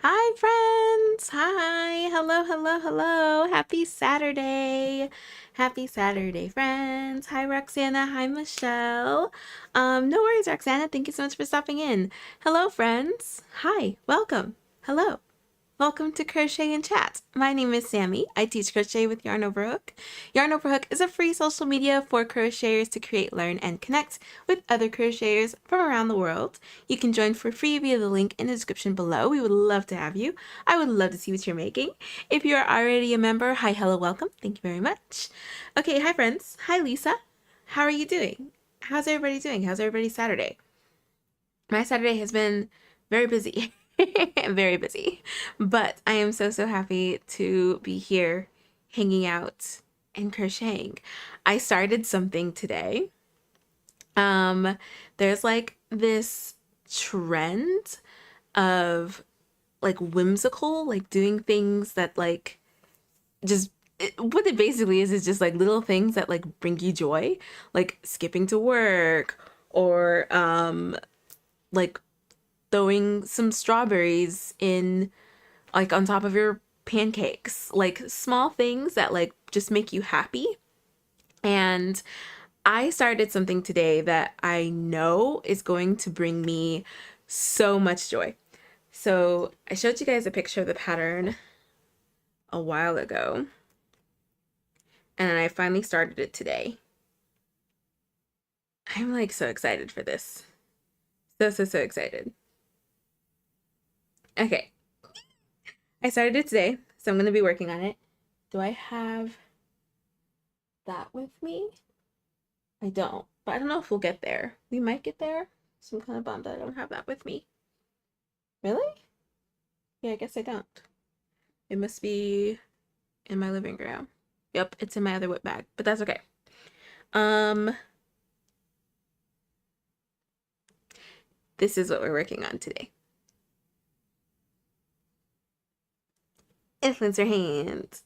Hi friends! Hi! Hello, hello, hello! Happy Saturday! Happy Saturday, friends! Hi Roxana, hi Michelle. No worries, Roxana. Thank you so much for stopping in. Hello, friends. Hi, welcome. Hello. Welcome to Crochet and Chat. My name is Sammy. I teach crochet with Yarn Over Hook. Yarn Over Hook is a free social media for crocheters to create, learn, and connect with other crocheters from around the world. You can join for free via the link in the description below. We would love to have you. I would love to see what you're making. If you are already a member, hi, hello, welcome. Thank you very much. Okay, hi friends. Hi Lisa. How are you doing? How's everybody doing? How's everybody's Saturday? My Saturday has been very busy. Very busy. But I am so happy to be here hanging out and crocheting. I started something today. There's like this trend of like whimsical, like doing things that like just what it basically is just like little things that like bring you joy, like skipping to work or like throwing some strawberries in like on top of your pancakes, like small things that like just make you happy. And I started something today that I know is going to bring me so much joy. So I showed you guys a picture of the pattern a while ago, and I finally started it today. I'm like so excited for this. So excited. Okay, I started it today, so I'm going to be working on it. Do I have that with me? I don't, but I don't know if we'll get there. We might get there. So I'm kind of bummed that I don't have that with me. Really? Yeah, I guess I don't. It must be in my living room. Yep, it's in my other whip bag, but that's okay. This is what we're working on today. Influencer hands.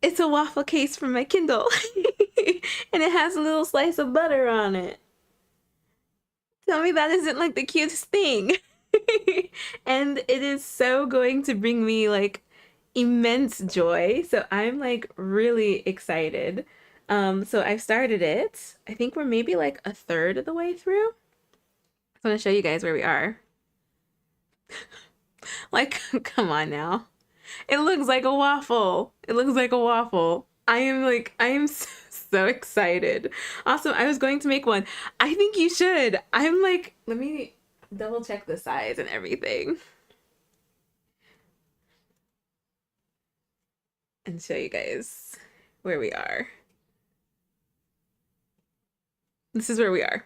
It's a waffle case from my Kindle. And it has a little slice of butter on it. Tell me that isn't like the cutest thing. And it is so going to bring me like immense joy. So I'm like really excited. So I've started it. I think we're maybe like a third of the way through. I want to show you guys where we are. Like, come on now. It looks like a waffle. It looks like a waffle. I am so excited. Also, I was going to make one. I think you should. I'm like, let me double check the size and everything. and show you guys where we are. This is where we are.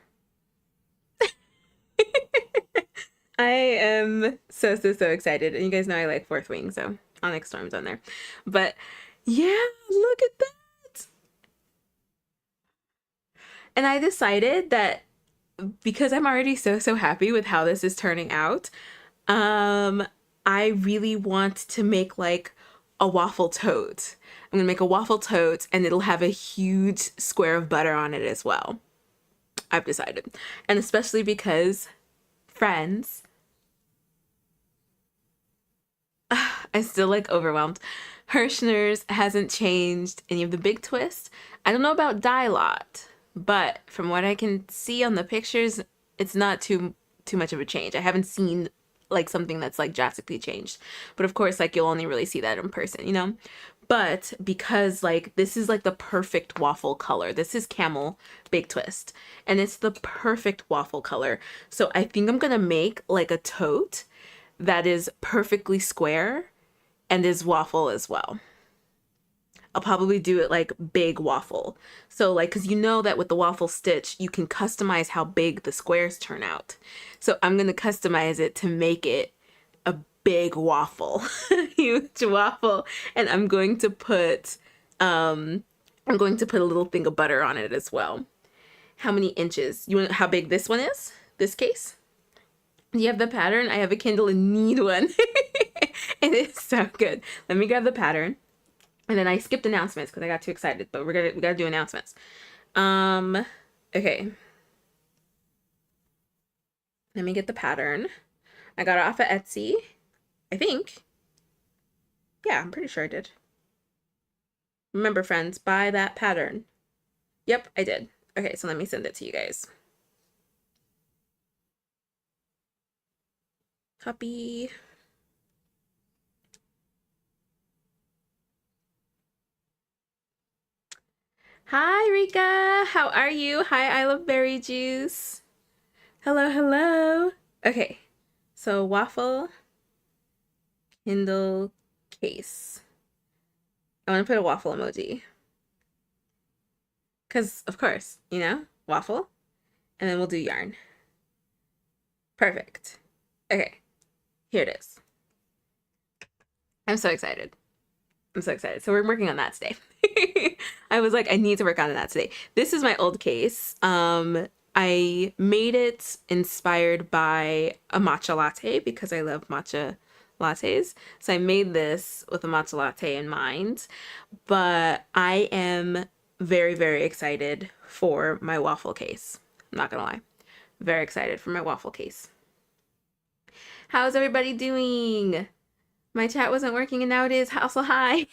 I am so excited. And you guys know I like Fourth Wing, so Onyx Storm's on there. But yeah, look at that. And I decided that because I'm already so happy with how this is turning out, I really want to make like a waffle tote. I'm gonna make a waffle tote and it'll have a huge square of butter on it as well. I've decided. And especially because, friends, I'm still like overwhelmed. Hirschner's hasn't changed any of the big twists. I don't know about Dye Lot, but from what I can see on the pictures, it's not too much of a change. I haven't seen like something that's like drastically changed. But of course, like you'll only really see that in person, you know? But because like this is like the perfect waffle color. This is camel big twist. And it's the perfect waffle color. So I think I'm gonna make like a tote that is perfectly square and is waffle as well. I'll probably do it like big waffle. So like, cause you know that with the waffle stitch, you can customize how big the squares turn out. So I'm gonna customize it to make it a big waffle, huge waffle. And I'm going to put a little thing of butter on it as well. How many inches? You want how big this one is? This case? You have the pattern? I have a Kindle and need one. It is so good. Let me grab the pattern. And then I skipped announcements because I got too excited, but we gotta do announcements. Okay. Let me get the pattern. I got it off of Etsy, I think. Yeah, I'm pretty sure I did. Remember, friends, buy that pattern. Yep, I did. Okay, so let me send it to you guys. Copy. Hi, Rika. How are you? Hi, I love berry juice. Hello. Okay, so waffle Kindle case. I want to put a waffle emoji. Because, of course, you know, waffle. And then we'll do yarn. Perfect. Okay, here it is. I'm so excited. So we're working on that today. I was like, I need to work on that today. This is my old case. I made it inspired by a matcha latte because I love matcha lattes. So I made this with a matcha latte in mind. But I am very excited for my waffle case. I'm not gonna lie. Very excited for my waffle case. How's everybody doing? My chat wasn't working and now it is. Also, hi.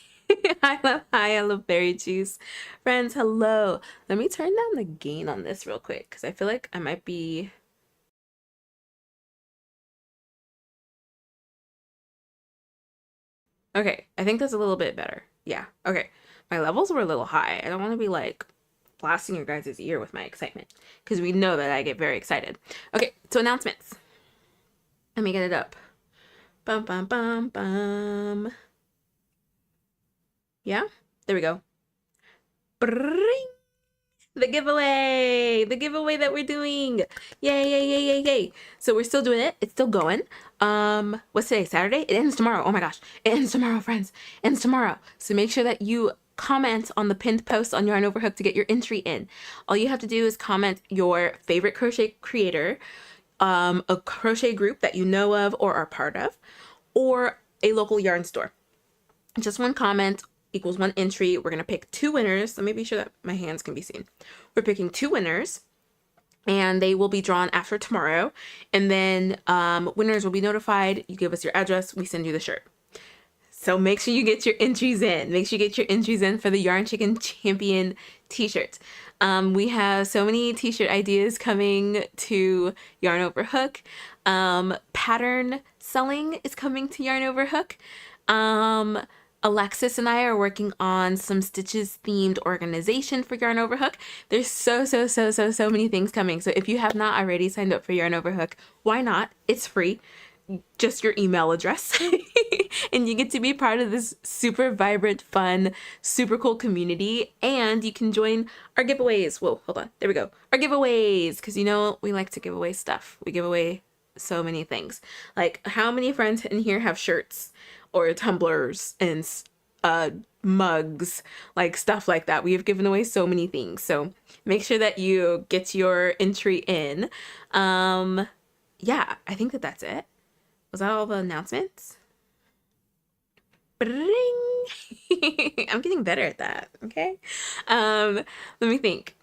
I love berry juice. Friends, hello. Let me turn down the gain on this real quick because I feel like I might be... Okay, I think that's a little bit better. Yeah, okay. My levels were a little high. I don't want to be like blasting your guys' ear with my excitement because we know that I get very excited. Okay, so announcements. Let me get it up. Bum, bum, bum, bum. Yeah, there we go. Bring. The giveaway that we're doing. Yay. So we're still doing it. It's still going. What's today? Saturday? It ends tomorrow. Oh my gosh. It ends tomorrow, friends. It ends tomorrow. So make sure that you comment on the pinned post on Yarn Over Hook to get your entry in. All you have to do is comment your favorite crochet creator, a crochet group that you know of or are part of, or a local yarn store. Just one comment equals one entry. We're going to pick 2 winners. Let me be sure that my hands can be seen. We're picking 2 winners and they will be drawn after tomorrow. And then winners will be notified. You give us your address. We send you the shirt. So make sure you get your entries in. Make sure you get your entries in for the Yarn Chicken Champion t-shirts. We have so many t-shirt ideas coming to Yarn Over Hook. Pattern selling is coming to Yarn Over Hook. Alexis and I are working on some stitches themed organization for Yarn Over Hook. There's so many things coming. So if you have not already signed up for Yarn Over Hook, why not? It's free. just your email address. And you get to be part of this super vibrant, fun, super cool community. And you can join our giveaways. Whoa, hold on. There we go. Our giveaways. Because, you know, we like to give away stuff. We give away so many things. Like, how many friends in here have shirts or tumblers and mugs, like stuff like that? We have given away so many things. So make sure that you get your entry in. Yeah, I think that that's it. Was that all the announcements? Bring. I'm getting better at that. Okay. Let me think.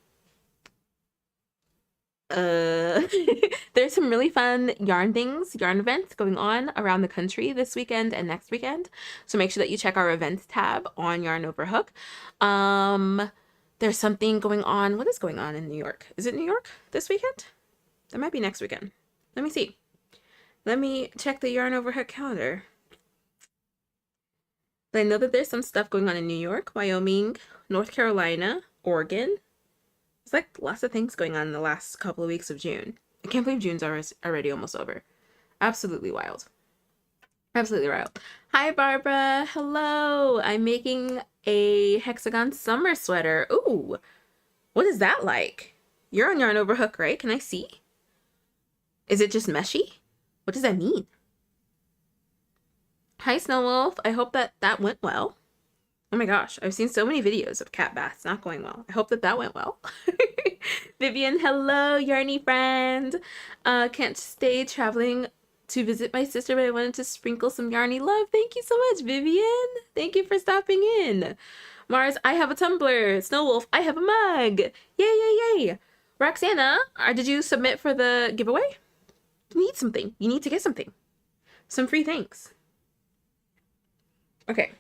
There's some really fun yarn events going on around the country this weekend and next weekend. So make sure that you check our events tab on Yarn Overhook. There's something going on. What is going on in New York? Is it New York this weekend? That might be next weekend. Let me see. Let me check the Yarn Overhook calendar. But I know that there's some stuff going on in New York, Wyoming, North Carolina, Oregon. There's like lots of things going on in the last couple of weeks of June. I can't believe June's already almost over. Absolutely wild. Absolutely wild. Hi, Barbara. Hello. I'm making a hexagon summer sweater. Ooh, what is that like? You're on Yarn Overhook, right? Can I see? Is it just meshy? What does that mean? Hi, Snow Wolf. I hope that that went well. Oh my gosh, I've seen so many videos of cat baths not going well. I hope that that went well. Vivian, hello, Yarny friend. Can't stay traveling to visit my sister, but I wanted to sprinkle some Yarny love. Thank you so much, Vivian. Thank you for stopping in. Mars, I have a tumbler. Snow Wolf, I have a mug. Yay, yay, yay. Roxana, did you submit for the giveaway? You need something. You need to get something. Some free things. Okay.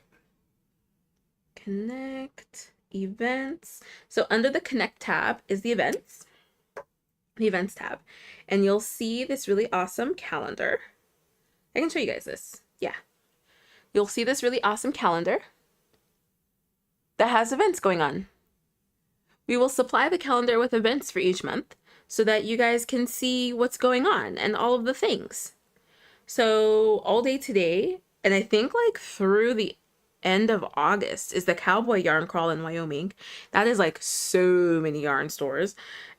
Connect, events. So under the Connect tab is the events tab. And you'll see this really awesome calendar. I can show you guys this. Yeah. You'll see this really awesome calendar that has events going on. We will supply the calendar with events for each month so that you guys can see what's going on and all of the things. So all day today, and I think like through the end of August, is the Cowboy Yarn Crawl in Wyoming. That is like so many yarn stores.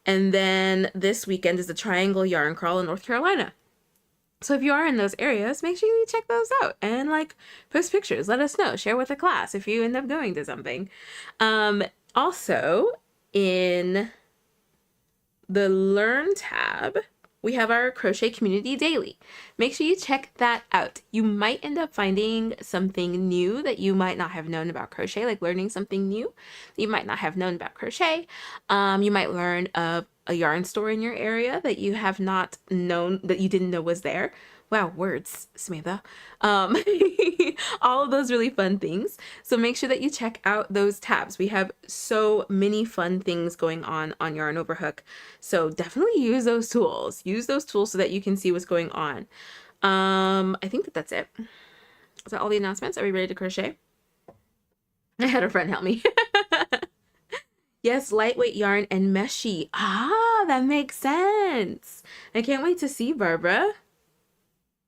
And then this weekend is the Triangle Yarn Crawl in North Carolina. So if you are in those areas, make sure you check those out and like post pictures. Let us know. Share with the class if you end up going to something. Also, in the Learn tab, we have our Crochet Community Daily. Make sure you check that out. You might end up finding something new that you might not have known about crochet, like learning something new that you might not have known about crochet. You might learn of a yarn store in your area that you have not known, that you didn't know was there. Wow, words, Samantha. All of those really fun things. So make sure that you check out those tabs. We have so many fun things going on Yarn Overhook. So definitely use those tools. Use those tools so that you can see what's going on. I think that that's it. Is that all the announcements? Are we ready to crochet? I had a friend help me. Yes, lightweight yarn and meshy. Ah, that makes sense. I can't wait to see, Barbara.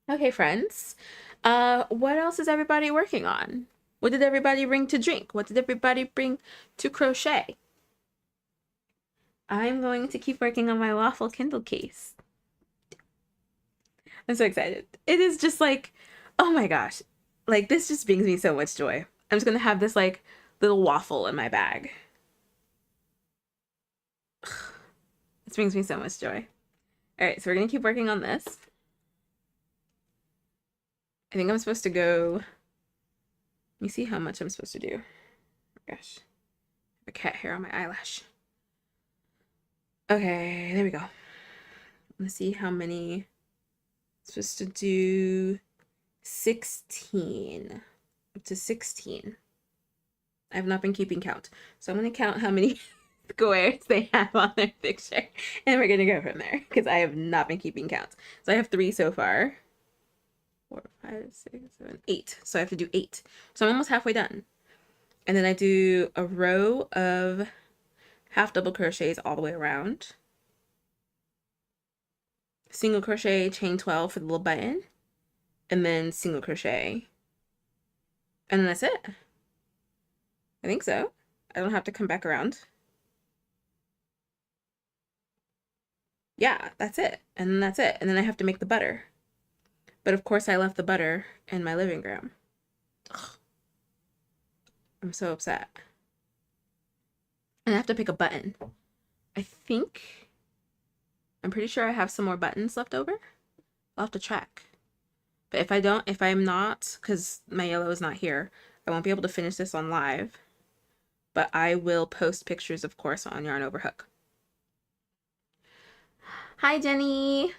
Okay, friends. What else is everybody working on? What did everybody bring to drink? What did everybody bring to crochet? I'm going to keep working on my waffle Kindle case. I'm so excited. It is just like, oh my gosh. Like, this just brings me so much joy. I'm just going to have this like little waffle in my bag. This brings me so much joy. All right, so we're going to keep working on this. I think I'm supposed to go, let me see how much I'm supposed to do. Oh gosh, I have a cat hair on my eyelash. Okay, there we go. Let's see how many. I'm supposed to do 16. Up to 16. I have not been keeping count. So I'm going to count how many squares they have on their picture. And we're going to go from there because I have not been keeping count. So I have 3 so far. 4, 5, 6, 7, 8. So I have to do 8. So I'm almost halfway done. And then I do a row of half double crochets all the way around. Single crochet, chain 12 for the little button. and then single crochet. And then that's it. I think so. I don't have to come back around. Yeah, that's it. And then that's it. And then I have to make the butter. But of course I left the butter in my living room. Ugh, I'm so upset. And I have to pick a button. I'm pretty sure I have some more buttons left over. I'll have to check. But if I'm not, because my yellow is not here, I won't be able to finish this on live. But I will post pictures, of course, on Yarn Over Hook. Hi, Jenny.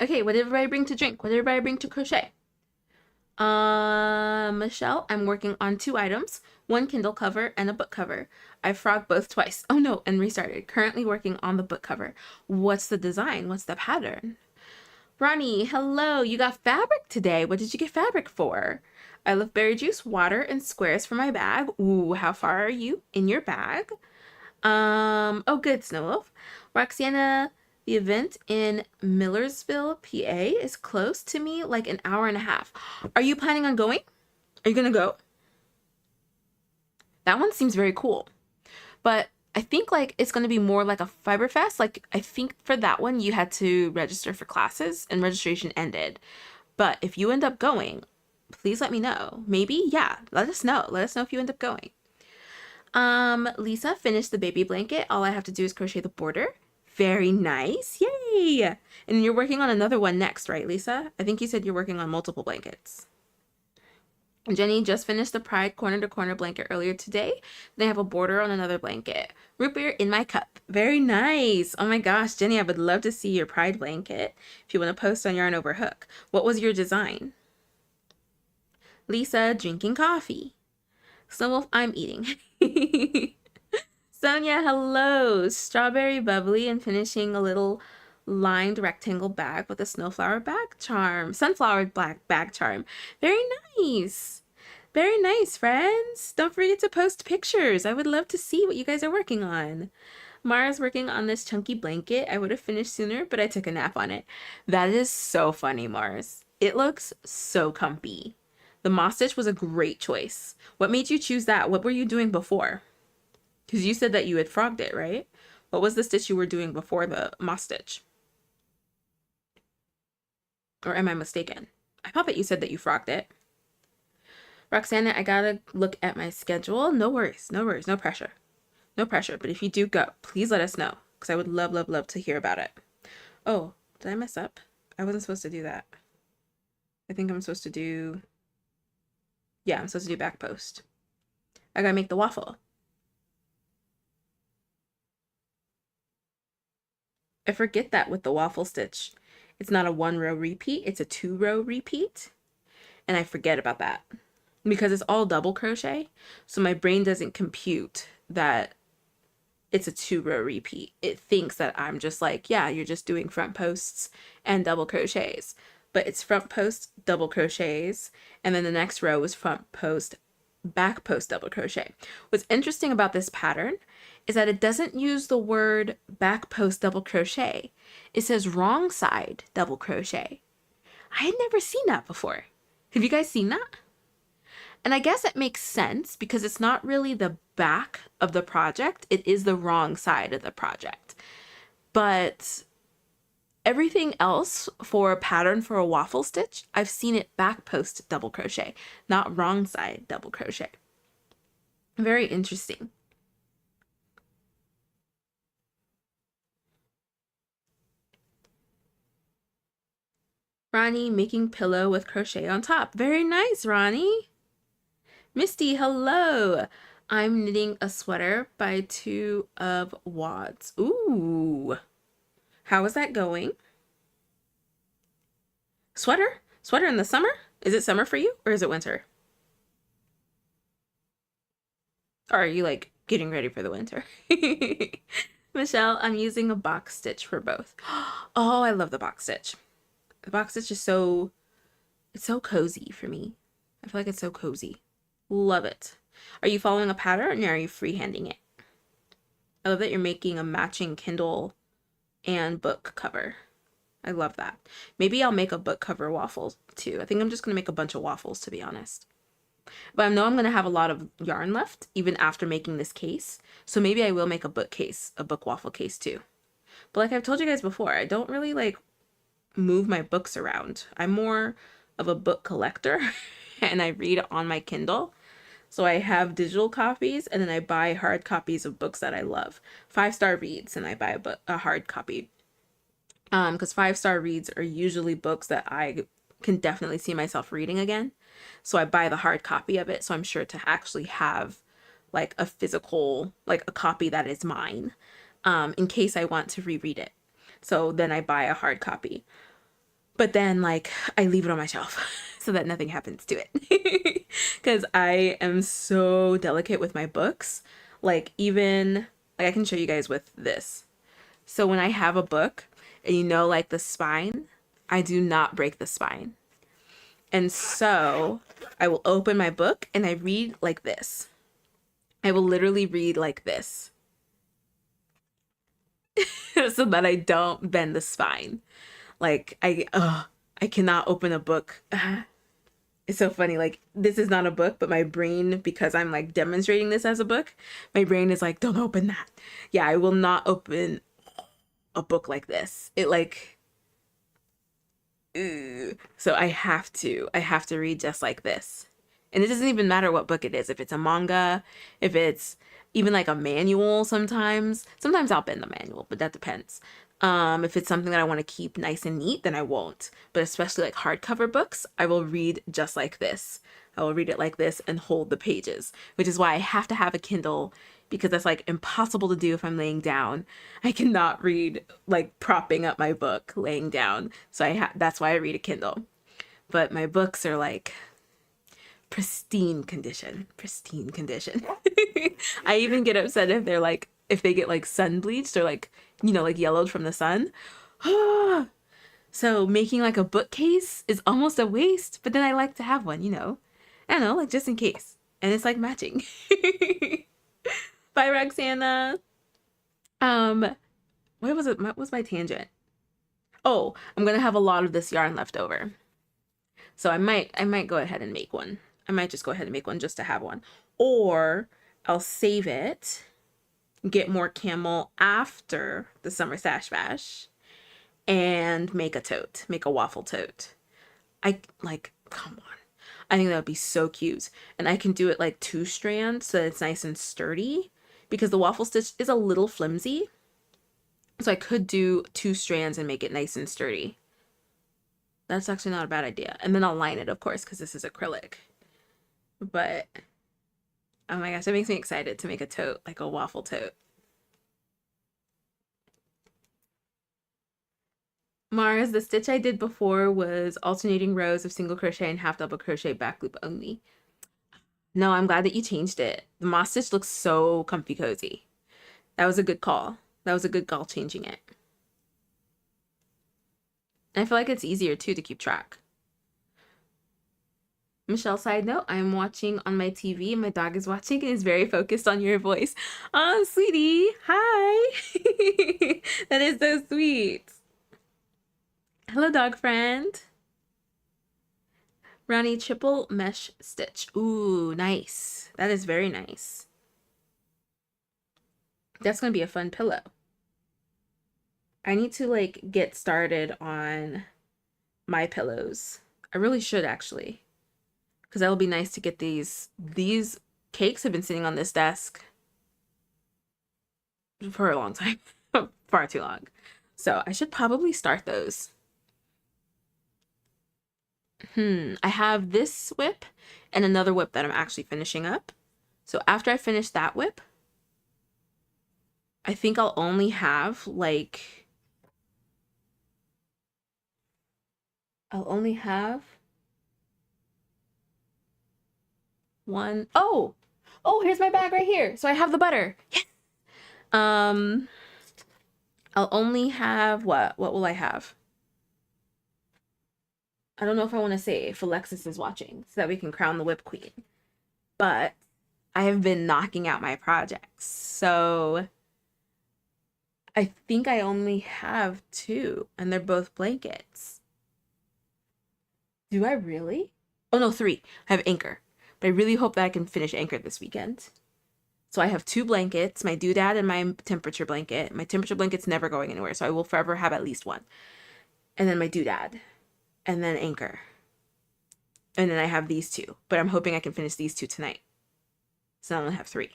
Okay, what did everybody bring to drink? What did everybody bring to crochet? Michelle, I'm working on 2 items, 1 Kindle cover and a book cover. I frogged both twice. Oh no, and restarted. Currently working on the book cover. What's the design? What's the pattern? Ronnie, hello. You got fabric today. What did you get fabric for? I left berry juice, water, and squares for my bag. Ooh, how far are you in your bag? Oh good, Snow Wolf. Roxana, the event in Millersville, PA is close to me, like an hour and a half. Are you planning on going? Are you gonna go? That one seems very cool. But I think like it's gonna be more like a Fiber Fest. Like I think for that one you had to register for classes and registration ended. But if you end up going, please let me know. Maybe, yeah, let us know. Let us know if you end up going. Lisa finished the baby blanket. All I have to do is crochet the border. Very nice. Yay! And you're working on another one next, right, Lisa? I think you said you're working on multiple blankets. Jenny just finished the Pride corner to corner blanket earlier today. They have a border on another blanket. Root beer in my cup. Very nice. Oh my gosh, Jenny, I would love to see your Pride blanket if you want to post on Yarn Over Hook. What was your design? Lisa drinking coffee. Snowwolf, I'm eating. Sonia, hello. Strawberry bubbly and finishing a little lined rectangle bag with a snowflower bag charm. Sunflower black bag charm. Very nice. Very nice, friends. Don't forget to post pictures. I would love to see what you guys are working on. Mara's working on this chunky blanket. I would have finished sooner, but I took a nap on it. That is so funny, Mars. It looks so comfy. The moss stitch was a great choice. What made you choose that? What were you doing before? Because you said that you had frogged it, right? What was the stitch you were doing before the moss stitch? Or am I mistaken? I thought that you said that you frogged it. Roxana, I gotta look at my schedule. No worries, no worries, no pressure. No pressure, but if you do go, please let us know. Because I would love, love, love to hear about it. Oh, did I mess up? I wasn't supposed to do that. I think I'm supposed to do... Yeah, I'm supposed to do back post. I gotta make the waffle. I forget that with the waffle stitch, it's not a 1-row repeat, it's a 2-row repeat. And I forget about that because it's all double crochet. So my brain doesn't compute that it's a 2-row repeat. It thinks that I'm just like, yeah, you're just doing front posts and double crochets. But it's front post, double crochets, and then the next row is front post, back post, double crochet. What's interesting about this pattern is that it doesn't use the word back post double crochet. It says wrong side double crochet. I had never seen that before. Have you guys seen that? And I guess it makes sense because it's not really the back of the project. It is the wrong side of the project. But everything else for a pattern for a waffle stitch, I've seen it back post double crochet, not wrong side double crochet. Very interesting. Ronnie making pillow with crochet on top. Very nice, Ronnie. Misty, hello. I'm knitting a sweater by 2 of wads. Ooh. How is that going? Sweater? Sweater in the summer? Is it summer for you or is it winter? Or are you like getting ready for the winter? Michelle, I'm using a box stitch for both. Oh, I love the box stitch. The box stitch is it's so cozy for me. I feel like it's so cozy. Love it. Are you following a pattern or are you freehanding it? I love that you're making a matching Kindle and book cover. I love that. Maybe I'll make a book cover waffle too. I think I'm just gonna make a bunch of waffles, to be honest. But I know I'm gonna have a lot of yarn left even after making this case. So maybe I will make a book case, a book waffle case too. But like I've told you guys before, I don't really like move my books around. I'm more of a book collector and I read on my Kindle. So I have digital copies and then I buy hard copies of books that I love. 5-star reads and I buy a hard copy. Because 5-star reads are usually books that I can definitely see myself reading again. So I buy the hard copy of it. So I'm sure to actually have like a physical, like a copy that is mine, in case I want to reread it. So then I buy a hard copy. But then like I leave it on my shelf so that nothing happens to it. Because I am so delicate with my books. Like even, like I can show you guys with this. So when I have a book and you know like the spine, I do not break the spine. And so I will open my book and I read like this. I will literally read like this so that I don't bend the spine. Like I cannot open a book. It's so funny. Like this is not a book, but my brain, because I'm like demonstrating this as a book, my brain is like, don't open that. Yeah, I will not open a book like this. It like, so I have to read just like this. And it doesn't even matter what book it is. If it's a manga, if it's even like a manual, sometimes I'll bend the manual, but that depends. If it's something that I want to keep nice and neat, then I won't. But especially like hardcover books, I will read just like this. I will read it like this and hold the pages, which is why I have to have a Kindle, because that's like impossible to do if I'm laying down. I cannot read like propping up my book laying down. So that's why I read a Kindle. But my books are like pristine condition. I even get upset if they're like, if they get like sun bleached or like, you know, like yellowed from the sun. So making like a bookcase is almost a waste, but then I like to have one, you know. I don't know, like just in case. And it's like matching. Bye, Roxana. What was it? What was my tangent? Oh, I'm gonna have a lot of this yarn left over. So I might go ahead and make one. I might just go ahead and make one just to have one. Or I'll save it, get more camel after the summer stash bash, and make a tote, make a waffle tote. Come on. I think that would be so cute. And I can do it like 2 strands so that it's nice and sturdy, because the waffle stitch is a little flimsy. So I could do 2 strands and make it nice and sturdy. That's actually not a bad idea. And then I'll line it, of course, because this is acrylic. But, oh my gosh, it makes me excited to make a tote, like a waffle tote. Mars, the stitch I did before was alternating rows of single crochet and half double crochet back loop only. No, I'm glad that you changed it. The moss stitch looks so comfy cozy. That was a good call. That was a good call changing it. And I feel like it's easier too to keep track. Michelle, side note, I'm watching on my TV and my dog is watching and is very focused on your voice. Oh, sweetie. Hi. That is so sweet. Hello, dog friend. Ronnie, triple mesh stitch. Ooh, nice. That is very nice. That's going to be a fun pillow. I need to like get started on my pillows. I really should actually, because that'll be nice to get these. These cakes have been sitting on this desk for a long time, far too long. So I should probably start those. I have this whip and another whip that I'm actually finishing up. So after I finish that whip, I think I'll only have like, one. Oh, here's my bag right here. So I have the butter. Yes. I'll only have what will I have? I don't know if I want to say if Alexis is watching so that we can crown the whip queen. But I have been knocking out my projects. So I think I only have two, and they're both blankets. Do I really? Oh no, three. I have Anchor. But I really hope that I can finish Anchor this weekend. So I have two blankets, my doodad and my temperature blanket. My temperature blanket's never going anywhere, so I will forever have at least one. And then my doodad. And then Anchor. And then I have these two. But I'm hoping I can finish these two tonight. So I only have three.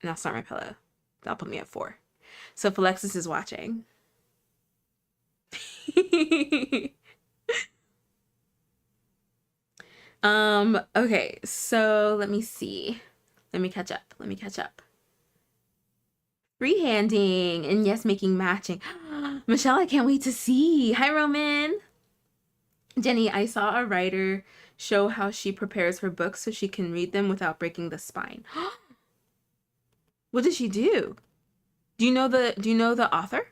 And I'll start my pillow. That'll put me at 4. So if Alexis is watching. Okay, so let me see. Let me catch up. Freehanding and yes, making matching. Michelle, I can't wait to see. Hi, Roman. Jenny, I saw a writer show how she prepares her books so she can read them without breaking the spine. What did she do? Do you know the author?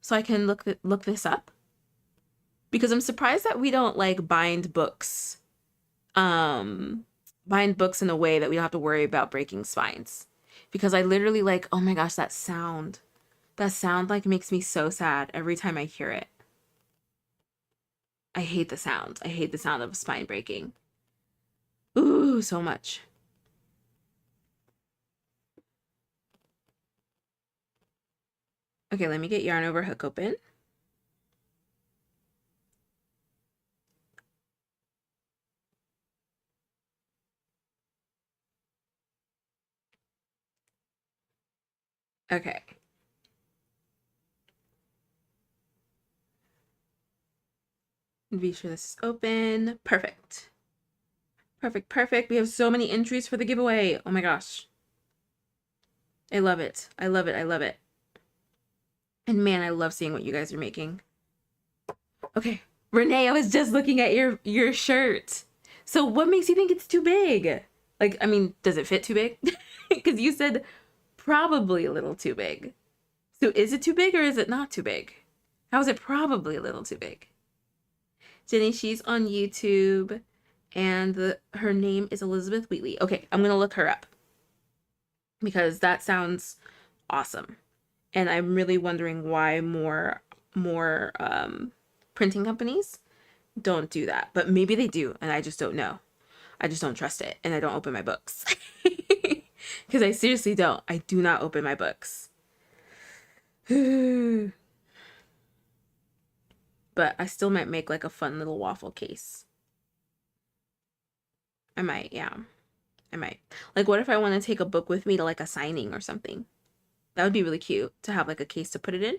So I can look this up? Because I'm surprised that we don't like bind books in a way that we don't have to worry about breaking spines. Because I literally like, oh my gosh, that sound like makes me so sad every time I hear it. I hate the sound. I hate the sound of spine breaking. Ooh, so much. Okay, let me get yarn over hook open. Okay. Be sure this is open. Perfect. Perfect. We have so many entries for the giveaway. Oh my gosh. I love it. I love it. And man, I love seeing what you guys are making. Okay. Renee, I was just looking at your shirt. So what makes you think it's too big? Like, I mean, does it fit too big? Because you said probably a little too big. So is it too big or is it not too big? How is it probably a little too big? Jenny, she's on YouTube and her name is Elizabeth Wheatley. Okay, I'm gonna look her up because that sounds awesome. And I'm really wondering why more printing companies don't do that. But maybe they do, and I just don't know. I just don't trust it, and I don't open my books. Because I seriously don't. I do not open my books. But I still might make like a fun little waffle case. I might, yeah. I might. Like, what if I want to take a book with me to like a signing or something? That would be really cute to have like a case to put it in.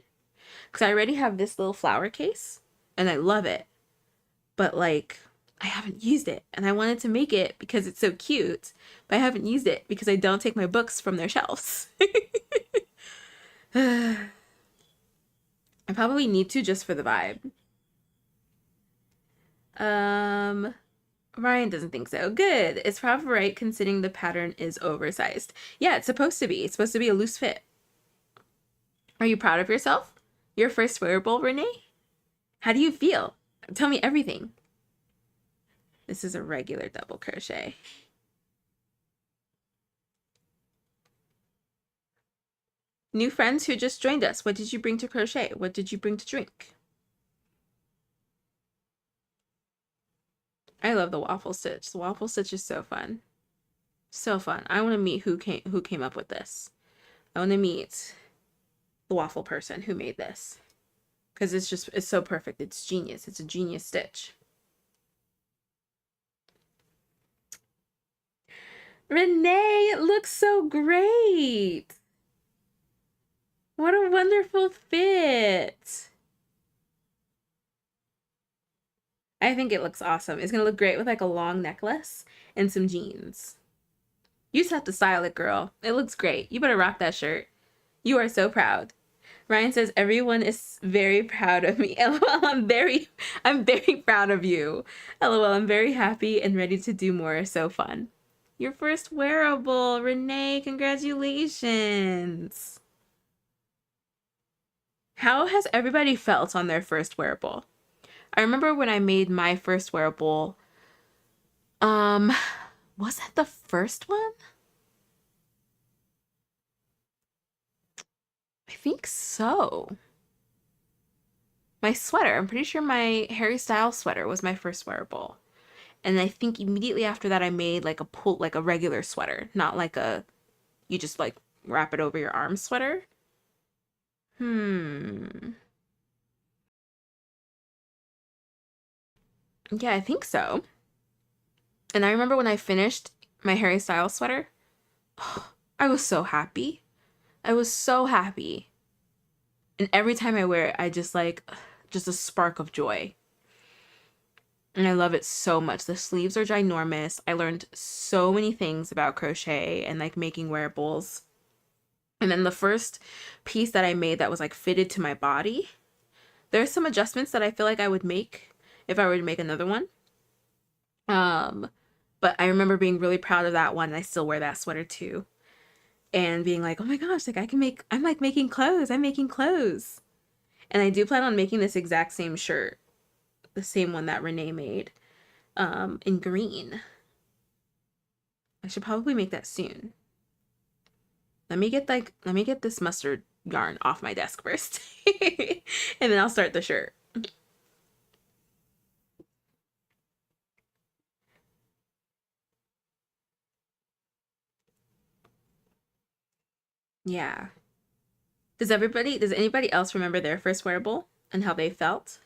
Because I already have this little flower case and I love it. But like, I haven't used it and I wanted to make it because it's so cute. But I haven't used it because I don't take my books from their shelves. I probably need to just for the vibe. Ryan doesn't think so. Good. It's probably right considering the pattern is oversized. Yeah, it's supposed to be. It's supposed to be a loose fit. Are you proud of yourself? Your first wearable, Renee? How do you feel? Tell me everything. This is a regular double crochet. New friends who just joined us. What did you bring to crochet? What did you bring to drink? I love the waffle stitch. The waffle stitch is so fun. So fun. I want to meet who came up with this. I want to meet the waffle person who made this. Because it's so perfect. It's genius. It's a genius stitch. Renee, it looks so great. What a wonderful fit. I think it looks awesome. It's gonna look great with like a long necklace and some jeans. You just have to style it, girl. It looks great. You better rock that shirt. You are so proud. Ryan says everyone is very proud of me. LOL, I'm very proud of you. LOL, I'm very happy and ready to do more. So fun. Your first wearable, Renee, congratulations. How has everybody felt on their first wearable? I remember when I made my first wearable, was that the first one? I think so. My sweater, I'm pretty sure my Harry Styles sweater was my first wearable. And I think immediately after that I made like like a regular sweater, not like a you just like wrap it over your arm sweater. Hmm. Yeah, I think so. And I remember when I finished my Harry Styles sweater, I was so happy. I was so happy. And every time I wear it, I just like just a spark of joy. And I love it so much. The sleeves are ginormous. I learned so many things about crochet and like making wearables. And then the first piece that I made that was like fitted to my body, there's some adjustments that I feel like I would make if I were to make another one. Um, but I remember being really proud of that one. And I still wear that sweater too. And being like, oh my gosh, like I'm like making clothes. I'm making clothes. And I do plan on making this exact same shirt, the same one that Renee made, in green. I should probably make that soon. Let me get this mustard yarn off my desk first. And then I'll start the shirt. Yeah. Does anybody else remember their first wearable and how they felt?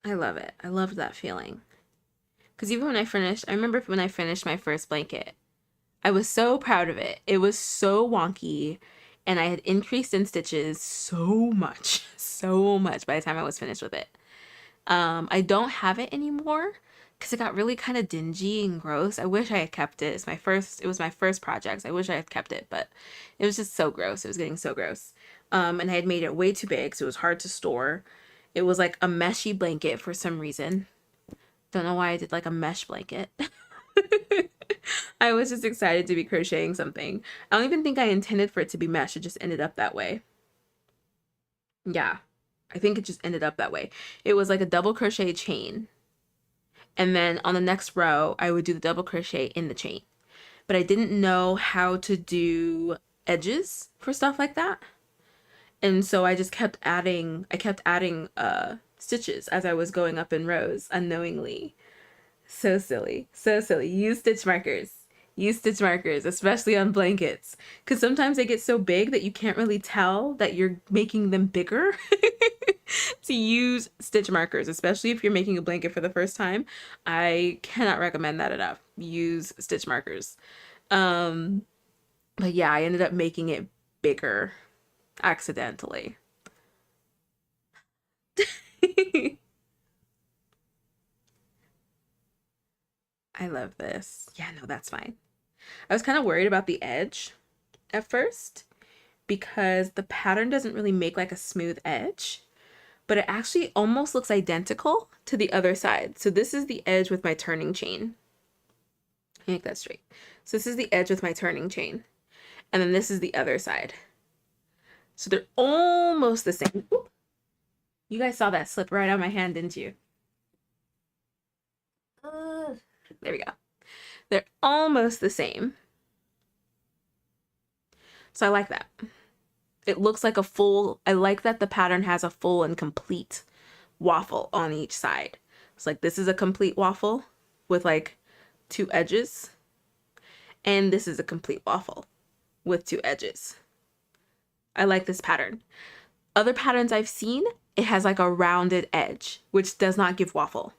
I love it. I loved that feeling. Because even when I remember when I finished my first blanket, I was so proud of it. It was so wonky, and I had increased in stitches so much, so much by the time I was finished with it. I don't have it anymore because it got really kind of dingy and gross. I wish I had kept it. It was my first project. I wish I had kept it, but it was just so gross. It was getting so gross. And I had made it way too big, so it was hard to store. It was like a meshy blanket for some reason. Don't know why I did like a mesh blanket. I was just excited to be crocheting something. I don't even think I intended for it to be mesh. It just ended up that way. Yeah, I think it just ended up that way. It was like a double crochet chain. And then on the next row, I would do the double crochet in the chain. But I didn't know how to do edges for stuff like that. And so I kept adding stitches as I was going up in rows unknowingly. So silly. So silly. Use stitch markers. Use stitch markers, especially on blankets. Because sometimes they get so big that you can't really tell that you're making them bigger. To use stitch markers, especially if you're making a blanket for the first time. I cannot recommend that enough. Use stitch markers. Um, but yeah, I ended up making it bigger accidentally. I love this. Yeah, no, that's fine. I was kind of worried about the edge at first because the pattern doesn't really make like a smooth edge, but it actually almost looks identical to the other side. So this is the edge with my turning chain. Make that straight. So this is the edge with my turning chain. And then this is the other side. So they're almost the same. Oop. You guys saw that slip right out of my hand, didn't you? There we go. They're almost the same. So I like that. It looks like I like that the pattern has a full and complete waffle on each side. It's like this is a complete waffle with like two edges. And this is a complete waffle with two edges. I like this pattern. Other patterns I've seen, it has like a rounded edge, which does not give waffle.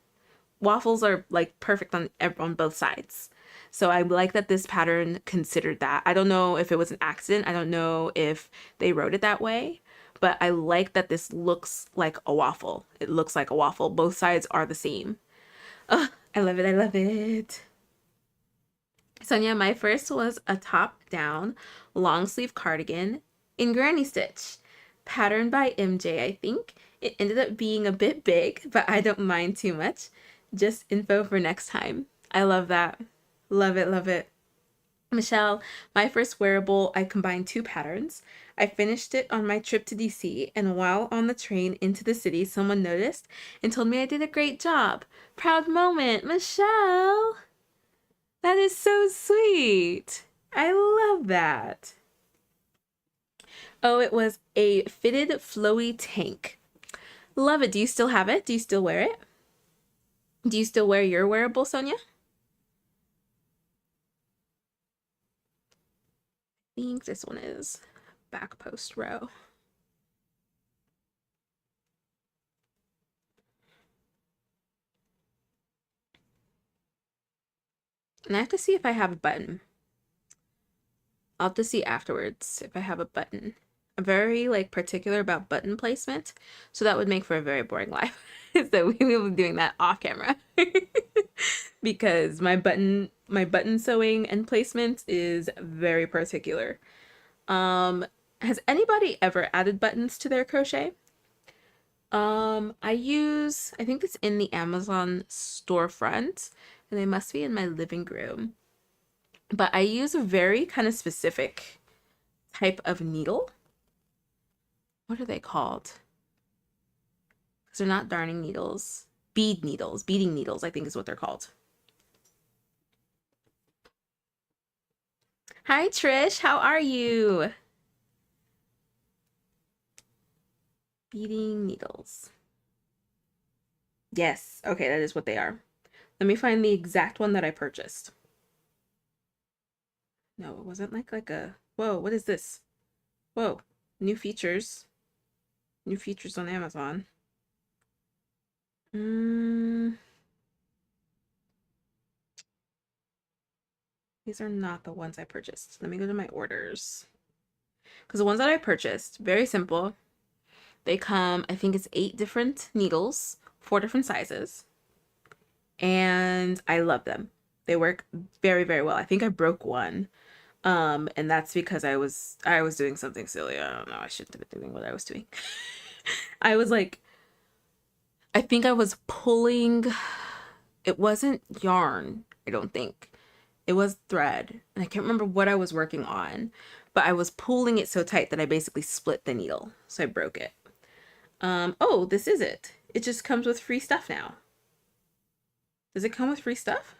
Waffles are like perfect on both sides. So I like that this pattern considered that. I don't know if it was an accident. I don't know if they wrote it that way, but I like that this looks like a waffle. It looks like a waffle. Both sides are the same. Oh, I love it. I love it. So yeah, my first was a top-down long sleeve cardigan in granny stitch, patterned by MJ, I think. It ended up being a bit big, but I don't mind too much. Just info for next time. I love that. Love it, love it. Michelle, my first wearable, I combined two patterns. I finished it on my trip to DC, and while on the train into the city, someone noticed and told me I did a great job. Proud moment, Michelle. That is so sweet. I love that. Oh, it was a fitted flowy tank. Love it. Do you still have it? Do you still wear it? Do you still wear your wearable, Sonia? I think this one is back post row. And I have to see if I have a button. I'll have to see afterwards if I have a button. I'm very like particular about button placement, so that would make for a very boring life. So we will be doing that off camera. Because my button sewing and placement is very particular. Has anybody ever added buttons to their crochet? I think it's in the Amazon storefront, and they must be in my living room. But I use a very kind of specific type of needle. What are they called? Because they're not darning needles. Beading needles, I think is what they're called. Hi, Trish. How are you? Beading needles. Yes. Okay, that is what they are. Let me find the exact one that I purchased. No, it wasn't like a... Whoa, what is this? Whoa, new features. New features on Amazon. These are not the ones I purchased. Let me go to my orders. Because the ones that I purchased, very simple. They come, I think it's 8 different needles, 4 different sizes. And I love them. They work very, very well. I think I broke one. And that's because I was doing something silly. I don't know. I shouldn't have been doing what I was doing. I was like, I think I was pulling, it wasn't yarn, I don't think. It was thread. And I can't remember what I was working on, but I was pulling it so tight that I basically split the needle. So I broke it. Oh, this is it. It just comes with free stuff now. Does it come with free stuff?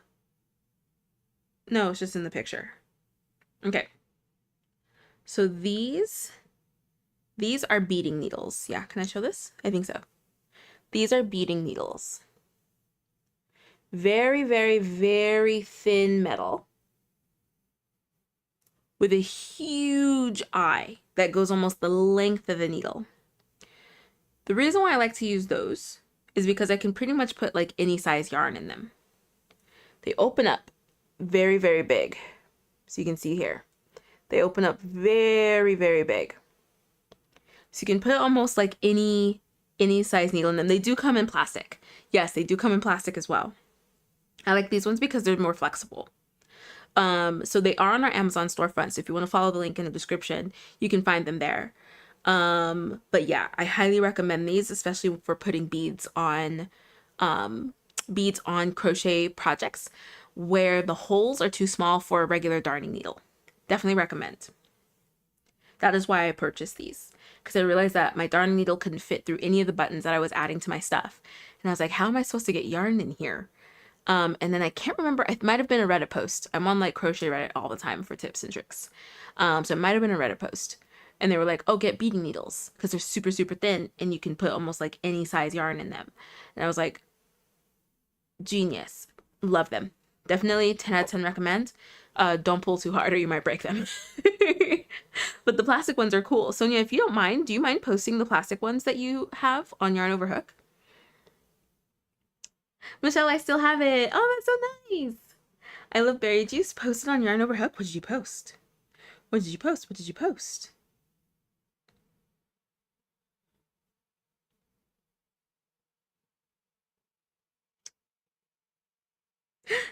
No, it's just in the picture. Okay. So these are beading needles. Yeah, can I show this? I think so. These are beading needles. Very, very, very thin metal with a huge eye that goes almost the length of the needle. The reason why I like to use those is because I can pretty much put like any size yarn in them. They open up very, very big. So you can see here. They open up very, very big. So you can put almost like any size needle in them. They do come in plastic. Yes, they do come in plastic as well. I like these ones because they're more flexible. So they are on our Amazon storefront. So if you want to follow the link in the description, you can find them there. But yeah, I highly recommend these, especially for putting beads on crochet projects where the holes are too small for a regular darning needle. Definitely recommend. That is why I purchased these, because I realized that my darning needle couldn't fit through any of the buttons that I was adding to my stuff. And I was like, how am I supposed to get yarn in here? And then I can't remember, it might have been a Reddit post. I'm on like Crochet Reddit all the time for tips and tricks. So it might have been a Reddit post. And they were like, oh, get beading needles because they're super, super thin and you can put almost like any size yarn in them. And I was like, genius. Love them. Definitely 10 out of 10 recommend. Don't pull too hard or you might break them. But the plastic ones are cool. Sonia, if you don't mind, do you mind posting the plastic ones that you have on Yarn Over Hook? Michelle, I still have it. Oh, that's so nice. I love berry juice. Posted on Yarn Over Hook. What did you post? What did you post? What did you post?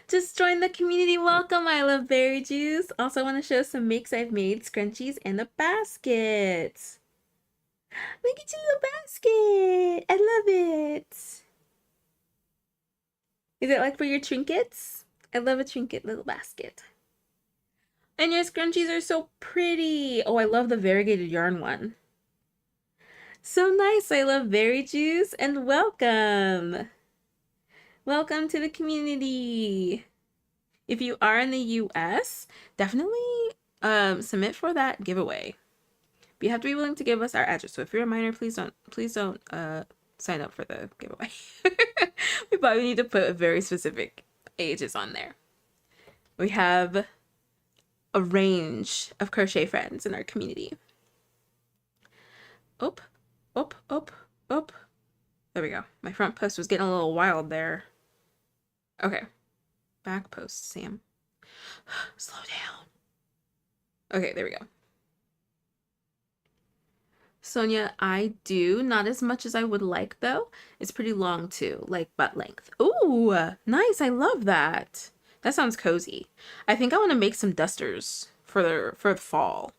Just join the community. Welcome. I love berry juice. Also want to show some makes I've made, scrunchies, and a basket. Look at your little basket. I love it. Is it like for your trinkets? I love a trinket little basket. And your scrunchies are so pretty. Oh, I love the variegated yarn one. So nice. I love berry juice and welcome. Welcome to the community. If you are in the US, definitely submit for that giveaway. But you have to be willing to give us our address. So if you're a minor, please don't sign up for the giveaway. We probably need to put very specific ages on there. We have a range of crochet friends in our community. Oop, oop, oop, oop. There we go. My front post was getting a little wild there. Okay. Back post, Sam. Slow down. Okay, there we go. Sonia, I do. Not as much as I would like, though. It's pretty long, too. Like butt length. Ooh, nice. I love that. That sounds cozy. I think I want to make some dusters for the fall.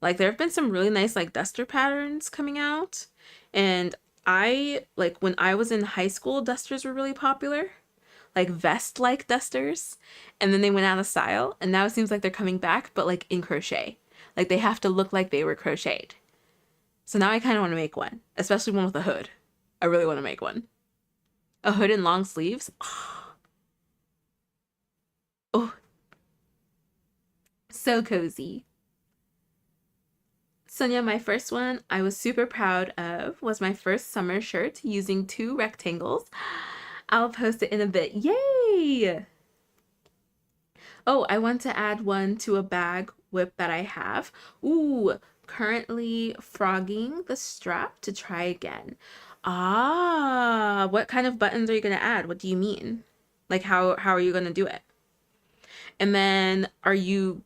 Like, there have been some really nice, like, duster patterns coming out. And like, when I was in high school, dusters were really popular. Like, vest-like dusters. And then they went out of style. And now it seems like they're coming back, but, like, in crochet. Like, they have to look like they were crocheted. So now I kind of want to make one, especially one with a hood. I really want to make one. A hood and long sleeves. Oh, so cozy. Sonia, my first one I was super proud of was my first summer shirt using 2 rectangles. I'll post it in a bit. Yay! Oh, I want to add one to a bag whip that I have. Ooh, currently frogging the strap to try again. Ah, what kind of buttons are you going to add? What do you mean? Like how are you going to do it? And then are you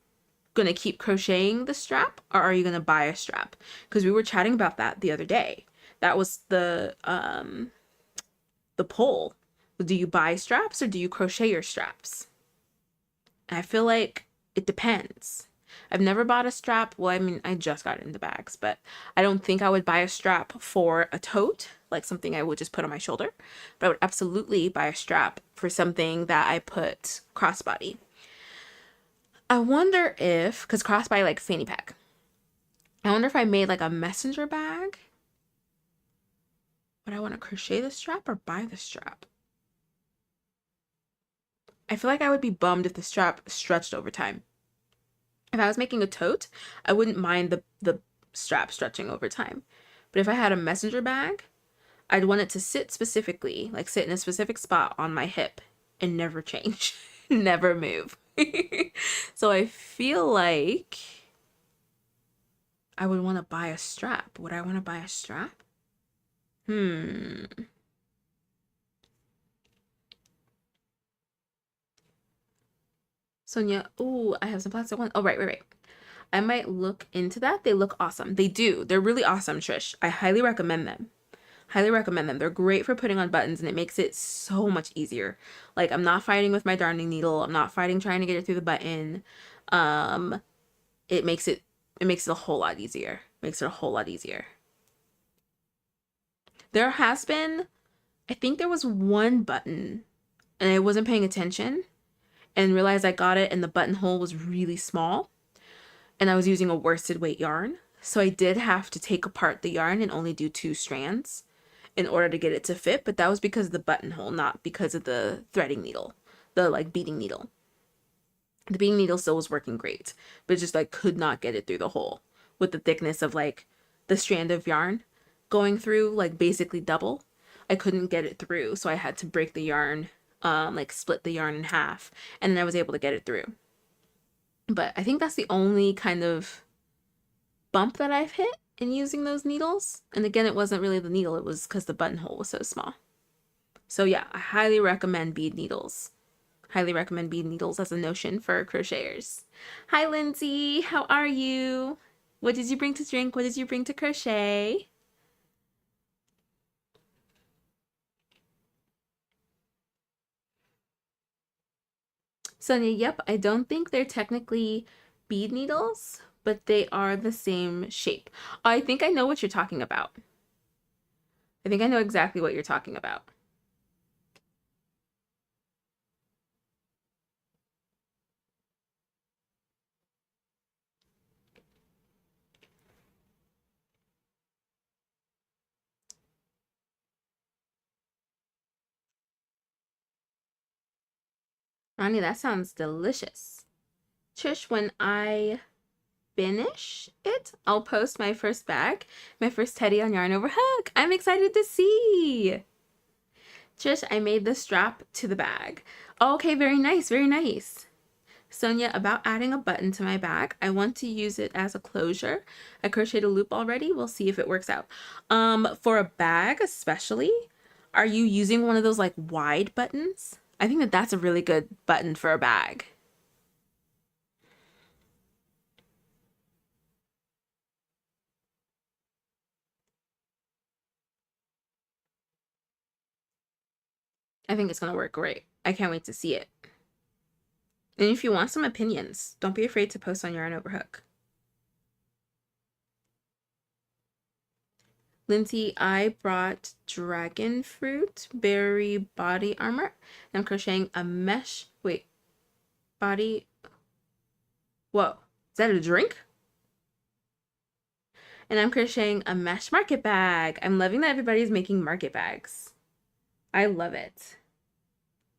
going to keep crocheting the strap or are you going to buy a strap? Because we were chatting about that the other day. That was the poll. Do you buy straps or do you crochet your straps? And I feel like it depends. I've never bought a strap. Well, I mean, I just got into bags, but I don't think I would buy a strap for a tote, like something I would just put on my shoulder. But I would absolutely buy a strap for something that I put crossbody. I wonder if, because crossbody like fanny pack. I wonder if I made like a messenger bag. Would I want to crochet the strap or buy the strap? I feel like I would be bummed if the strap stretched over time. If I was making a tote, I wouldn't mind the strap stretching over time. But if I had a messenger bag, I'd want it to sit specifically, like sit in a specific spot on my hip and never change, never move. So I feel like I would want to buy a strap. Would I want to buy a strap? Sonia, ooh, I have some plastic ones. Oh, right. I might look into that. They look awesome. They do. They're really awesome, Trish. I highly recommend them. Highly recommend them. They're great for putting on buttons and it makes it so much easier. Like I'm not fighting with my darning needle. I'm not fighting trying to get it through the button. Um, it makes it a whole lot easier. Makes it a whole lot easier. There has been, I think there was one button and I wasn't paying attention and realized I got it and the buttonhole was really small and I was using a worsted weight yarn. So I did have to take apart the yarn and only do 2 strands in order to get it to fit, but that was because of the buttonhole, not because of the threading needle, the like beading needle. The beading needle still was working great, but it just like could not get it through the hole with the thickness of like the strand of yarn going through like basically double. I couldn't get it through, so I had to break the yarn, like split the yarn in half, and then I was able to get it through. But I think that's the only kind of bump that I've hit in using those needles. And again, it wasn't really the needle, it was because the buttonhole was so small. So yeah, I highly recommend bead needles. Highly recommend bead needles as a notion for crocheters. Hi, Lindsay. How are you? What did you bring to drink? What did you bring to crochet? Sonia, yep, I don't think they're technically bead needles, but they are the same shape. I think I know what you're talking about. I think I know exactly what you're talking about. Ronnie, that sounds delicious. Trish, when I finish it, I'll post my first bag, my first teddy on Yarn Over Hook. I'm excited to see. Trish, I made the strap to the bag. Okay, very nice, very nice. Sonia, about adding a button to my bag. I want to use it as a closure. I crocheted a loop already. We'll see if it works out. For a bag especially, are you using one of those like wide buttons? I think that that's a really good button for a bag. I think it's gonna work great. I can't wait to see it. And if you want some opinions, don't be afraid to post on Yarn Over Hook. Lindsay, I brought dragon fruit berry body armor. And I'm crocheting a mesh. Wait, body. Whoa, is that a drink? And I'm crocheting a mesh market bag. I'm loving that everybody's making market bags. I love it.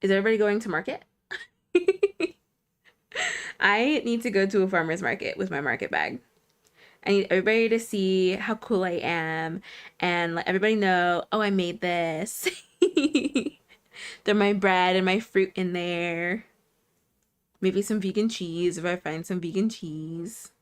Is everybody going to market? I need to go to a farmer's market with my market bag. I need everybody to see how cool I am and let everybody know, oh, I made this. Throw my bread and my fruit in there. Maybe some vegan cheese if I find some vegan cheese.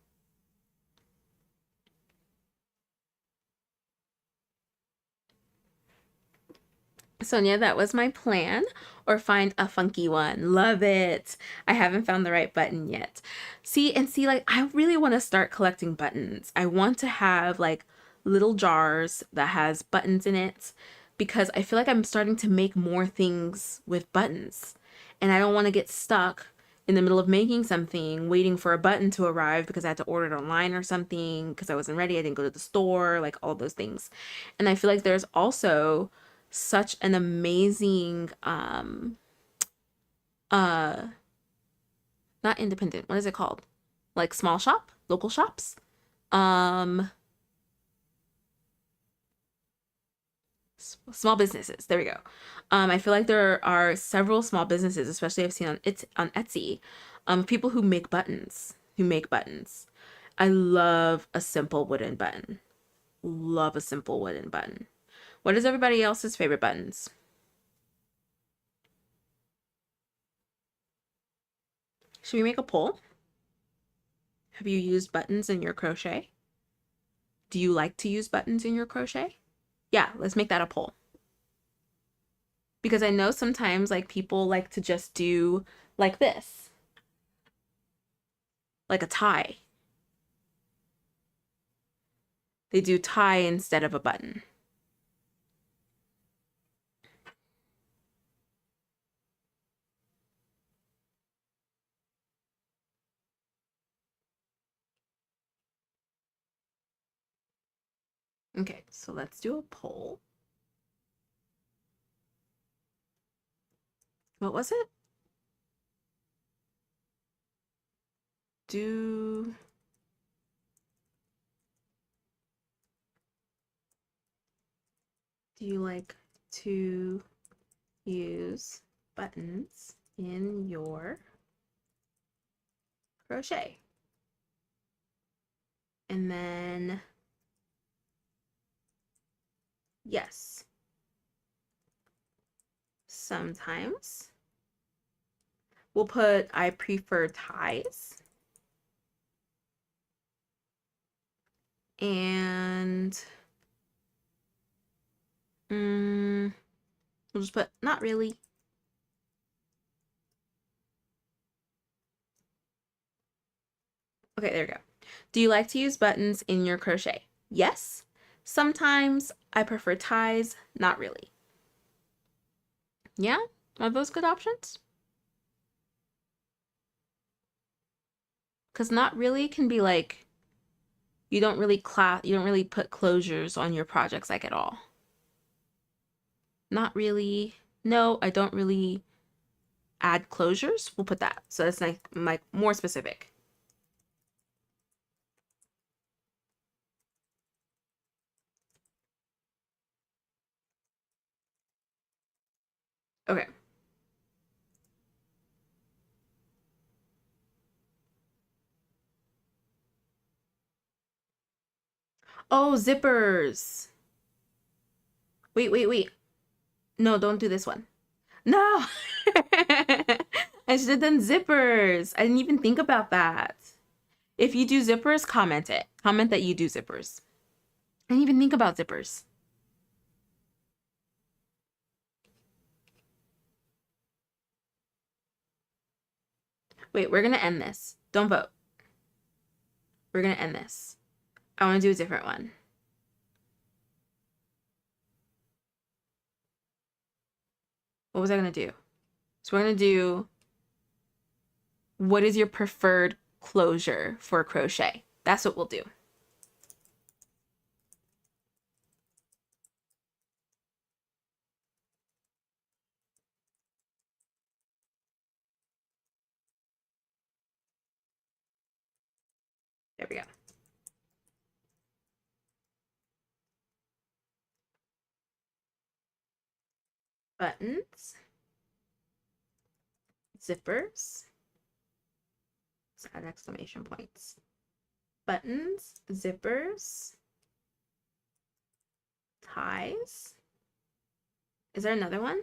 Sonia, that was my plan. Or find a funky one. Love it. I haven't found the right button yet. See, like, I really want to start collecting buttons. I want to have like little jars that has buttons in it because I feel like I'm starting to make more things with buttons. And I don't want to get stuck in the middle of making something, waiting for a button to arrive because I had to order it online or something because I wasn't ready. I didn't go to the store, like all those things. And I feel like there's also such an amazing uh not independent, what is it called, like small shop, local shops, um small businesses, there we go. I feel like there are several small businesses, especially I've seen on Etsy, people who make buttons, I love a simple wooden button. Love a simple wooden button. What is everybody else's favorite buttons? Should we make a poll? Have you used buttons in your crochet? Do you like to use buttons in your crochet? Yeah, let's make that a poll. Because I know sometimes like people like to just do like this, like a tie. They do tie instead of a button. Okay, so let's do a poll. What was it? Do you like to use buttons in your crochet? And then yes, sometimes. We'll put I prefer ties. And we'll just put not really. Okay, there we go. Do you like to use buttons in your crochet? Yes. Sometimes. I prefer ties. Not really. Yeah? Are those good options? Because not really can be like, you don't really put closures on your projects like at all. Not really. No, I don't really add closures. We'll put that. So it's like more specific. Okay. Oh, zippers. Wait, wait, wait. No, don't do this one. No. I should have done zippers. I didn't even think about that. If you do zippers, comment it. Comment that you do zippers. I didn't even think about zippers. Wait, we're gonna end this. Don't vote. We're gonna end this. I want to do a different one. What was I gonna do? So we're gonna do, what is your preferred closure for crochet? That's what we'll do. There we go. Buttons, zippers, let's add exclamation points. Buttons, zippers, ties. Is there another one?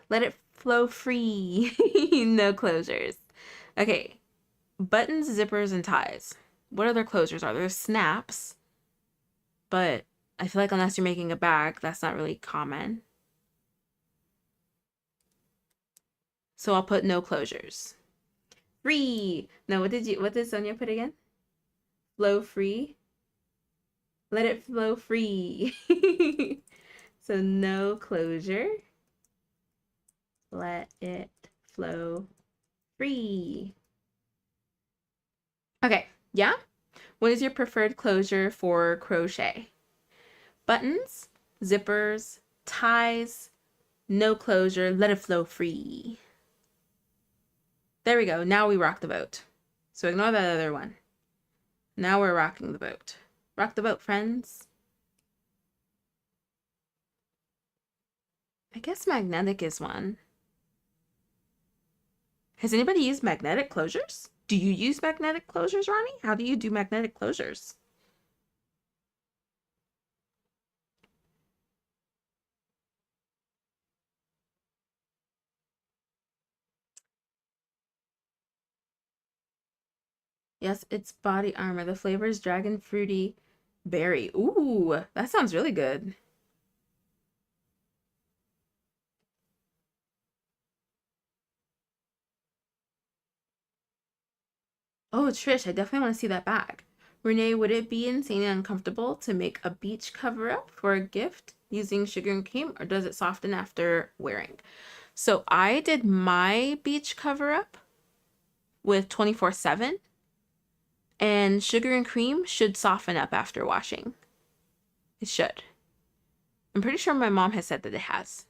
Let it flow free. No closures. Okay. Buttons, zippers, and ties. What other closures are there? Snaps. But I feel like unless you're making a bag, that's not really common. So I'll put no closures. Free. No, what did Sonia put again? Flow free. Let it flow free. So no closure. Let it flow free. Okay, yeah? What is your preferred closure for crochet? Buttons, zippers, ties, no closure, let it flow free. There we go. Now we rock the boat. So ignore that other one. Now we're rocking the boat. Rock the boat, friends. I guess magnetic is one. Has anybody used magnetic closures? Do you use magnetic closures, Ronnie? How do you do magnetic closures? Yes, it's body armor. The flavor is dragon fruity berry. Ooh, that sounds really good. Oh, Trish, I definitely want to see that bag. Renee, would it be insanely uncomfortable to make a beach cover-up for a gift using sugar and cream, or does it soften after wearing? So I did my beach cover-up with 24/7, and sugar and cream should soften up after washing. It should. I'm pretty sure my mom has said that it has.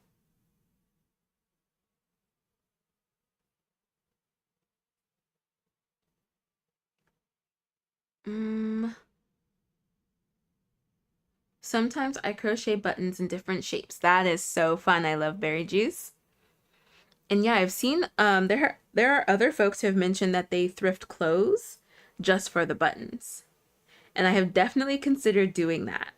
Sometimes I crochet buttons in different shapes. That is so fun. I love berry juice. And yeah, I've seen there are other folks who have mentioned that they thrift clothes just for the buttons. And I have definitely considered doing that.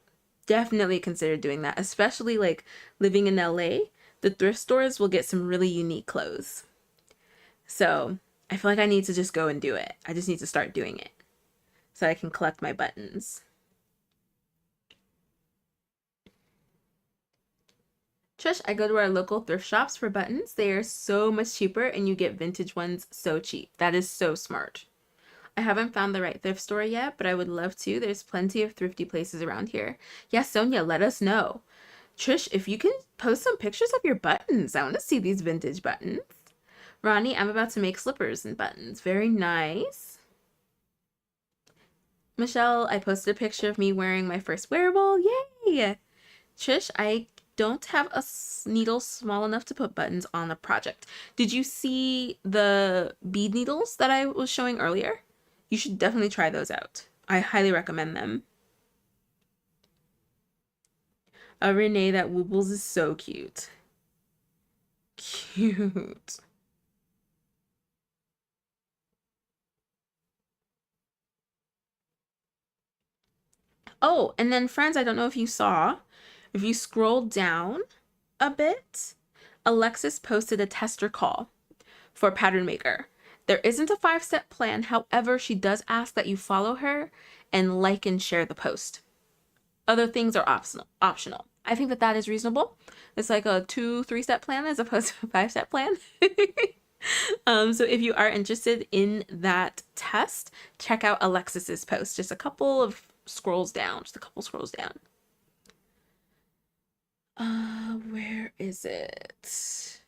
Definitely considered doing that, especially like living in LA. The thrift stores will get some really unique clothes. So I feel like I need to just go and do it. I just need to start doing it so I can collect my buttons. Trish, I go to our local thrift shops for buttons. They are so much cheaper and you get vintage ones so cheap. That is so smart. I haven't found the right thrift store yet, but I would love to. There's plenty of thrifty places around here. Yeah, Sonia, let us know. Trish, if you can post some pictures of your buttons. I want to see these vintage buttons. Ronnie, I'm about to make slippers and buttons. Very nice. Michelle, I posted a picture of me wearing my first wearable. Yay! Trish, I don't have a needle small enough to put buttons on the project. Did you see the bead needles that I was showing earlier? You should definitely try those out. I highly recommend them. Renee, that Woobles is so cute. Cute. Oh, and then friends, I don't know if you saw, if you scroll down a bit, Alexis posted a tester call for Pattern Maker. There isn't a 5-step plan. However, she does ask that you follow her and like and share the post. Other things are optional. I think that that is reasonable. It's like a 2-3-step plan as opposed to a 5-step plan. So if you are interested in that test, check out Alexis's post. Just a couple of scrolls down. Just a couple scrolls down. Where is it?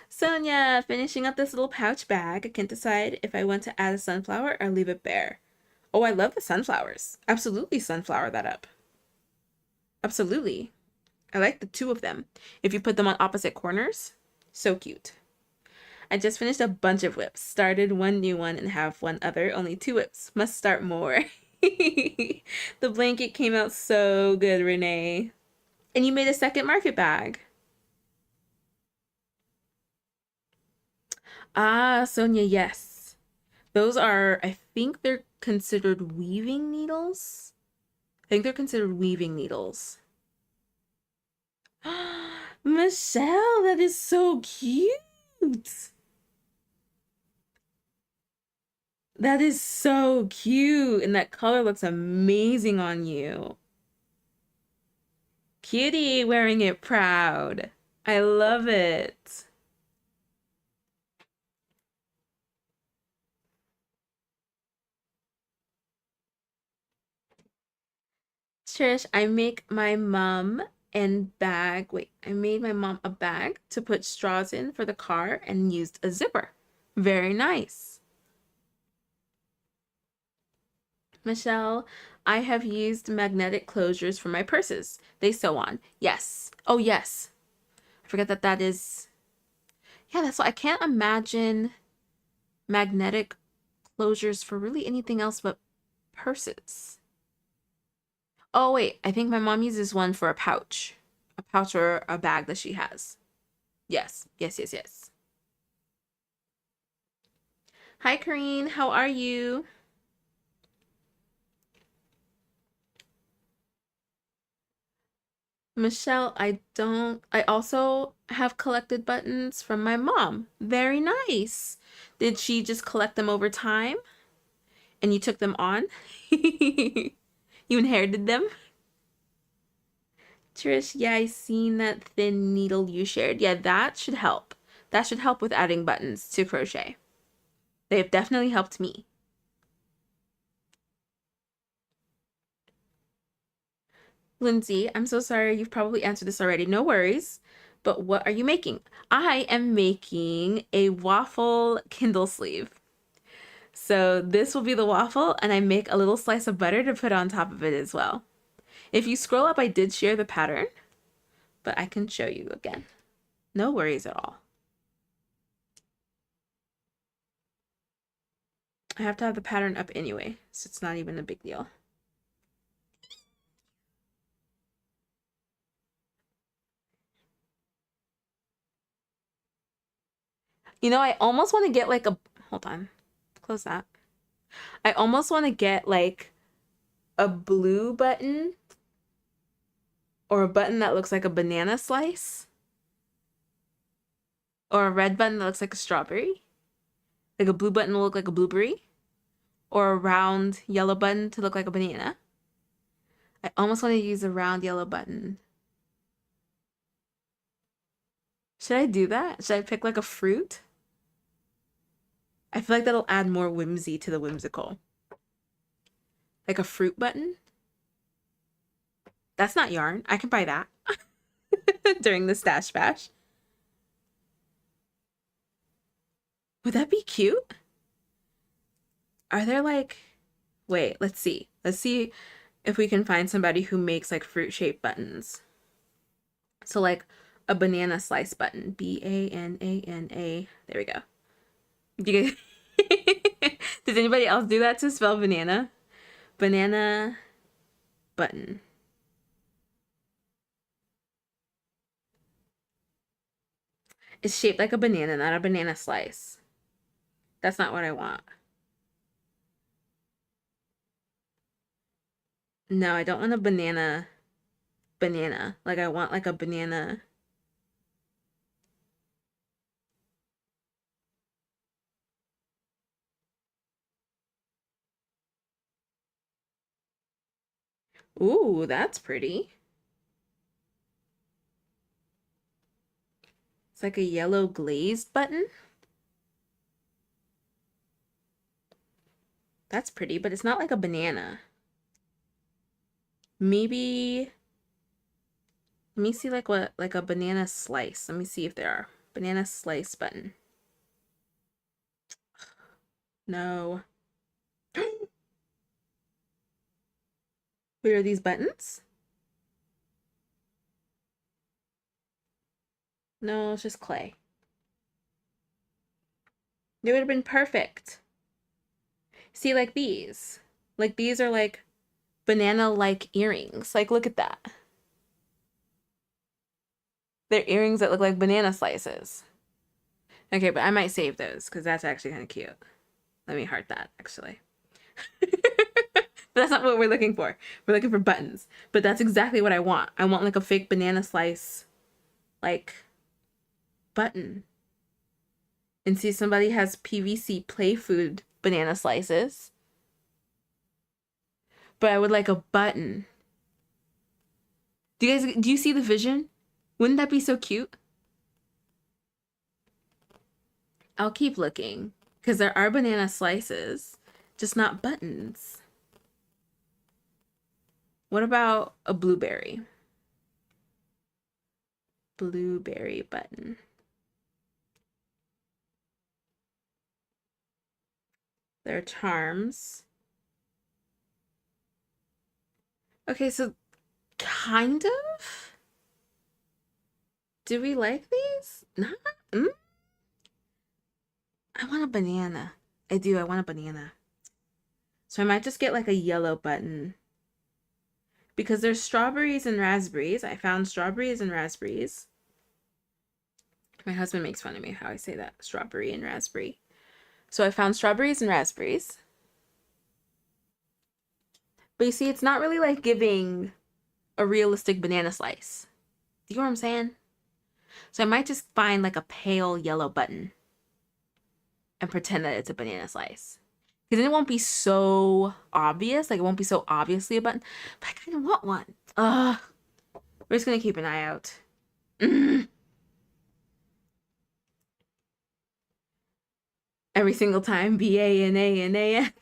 Sonia, finishing up this little pouch bag. I can't decide if I want to add a sunflower or leave it bare. Oh, I love the sunflowers. Absolutely sunflower that up. Absolutely. I like the two of them. If you put them on opposite corners, so cute. I just finished a bunch of whips. Started one new one and have one other. Only 2 whips. Must start more. The blanket came out so good, Renee. And you made a second market bag. Ah, Sonia, yes. Those are, I think they're considered weaving needles. I think they're considered weaving needles. Michelle, that is so cute. That is so cute. And that color looks amazing on you. Cutie wearing it proud. I love it. Trish, I make my mom and bag. Wait, I made my mom a bag to put straws in for the car and used a zipper. Very nice. Michelle, I have used magnetic closures for my purses. They sew on. Yes. Oh, yes. I forget that that is. Yeah, that's why I can't imagine magnetic closures for really anything else but purses. Oh, wait. I think my mom uses one for a pouch. A pouch or a bag that she has. Yes. Yes, yes, yes. Hi, Karine. How are you? Michelle, I also have collected buttons from my mom. Very nice. Did she just collect them over time and you took them on? You inherited them? Trish, yeah, I seen that thin needle you shared. Yeah, that should help. That should help with adding buttons to crochet. They have definitely helped me. Lindsay, I'm so sorry. You've probably answered this already. No worries. But what are you making? I am making a waffle Kindle sleeve. So this will be the waffle, and I make a little slice of butter to put on top of it as well. If you scroll up, I did share the pattern, but I can show you again. No worries at all. I have to have the pattern up anyway, so it's not even a big deal. You know, I almost want to get like a, hold on, close that. I almost want to get like a blue button or a button that looks like a banana slice or a red button that looks like a strawberry. Like a blue button will look like a blueberry or a round yellow button to look like a banana. I almost want to use a round yellow button. Should I do that? Should I pick like a fruit? I feel like that'll add more whimsy to the whimsical. Like a fruit button? That's not yarn. I can buy that during the stash bash. Would that be cute? Are there like, wait, let's see. Let's see if we can find somebody who makes like fruit-shaped buttons. So like a banana slice button. B-A-N-A-N-A. There we go. You Does anybody else do that to spell banana? Banana button. It's shaped like a banana, not a banana slice. That's not what I want. No, I don't want a banana. Like I want like a banana. Ooh, that's pretty. It's like a yellow glazed button. That's pretty, but it's not like a banana. Maybe, let me see like what, like a banana slice. Let me see if there are. Banana slice button. No. Wait, are these buttons? No, it's just clay. They would have been perfect. See, like these. Like these are like banana-like earrings. Like, look at that. They're earrings that look like banana slices. Okay, but I might save those because that's actually kind of cute. Let me heart that, actually. But that's not what we're looking for. We're looking for buttons. But that's exactly what I want. I want like a fake banana slice, like, button. And see, somebody has PVC play food banana slices. But I would like a button. Do you see the vision? Wouldn't that be so cute? I'll keep looking because there are banana slices, just not buttons. What about a blueberry? Blueberry button. There are charms. Okay, so kind of. Do we like these? Not. Mm? I want a banana. I do. I want a banana. So I might just get like a yellow button. Because there's strawberries and raspberries. I found strawberries and raspberries. My husband makes fun of me how I say that. Strawberry and raspberry. So I found strawberries and raspberries. But you see, it's not really like giving a realistic banana slice. Do you know what I'm saying? So I might just find like a pale yellow button and pretend that it's a banana slice. Because then it won't be so obvious. Like it won't be so obviously a button. But I kind of want one. We're just going to keep an eye out. Every single time. BANANA.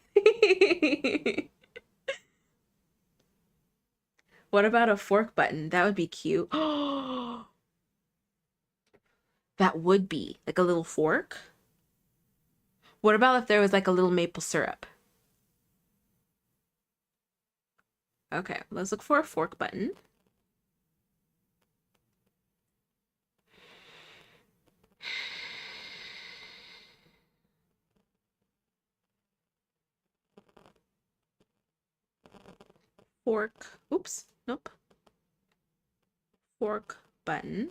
What about a fork button? That would be cute. That would be like a little fork. What about if there was like a little maple syrup? Okay, let's look for a fork button. Fork. Oops. Nope. Fork button.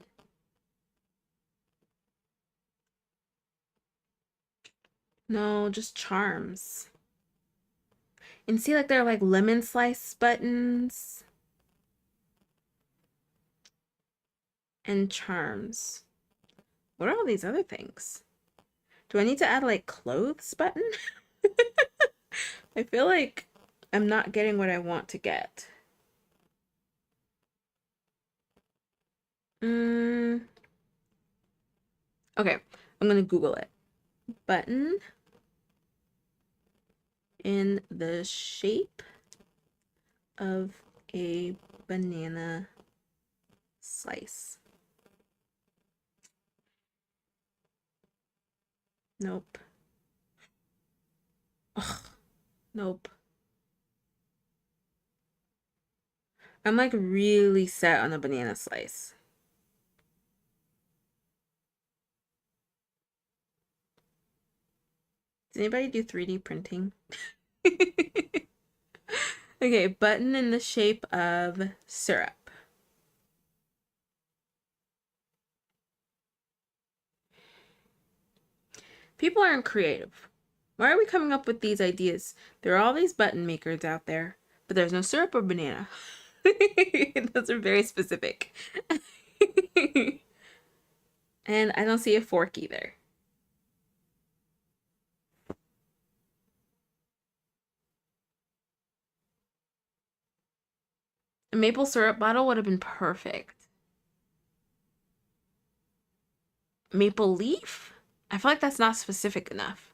No, just charms. And see, like, they're like lemon slice buttons and charms. What are all these other things? Do I need to add like clothes button? I feel like I'm not getting what I want to get. Okay, I'm gonna Google it. Button in the shape of a banana slice. Nope. Ugh, nope. I'm like really set on a banana slice. Does anybody do 3D printing? Okay, button in the shape of syrup. People aren't creative. Why are we coming up with these ideas? There are all these button makers out there, but there's no syrup or banana. Those are very specific. And I don't see a fork either. A maple syrup bottle would have been perfect. Maple leaf? I feel like that's not specific enough.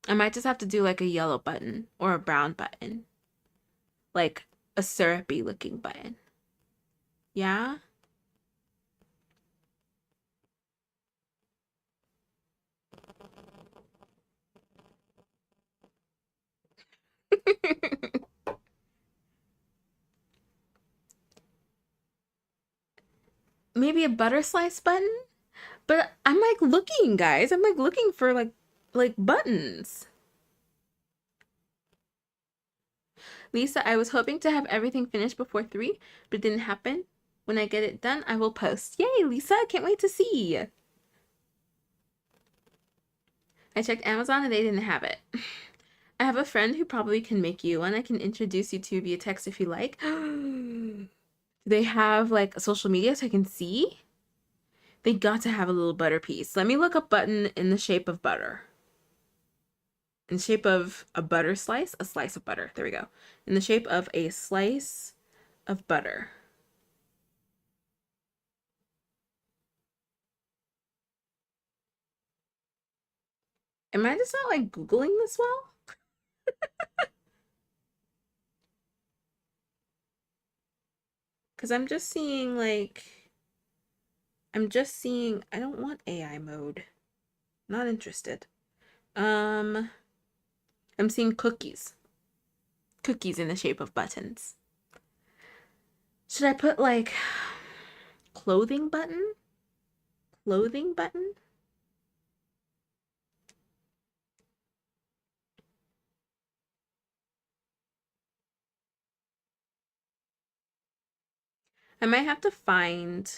I might just have to do like a yellow button or a brown button. Like a syrupy looking button. Yeah? Maybe a butter slice button? But I'm like looking, guys. I'm like looking for like buttons. Lisa, I was hoping to have everything finished before 3, but it didn't happen. When I get it done, I will post. Yay, Lisa, I can't wait to see. I checked Amazon and they didn't have it. I have a friend who probably can make you one. I can introduce you to via text if you like. Do they have like social media so I can see? They got to have a little butter piece. Let me look up button in the shape of butter. In the shape of a butter slice, a slice of butter. There we go. In the shape of a slice of butter. Am I just not like Googling this well? Because I'm just seeing I don't want AI mode. Not interested. I'm seeing cookies. Cookies in the shape of buttons. Should I put like clothing button? Clothing button? I might have to find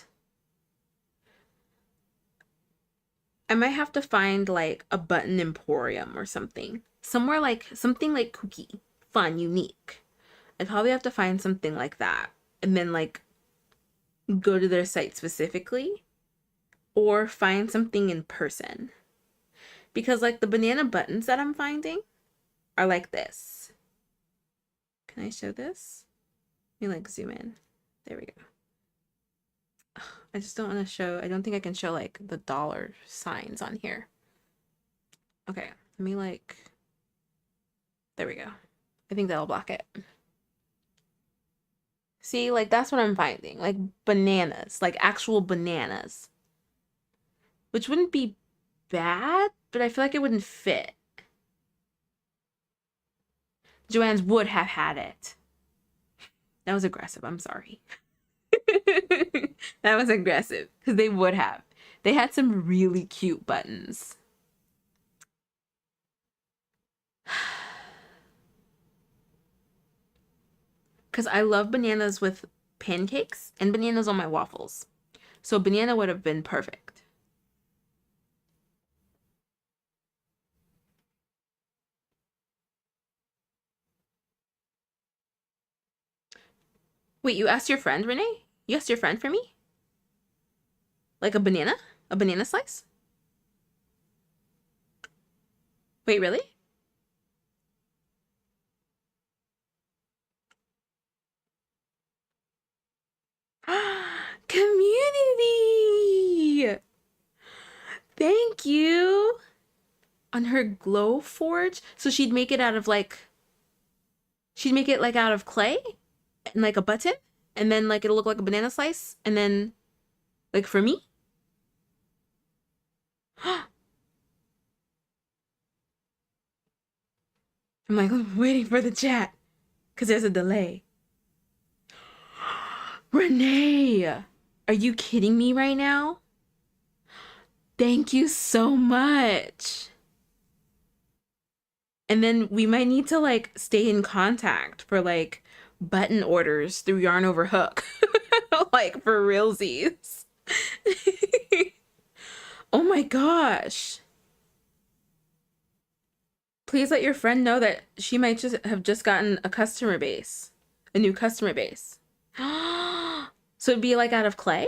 like a button emporium or something. Somewhere like something like kooky, fun, unique. I'd probably have to find something like that and then like go to their site specifically or find something in person. Because like the banana buttons that I'm finding are like this. Can I show this? Let me like zoom in. There we go. I just don't want to show, I don't think I can show like the dollar signs on here. Okay, let me like, there we go. I think that'll block it. See, like that's what I'm finding, like bananas, like actual bananas. Which wouldn't be bad, but I feel like it wouldn't fit. Joanne's would have had it. That was aggressive, I'm sorry. That was aggressive, because they would have. They had some really cute buttons. Because I love bananas with pancakes and bananas on my waffles. So banana would have been perfect. Wait, you asked your friend, Renee? You asked your friend for me? Like a banana? A banana slice? Wait, really? Community! Thank you! On her glow forge? So she'd make it out of like... She'd make it like out of clay? And like a button? And then like it'll look like a banana slice? And then... Like for me? I'm like waiting for the chat. Because there's a delay. Renee! Are you kidding me right now? Thank you so much. And then we might need to like stay in contact for like button orders through Yarn Over Hook. Like for realsies. Oh my gosh. Please let your friend know that she might just have just gotten a customer base, a new customer base. So it'd be like out of clay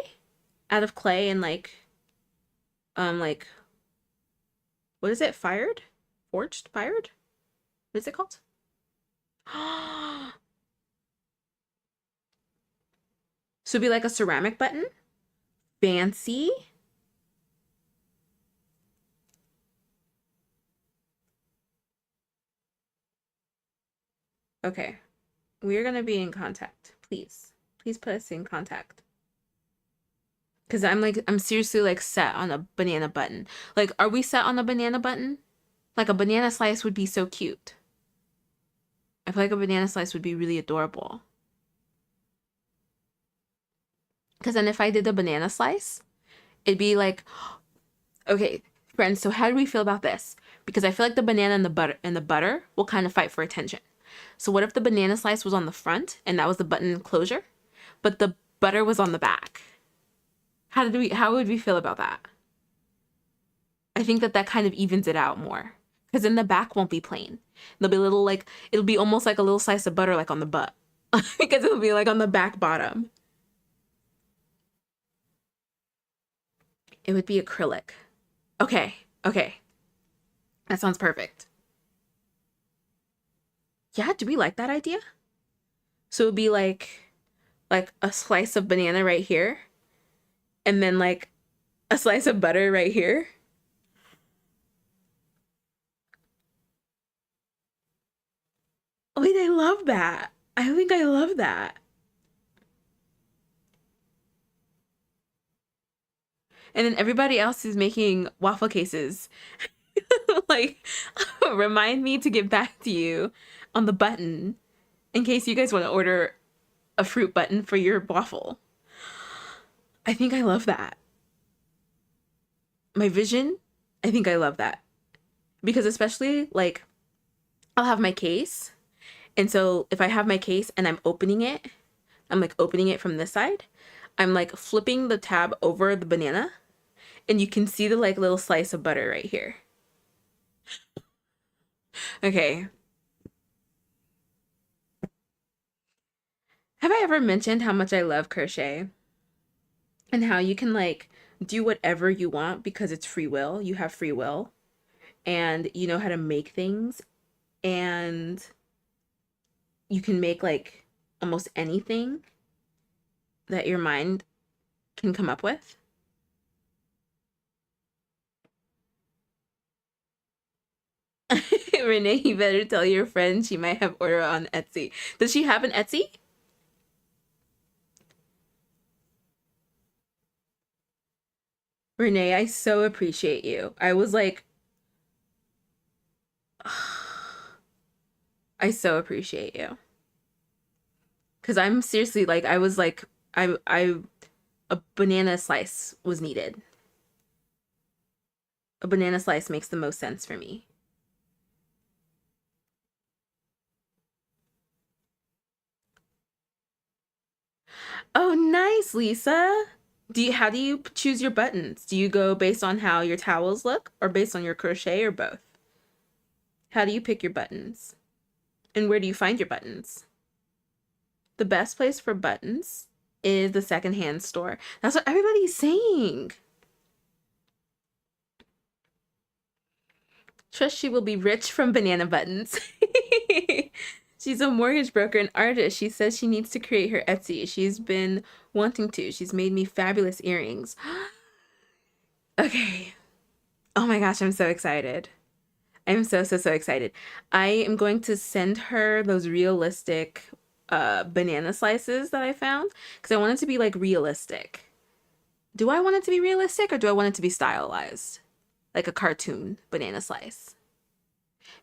and like what is it? Fired? Forged? Fired? What is it called? So it'd be like a ceramic button? Fancy? Okay. We're gonna be in contact. Please. Please put us in contact. Cause I'm seriously like set on a banana button. Like, are we set on a banana button? Like a banana slice would be so cute. I feel like a banana slice would be really adorable. Because then if I did a banana slice, it'd be like, okay, friends, so how do we feel about this? Because I feel like the banana and the butter will kind of fight for attention. So what if the banana slice was on the front and that was the button enclosure, but the butter was on the back? How would we feel about that? I think that kind of evens it out more. Because then the back won't be plain. There'll be a little like, it'll be almost like a little slice of butter like on the butt. Because it'll be like on the back bottom. It would be acrylic. Okay, okay. That sounds perfect. Yeah, do we like that idea? So it'd be like a slice of banana right here, and then like a slice of butter right here. Wait, I love that. I think I love that. And then everybody else is making waffle cases. Like, remind me to get back to you on the button in case you guys want to order a fruit button for your waffle. I think I love that. My vision, I think I love that. Because especially like I'll have my case. And so if I have my case and I'm like opening it from this side. I'm like flipping the tab over the banana and you can see the like little slice of butter right here. Okay. Have I ever mentioned how much I love crochet and how you can like do whatever you want because it's free will? You have free will and you know how to make things and you can make like almost anything that your mind can come up with. Renee, you better tell your friend she might have order on Etsy. Does she have an Etsy? Renee, I so appreciate you. I was like, I so appreciate you. Because I'm seriously like, I was like, a banana slice was needed. A banana slice makes the most sense for me. Oh, nice, Lisa. How do you choose your buttons? Do you go based on how your towels look or based on your crochet or both? How do you pick your buttons? And where do you find your buttons? The best place for buttons is the secondhand store. That's what everybody's saying. Trust she will be rich from banana buttons. She's a mortgage broker and artist. She says she needs to create her Etsy. She's been wanting to. She's made me fabulous earrings. Okay. Oh my gosh, I'm so excited. I'm so, so, so excited. I am going to send her those realistic banana slices that I found because I want it to be like realistic. Do I want it to be realistic or do I want it to be stylized? Like a cartoon banana slice.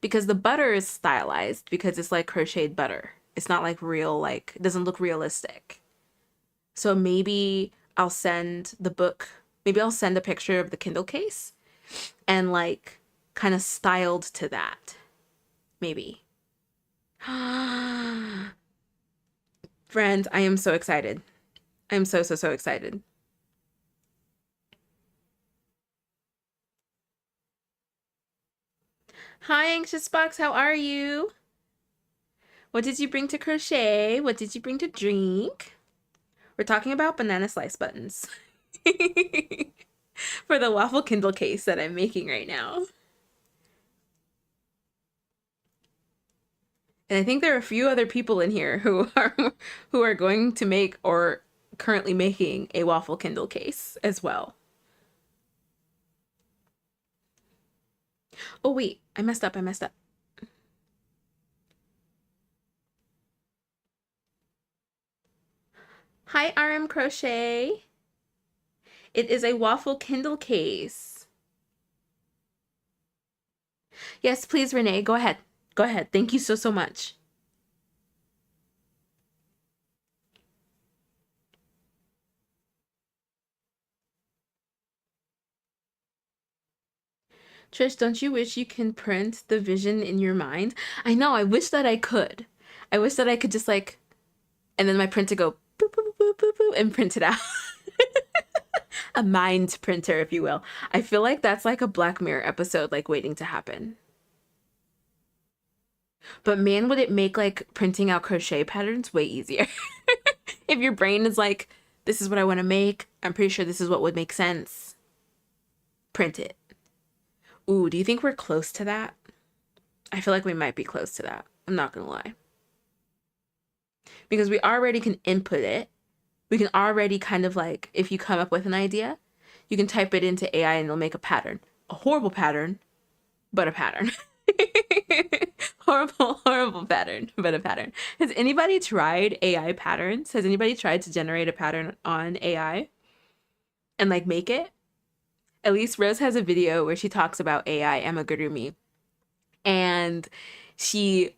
Because the butter is stylized because it's like crocheted butter. It's not like real, like, it doesn't look realistic. So maybe I'll send the book, maybe I'll send a picture of the Kindle case and like kind of styled to that. Maybe. Friends, I am so excited. I'm so, so, so excited. Hi, Anxious Box. How are you? What did you bring to crochet? What did you bring to drink? We're talking about banana slice buttons for the waffle Kindle case that I'm making right now. And I think there are a few other people in here who are going to make or currently making a waffle Kindle case as well. Oh wait, I messed up. Hi, RM Crochet. It is a waffle Kindle case. Yes, please, Renee, go ahead. Go ahead. Thank you so much. Trish, don't you wish you can print the vision in your mind? I know, I wish that I could. I wish that I could just like, and then my printer go boop, boop, boop, boop, boop, and print it out. A mind printer, if you will. I feel like that's like a Black Mirror episode, like waiting to happen. But man, would it make like printing out crochet patterns way easier. If your brain is like, this is what I want to make, I'm pretty sure this is what would make sense. Print it. Ooh, do you think we're close to that? I feel like we might be close to that. I'm not gonna lie. Because we already can input it. We can already kind of like, if you come up with an idea, you can type it into AI and it'll make a pattern. A horrible pattern, but a pattern. Horrible pattern, but a pattern. Has anybody tried AI patterns? Has anybody tried to generate a pattern on AI and like make it? At least Rose has a video where she talks about AI amigurumi, and she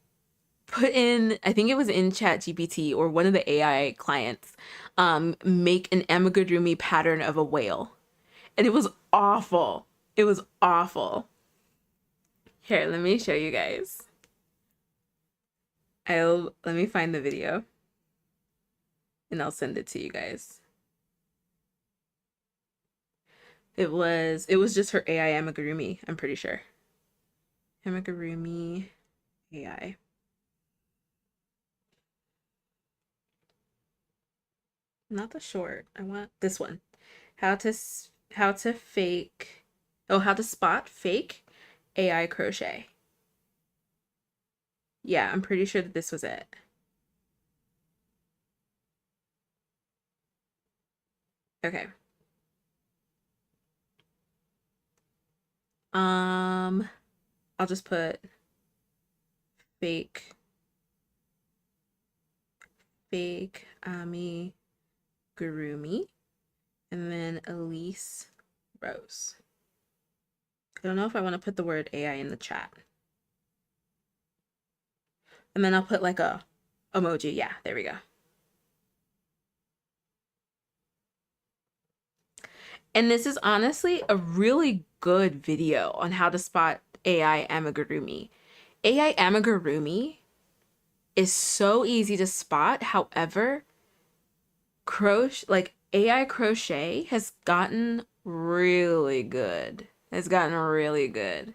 put in, I think it was in ChatGPT or one of the AI clients, make an amigurumi pattern of a whale. And it was awful. It was awful. Here, let me show you guys. Let me find the video and I'll send it to you guys. It was just for AI amigurumi, I'm pretty sure. Amigurumi AI. Not the short. I want this one. How to fake, oh, how to spot fake AI crochet. Yeah, I'm pretty sure that this was it. Okay. I'll just put fake amigurumi and then Elise Rose. I don't know if I want to put the word AI in the chat. And then I'll put like a emoji. Yeah, there we go. And this is honestly a really good video on how to spot AI amigurumi. AI amigurumi is so easy to spot. However, AI crochet has gotten really good. It's gotten really good.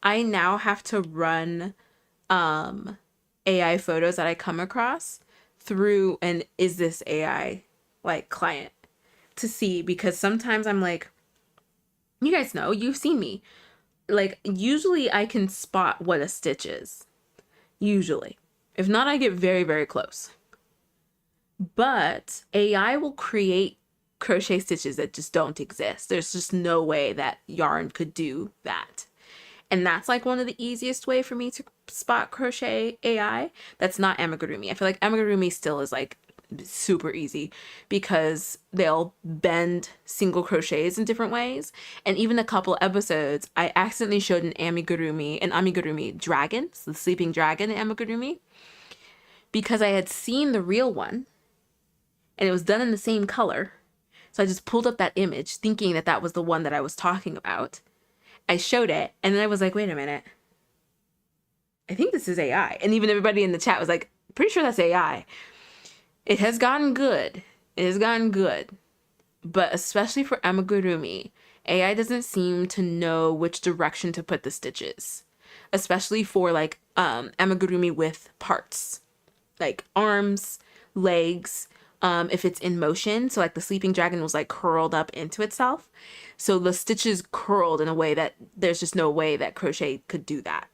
I now have to run AI photos that I come across through an is this AI like client to see, because sometimes I'm like, you guys know, you've seen me. Like usually I can spot what a stitch is. Usually. If not, I get very, very close. But AI will create crochet stitches that just don't exist. There's just no way that yarn could do that. And that's like one of the easiest way for me to spot crochet AI. That's not amigurumi. I feel like amigurumi still is like super easy because they'll bend single crochets in different ways. And even a couple episodes, I accidentally showed an amigurumi dragon, the sleeping dragon amigurumi, because I had seen the real one and it was done in the same color. So I just pulled up that image thinking that that was the one that I was talking about. I showed it and then I was like, wait a minute. I think this is AI. And even everybody in the chat was like, pretty sure that's AI. It has gotten good. It has gotten good. But especially for amigurumi, AI doesn't seem to know which direction to put the stitches. especially for like amigurumi with parts, like arms, legs, if it's in motion. So like the sleeping dragon was like curled up into itself. So the stitches curled in a way that there's just no way that crochet could do that.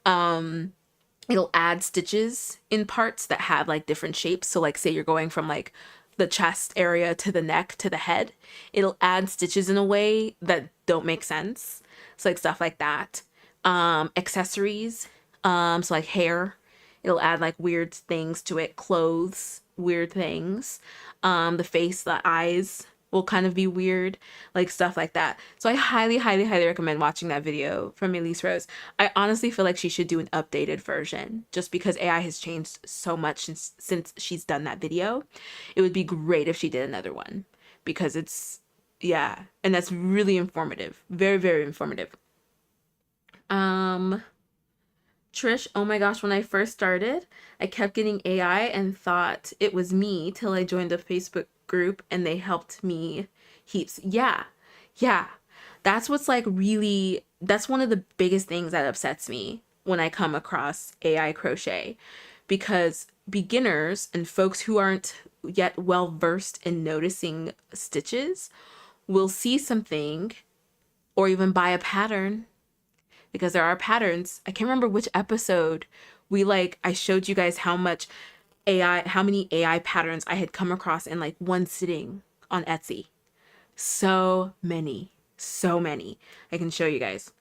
It'll add stitches in parts that have like different shapes. So like say you're going from like the chest area to the neck to the head, it'll add stitches in a way that don't make sense. So like stuff like that. Accessories, so like hair, it'll add like weird things to it, clothes, weird things. The face, the eyes will kind of be weird, like stuff like that. So I highly, highly, highly recommend watching that video from Elise Rose. I honestly feel like she should do an updated version just because AI has changed so much since she's done that video. It would be great if she did another one because it's, yeah, and that's really informative. Very, very informative. Trish, oh my gosh, when I first started, I kept getting AI and thought it was me till I joined a Facebook group and they helped me heaps. Yeah. Yeah. That's what's like really, that's one of the biggest things that upsets me when I come across AI crochet because beginners and folks who aren't yet well versed in noticing stitches will see something or even buy a pattern because there are patterns. I can't remember which episode I showed you guys how many AI patterns I had come across in like one sitting on Etsy. So many. I can show you guys.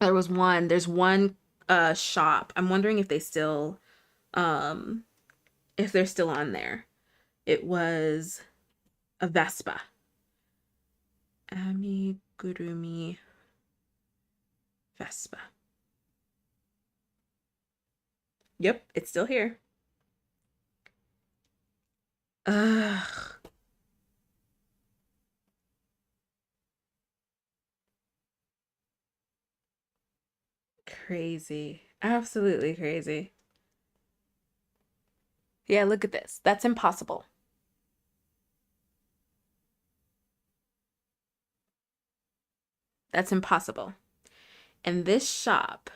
There's one shop. I'm wondering if they're still on there. It was a Vespa. Amigurumi Vespa. Yep, it's still here. Ugh. Crazy. Absolutely crazy. Yeah, look at this. That's impossible. That's impossible. And this shop,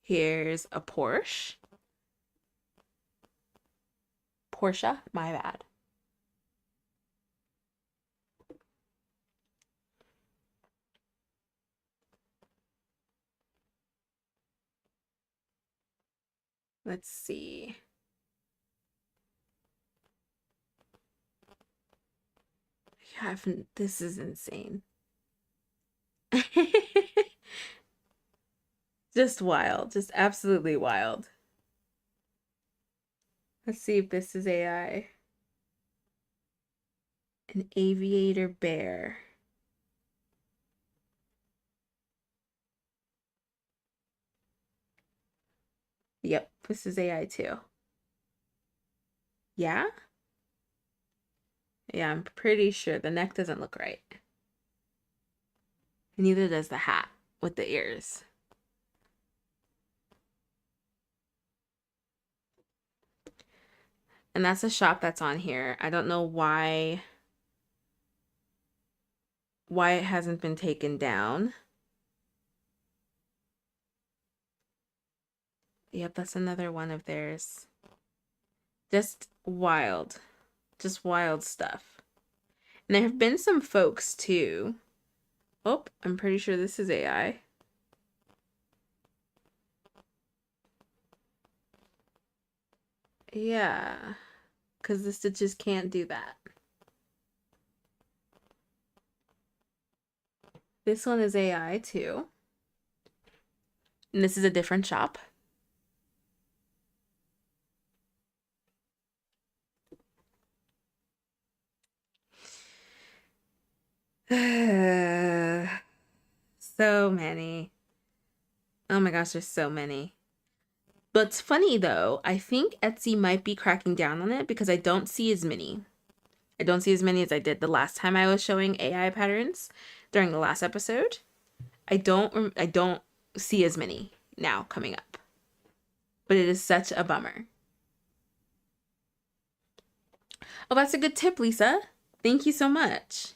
here's a Porsche. Porsche, my bad. Let's see. Yeah, this is insane. Just wild. Just absolutely wild. Let's see if this is AI. An aviator bear. Yep, this is AI too. Yeah? Yeah, I'm pretty sure the neck doesn't look right. Neither does the hat with the ears. And that's a shop that's on here. I don't know why it hasn't been taken down. Yep, that's another one of theirs. Just wild. Just wild stuff. And there have been some folks too. Oh, I'm pretty sure this is AI. Yeah, because the stitches can't do that. This one is AI too. And this is a different shop. So many. Oh my gosh, there's so many. But it's funny though, I think Etsy might be cracking down on it because I don't see as many. I don't see as many as I did the last time I was showing AI patterns during the last episode. I don't see as many now coming up. But it is such a bummer. Oh, that's a good tip, Lisa. Thank you so much.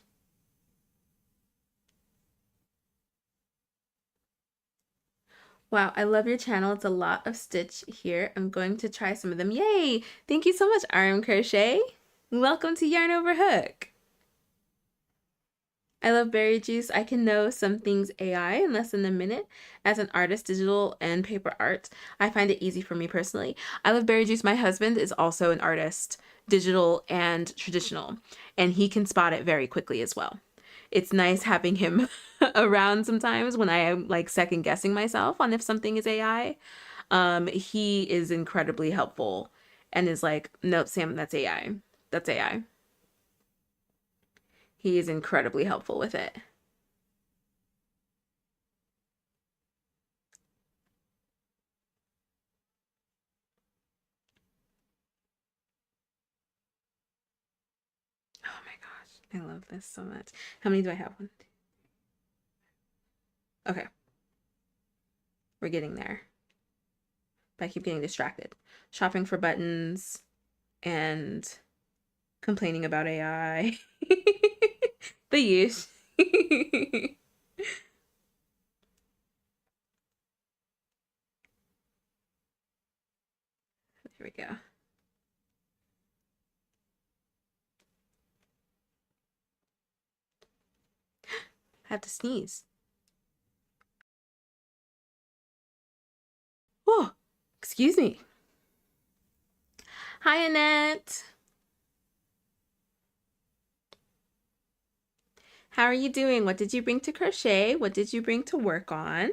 Wow, I love your channel. It's a lot of stitch here. I'm going to try some of them. Yay! Thank you so much, RM Crochet. Welcome to Yarn Over Hook. I love berry juice. I can know some things AI in less than a minute. As an artist, digital and paper art, I find it easy for me personally. I love berry juice. My husband is also an artist, digital and traditional, and he can spot it very quickly as well. It's nice having him around sometimes when I am like second guessing myself on if something is AI. He is incredibly helpful and is like, nope, Sam, that's AI. That's AI. He is incredibly helpful with it. Oh my gosh, I love this so much. How many do I have? One. Okay, we're getting there. But I keep getting distracted. Shopping for buttons and complaining about AI. The use. Here we go. I have to sneeze. Whoa, excuse me. Hi, Annette. How are you doing? What did you bring to crochet? What did you bring to work on?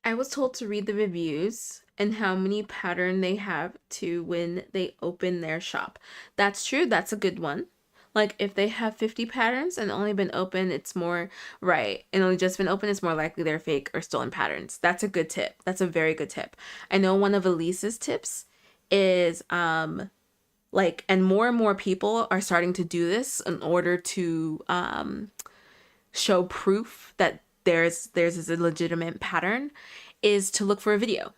I was told to read the reviews and how many pattern they have to when they open their shop. That's true. That's a good one. Like if they have 50 patterns and only been open, it's more right. And only just been open, it's more likely they're fake or stolen patterns. That's a good tip. That's a very good tip. I know one of Elise's tips is like, and more people are starting to do this in order to show proof that there's a legitimate pattern, is to look for a video.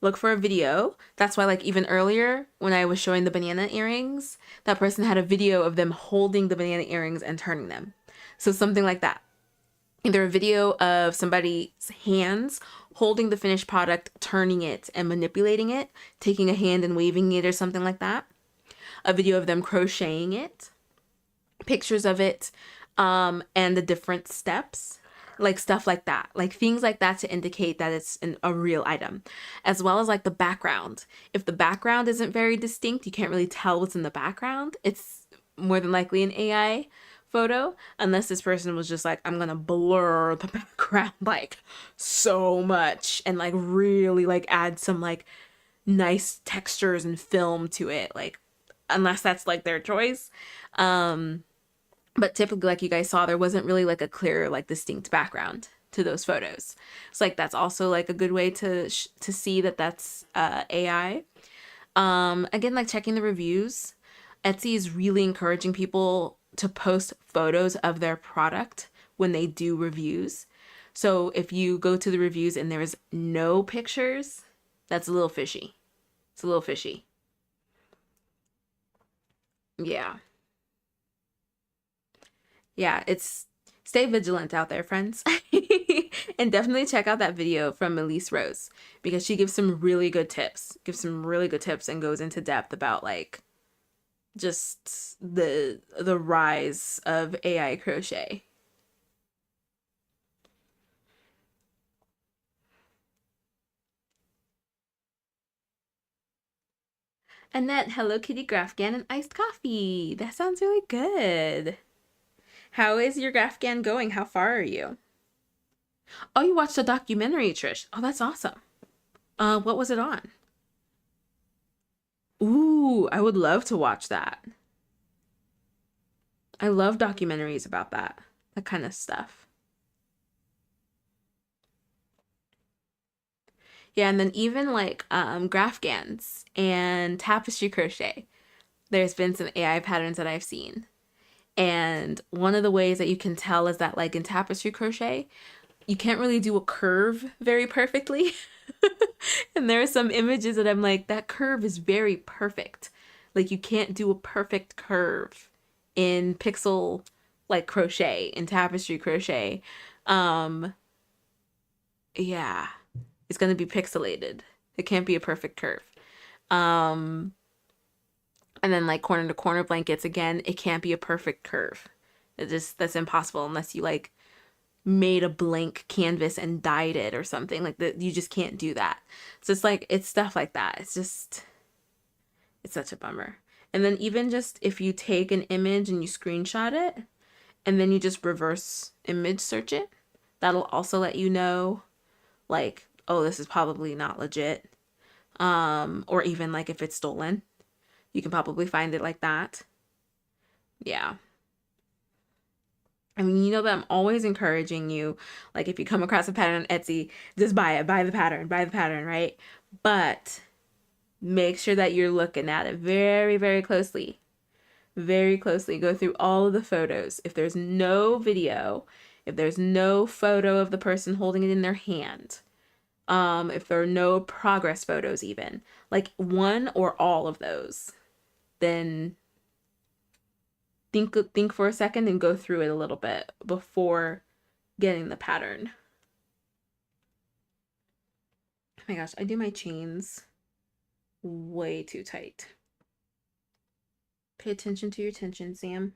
Look for a video. That's why, like, even earlier when I was showing the banana earrings, that person had a video of them holding the banana earrings and turning them. So something like that. Either a video of somebody's hands holding the finished product, turning it and manipulating it, taking a hand and waving it or something like that. A video of them crocheting it, pictures of it, and the different steps, like stuff like that, like things like that to indicate that it's a real item, as well as like the background. If the background isn't very distinct, you can't really tell what's in the background, it's more than likely an AI photo, unless this person was just like, I'm gonna blur the background like so much and like really like add some like nice textures and film to it, like unless that's like their choice. But typically, like you guys saw, there wasn't really like a clear, like distinct background to those photos. So like that's also like a good way to see that that's AI. Again, like checking the reviews. Etsy is really encouraging people to post photos of their product when they do reviews. So if you go to the reviews and there's no pictures, that's a little fishy. It's a little fishy. Yeah. Yeah, it's stay vigilant out there, friends. And definitely check out that video from Elise Rose because she gives some really good tips. Gives some really good tips and goes into depth about like just the rise of AI crochet. Annette, Hello Kitty Graphgan and iced coffee. That sounds really good. How is your Graphgan going? How far are you? Oh, you watched a documentary, Trish. Oh, that's awesome. What was it on? Ooh, I would love to watch that. I love documentaries about that kind of stuff. Yeah, and then even like Graphgans and tapestry crochet. There's been some AI patterns that I've seen. And one of the ways that you can tell is that like in tapestry crochet, you can't really do a curve very perfectly. And there are some images that I'm like, that curve is very perfect. Like you can't do a perfect curve in pixel like crochet, in tapestry crochet. Um yeah, it's gonna be pixelated. It can't be a perfect curve. Um and then like corner to corner blankets, again, it can't be a perfect curve. That's impossible unless you like made a blank canvas and dyed it or something like that. You just can't do that. So it's like, it's stuff like that. It's such a bummer. And then even just if you take an image and you screenshot it and then you just reverse image search it, that'll also let you know like, oh, this is probably not legit. Or even like if it's stolen, you can probably find it like that. Yeah. I mean, you know that I'm always encouraging you, like if you come across a pattern on Etsy, just buy it, buy the pattern, right? But make sure that you're looking at it very, very closely. Very closely. Go through all of the photos. If there's no video, if there's no photo of the person holding it in their hand, if there are no progress photos even, like one or all of those, then think for a second and go through it a little bit before getting the pattern. Oh my gosh, I do my chains way too tight. Pay attention to your tension, Sam.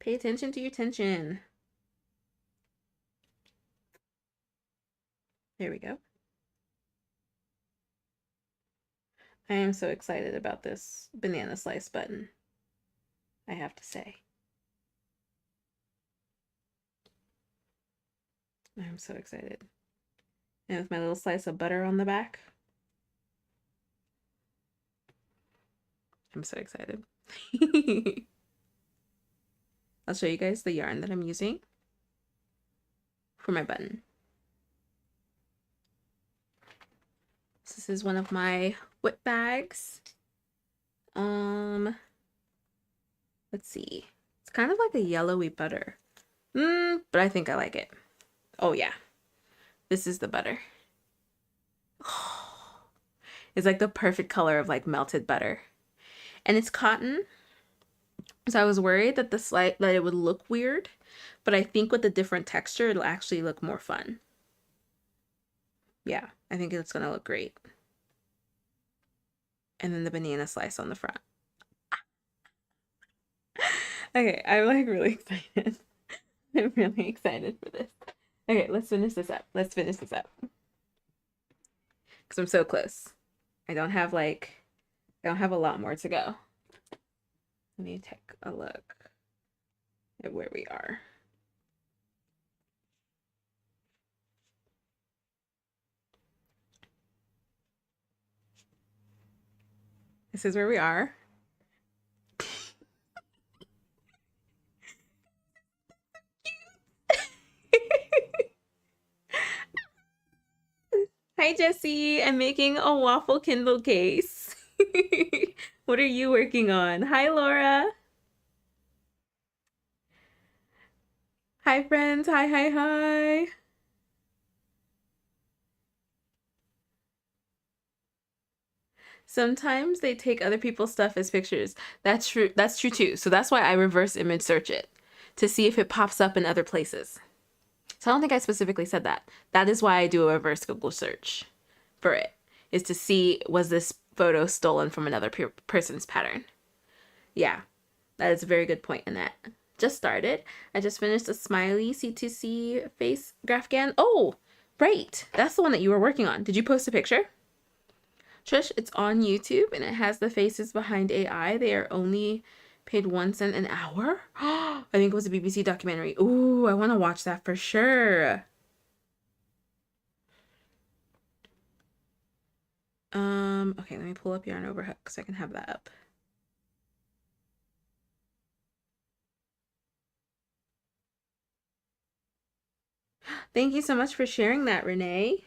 Pay attention to your tension. There we go. I am so excited about this banana slice button, I have to say. I'm so excited. And with my little slice of butter on the back. I'm so excited. I'll show you guys the yarn that I'm using for my button. This is one of my whip bags. Let's see. It's kind of like a yellowy butter. But I think I like it. Oh yeah. This is the butter. It's like the perfect color of like melted butter. And it's cotton. So I was worried that that it would look weird, but I think with the different texture, it'll actually look more fun. Yeah, I think it's gonna look great. And then the banana slice on the front. Okay, I'm like really excited. I'm really excited for this. Okay, let's finish this up. Let's finish this up. Because I'm so close. I don't have a lot more to go. Let me take a look at where we are. This is where we are. Hi, Jessie. I'm making a waffle Kindle case. What are you working on? Hi, Laura. Hi, friends. Hi, hi, hi. Sometimes they take other people's stuff as pictures. That's true. That's true too. So that's why I reverse image search it to see if it pops up in other places. So I don't think I specifically said that. That is why I do a reverse Google search for it, is to see, was this photo stolen from another person's pattern? Yeah, that is a very good point, Annette. Just started. I just finished a smiley C2C face Grafgan. Oh, right. That's the one that you were working on. Did you post a picture? Trish, it's on YouTube and it has the faces behind AI. They are only paid 1 cent an hour. I think it was a BBC documentary. Ooh, I want to watch that for sure. Okay, let me pull up Yarn Overhook so I can have that up. Thank you so much for sharing that, Renee.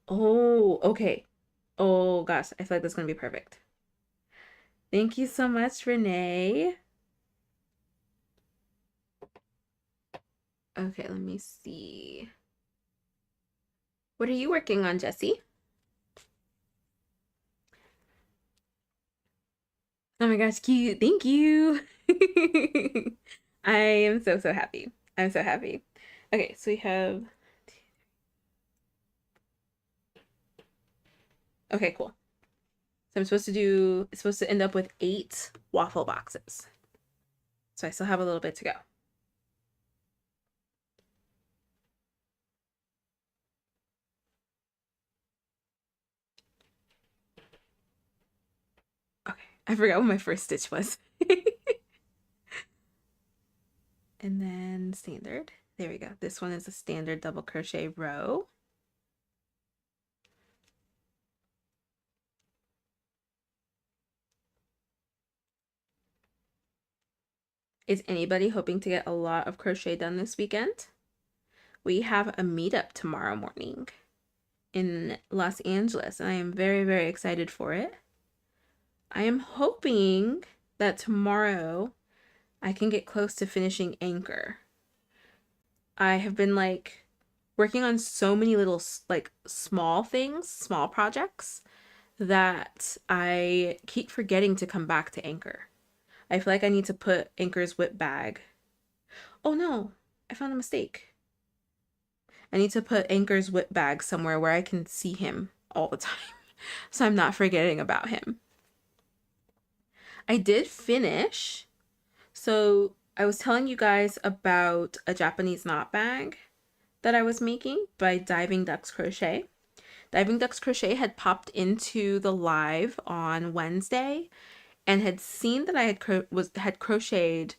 Oh, okay. Oh gosh, I feel like that's gonna be perfect. Thank you so much, Renee. Okay, let me see. What are you working on, Jessie? Oh my gosh, cute. Thank you. I am so, so happy. I'm so happy. Okay, so we have. Okay, cool. So I'm supposed to do, it's supposed to end up with 8 waffle boxes. So I still have a little bit to go. Okay, I forgot what my first stitch was. And then standard. There we go. This one is a standard double crochet row. Is anybody hoping to get a lot of crochet done this weekend? We have a meetup tomorrow morning in Los Angeles, and I am very, very excited for it. I am hoping that tomorrow I can get close to finishing Anchor. I have been like working on so many little like small things, small projects that I keep forgetting to come back to Anchor. I feel like I need to put Anchor's whip bag. Oh no, I found a mistake. I need to put Anchor's whip bag somewhere where I can see him all the time so I'm not forgetting about him. I did finish. So I was telling you guys about a Japanese knot bag that I was making by Diving Ducks Crochet. Diving Ducks Crochet had popped into the live on Wednesday and had seen that I had crocheted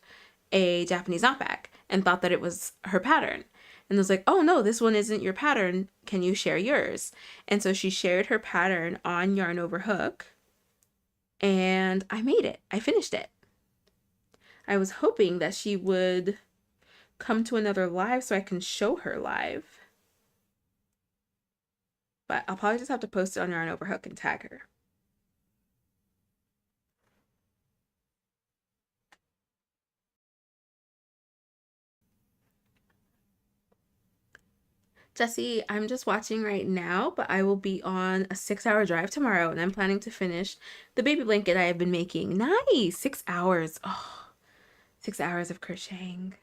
a Japanese knot bag and thought that it was her pattern. And was like, oh no, this one isn't your pattern. Can you share yours? And so she shared her pattern on Yarn Over Hook and I made it. I finished it. I was hoping that she would come to another live so I can show her live. But I'll probably just have to post it on Yarn Over Hook and tag her. Jessie, I'm just watching right now, but I will be on a 6-hour drive tomorrow and I'm planning to finish the baby blanket I have been making. Nice! 6 hours. Oh, 6 hours of crocheting.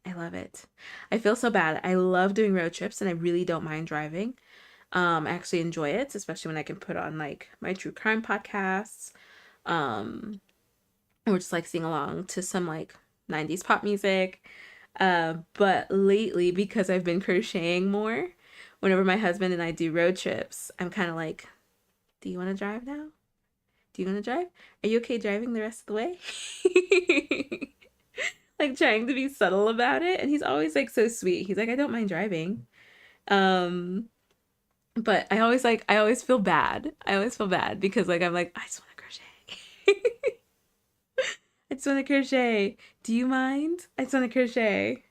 I love it. I feel so bad. I love doing road trips and I really don't mind driving. I actually enjoy it, especially when I can put on like my true crime podcasts. Or just like sing along to some like 90s pop music. But lately, because I've been crocheting more, whenever my husband and I do road trips, I'm kind of like, do you want to drive now? Do you want to drive? Are you okay driving the rest of the way? Like trying to be subtle about it. And he's always like so sweet. He's like, I don't mind driving. Um, but I always feel bad. I always feel bad because like I'm like, I just want to crochet. I just want to crochet. Do you mind? I just want to crochet.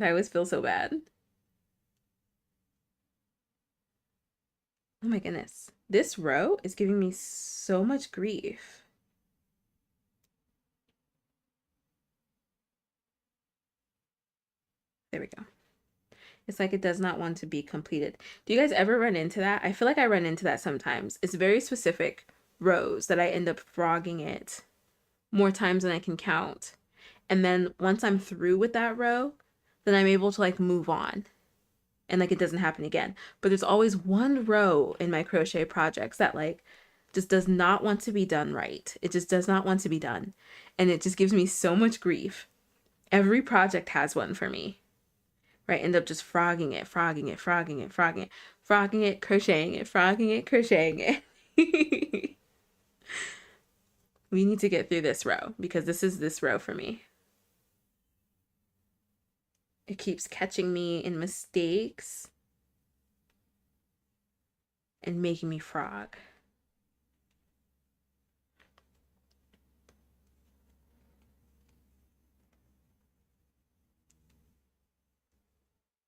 I always feel so bad. Oh my goodness. This row is giving me so much grief. There we go. It's like it does not want to be completed. Do you guys ever run into that? I feel like I run into that sometimes. It's very specific rows that I end up frogging it more times than I can count. And then once I'm through with that row, then I'm able to like move on and like it doesn't happen again. But there's always one row in my crochet projects that like just does not want to be done right. It just does not want to be done. And it just gives me so much grief. Every project has one for me. Right? End up just frogging it, frogging it, frogging it, frogging it, frogging it, crocheting it, frogging it, crocheting it. We need to get through this row because this is this row for me. It keeps catching me in mistakes and making me frog.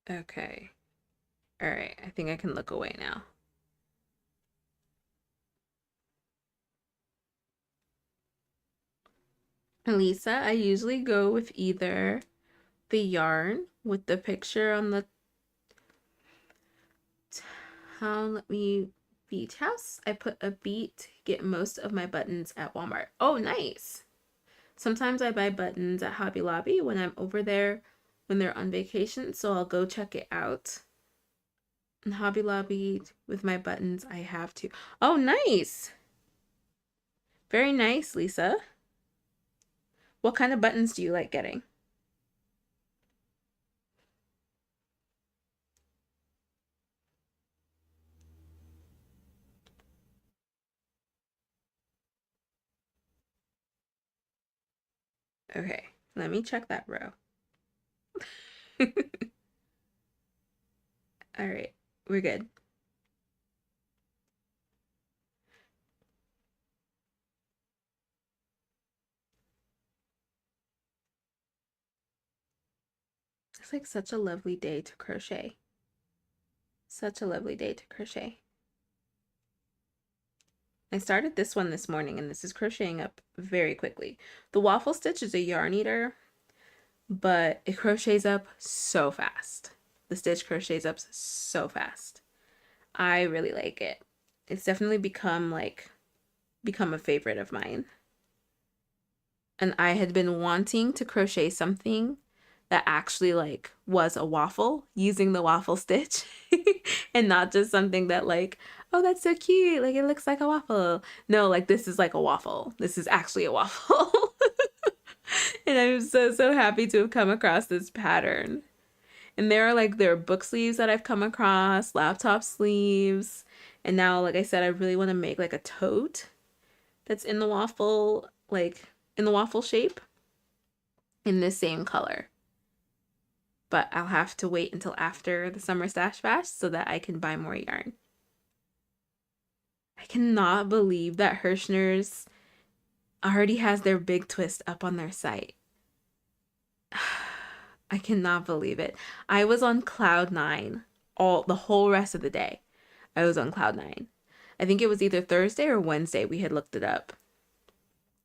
Okay. All right. I think I can look away now. Lisa, I usually go with either the yarn with the picture on the let me beach house. I put a beat, get most of my buttons at Walmart. Oh, nice. Sometimes I buy buttons at Hobby Lobby when I'm over there when they're on vacation, so I'll go check it out. And Hobby Lobby with my buttons, I have to. Oh, nice. Very nice, Lisa. What kind of buttons do you like getting? Okay, let me check that row. All right, we're good. It's like such a lovely day to crochet. Such a lovely day to crochet. I started this one this morning and this is crocheting up very quickly. The waffle stitch is a yarn eater, but it crochets up so fast. The stitch crochets up so fast. I really like it. It's definitely become a favorite of mine. And I had been wanting to crochet something that actually was a waffle using the waffle stitch and not just something that oh, that's so cute, like it looks like a waffle. No, like this is like a waffle. This is actually a waffle. And I'm so happy to have come across this pattern. And there are book sleeves that I've come across, laptop sleeves, and now like I said, I really want to make like a tote that's in the waffle, in the waffle shape in this same color. But I'll have to wait until after the summer stash bash so that I can buy more yarn. I cannot believe that Hirschner's already has their big twist up on their site. I cannot believe it. I was on cloud nine the whole rest of the day. I was on cloud nine. I think it was either Thursday or Wednesday we had looked it up.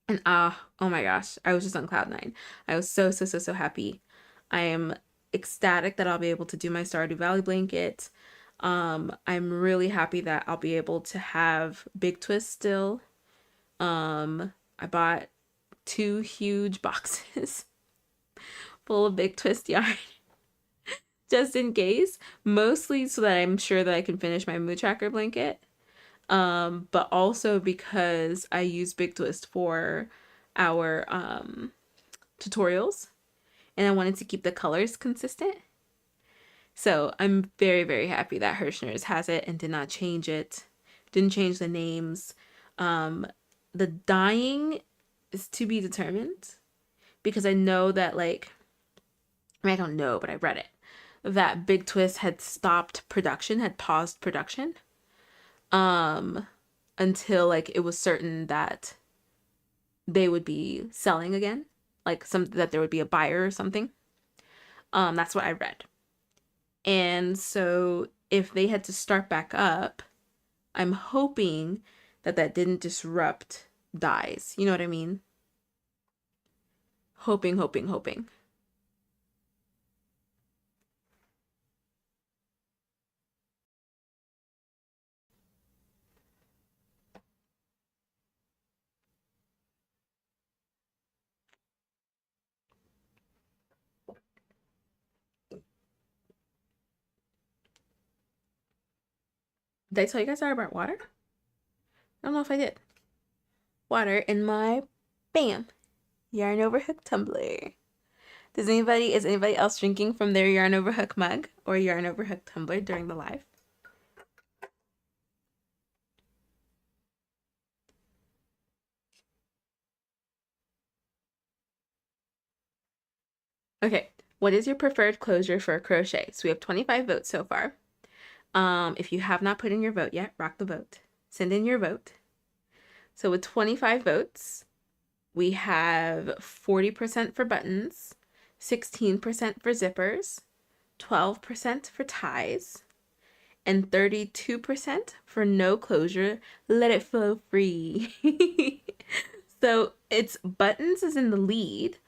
And oh my gosh, I was just on cloud nine. I was so happy. I am ecstatic that I'll be able to do my Stardew Valley blanket. I'm really happy that I'll be able to have Big Twist still. I bought 2 huge boxes full of Big Twist yarn just in case, mostly so that I'm sure that I can finish my mood tracker blanket. But also because I use Big Twist for our tutorials and I wanted to keep the colors consistent. So I'm very happy that Hirschner's has it and did not change it. Didn't change the names. The dyeing is to be determined because I know that I don't know, but I read it, that Big Twist had stopped production, had paused production, until it was certain that they would be selling again, that there would be a buyer or something. That's what I read. And so if they had to start back up, I'm hoping that didn't disrupt dyes. You know what I mean? Hoping. Did I tell you guys I brought water? I don't know if I did. Water in my bam yarn over hook tumbler. Is anybody else drinking from their yarn over hook mug or yarn over hook tumbler during the live? Okay, what is your preferred closure for a crochet? So we have 25 votes so far. If you have not put in your vote yet, rock the vote. Send in your vote. So with 25 votes, we have 40% for buttons, 16% for zippers, 12% for ties, and 32% for no closure. Let it flow free. So it's buttons is in the lead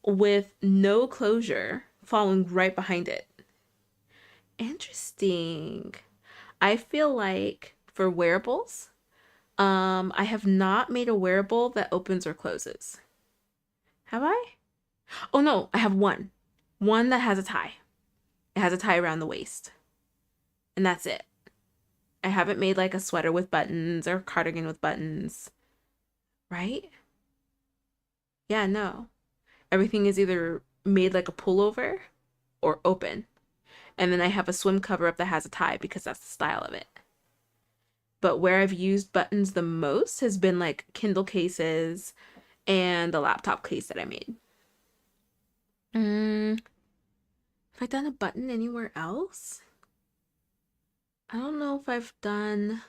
with no closure following right behind it. Interesting. I feel like for wearables, I have not made a wearable that opens or closes. Have I? Oh no, I have one. One that has a tie. It has a tie around the waist. And that's it. I haven't made like a sweater with buttons or a cardigan with buttons. Right? Yeah, no. Everything is either made like a pullover or open. And then I have a swim cover up that has a tie because that's the style of it. But where I've used buttons the most has been like Kindle cases and the laptop case that I made. Have I done a button anywhere else? I don't know if I've done.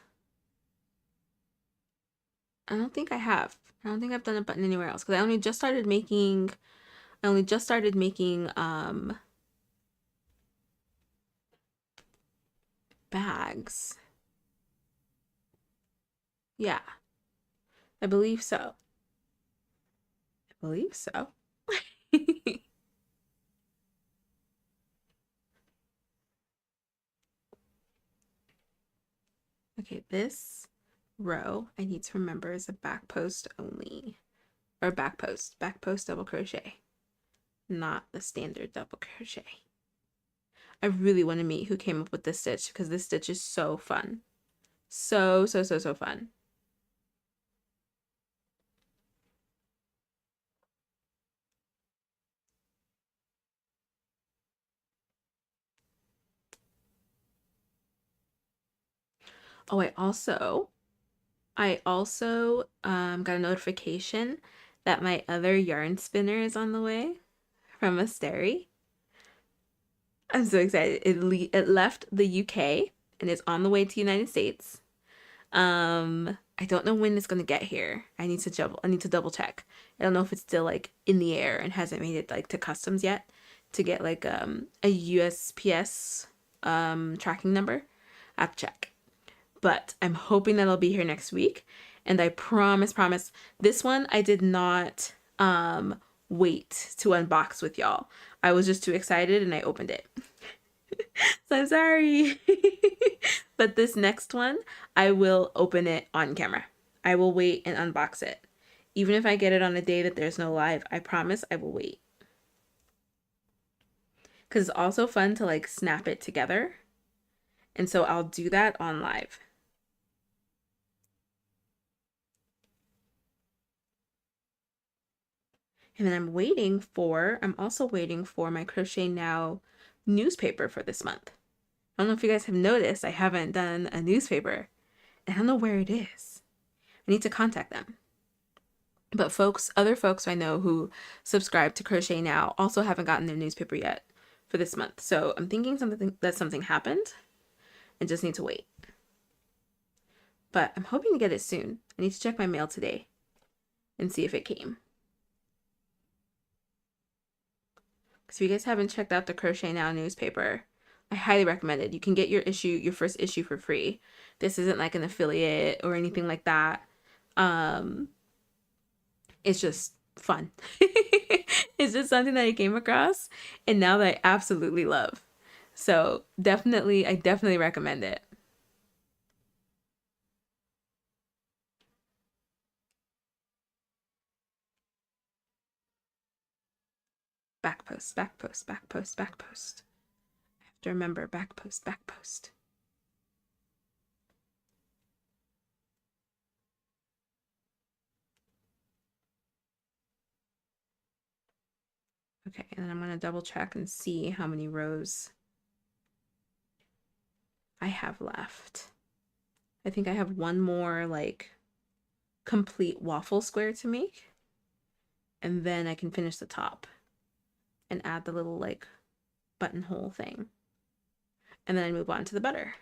I don't think I have. I don't think I've done a button anywhere else because I only just started making. I only just started making bags. Yeah, I believe so. I believe so. Okay, this row I need to remember is a back post only. Or back post double crochet, not the standard double crochet. I really want to meet who came up with this stitch because this stitch is so fun. So, so, so, so fun. Oh, I also got a notification that my other yarn spinner is on the way from Asteri. I'm so excited. It left the UK and it's on the way to the United States. I don't know when it's gonna get here. I need to double check. I don't know if it's still like in the air and hasn't made it like to customs yet to get like a USPS tracking number. I have to check. But I'm hoping that it'll be here next week. And I promise, this one I did not wait to unbox with y'all. I was just too excited and I opened it. So I'm sorry. But this next one, I will open it on camera. I will wait and unbox it. Even if I get it on a day that there's no live, I promise I will wait. Because it's also fun to like snap it together. And so I'll do that on live. And then I'm also waiting for my Crochet Now newspaper for this month. I don't know if you guys have noticed, I haven't done a newspaper. I don't know where it is. I need to contact them. But other folks I know who subscribe to Crochet Now also haven't gotten their newspaper yet for this month. So I'm thinking something happened and just need to wait. But I'm hoping to get it soon. I need to check my mail today and see if it came. So if you guys haven't checked out the Crochet Now newspaper, I highly recommend it. You can get your first issue for free. This isn't like an affiliate or anything like that. It's just fun. It's just something that I came across and now that I absolutely love. So I definitely recommend it. Back post, back post, back post, back post. I have to remember back post, back post. Okay, and then I'm gonna double check and see how many rows I have left. I think I have one more like complete waffle square to make, and then I can finish the top and add the little like buttonhole thing. And then I move on to the butter.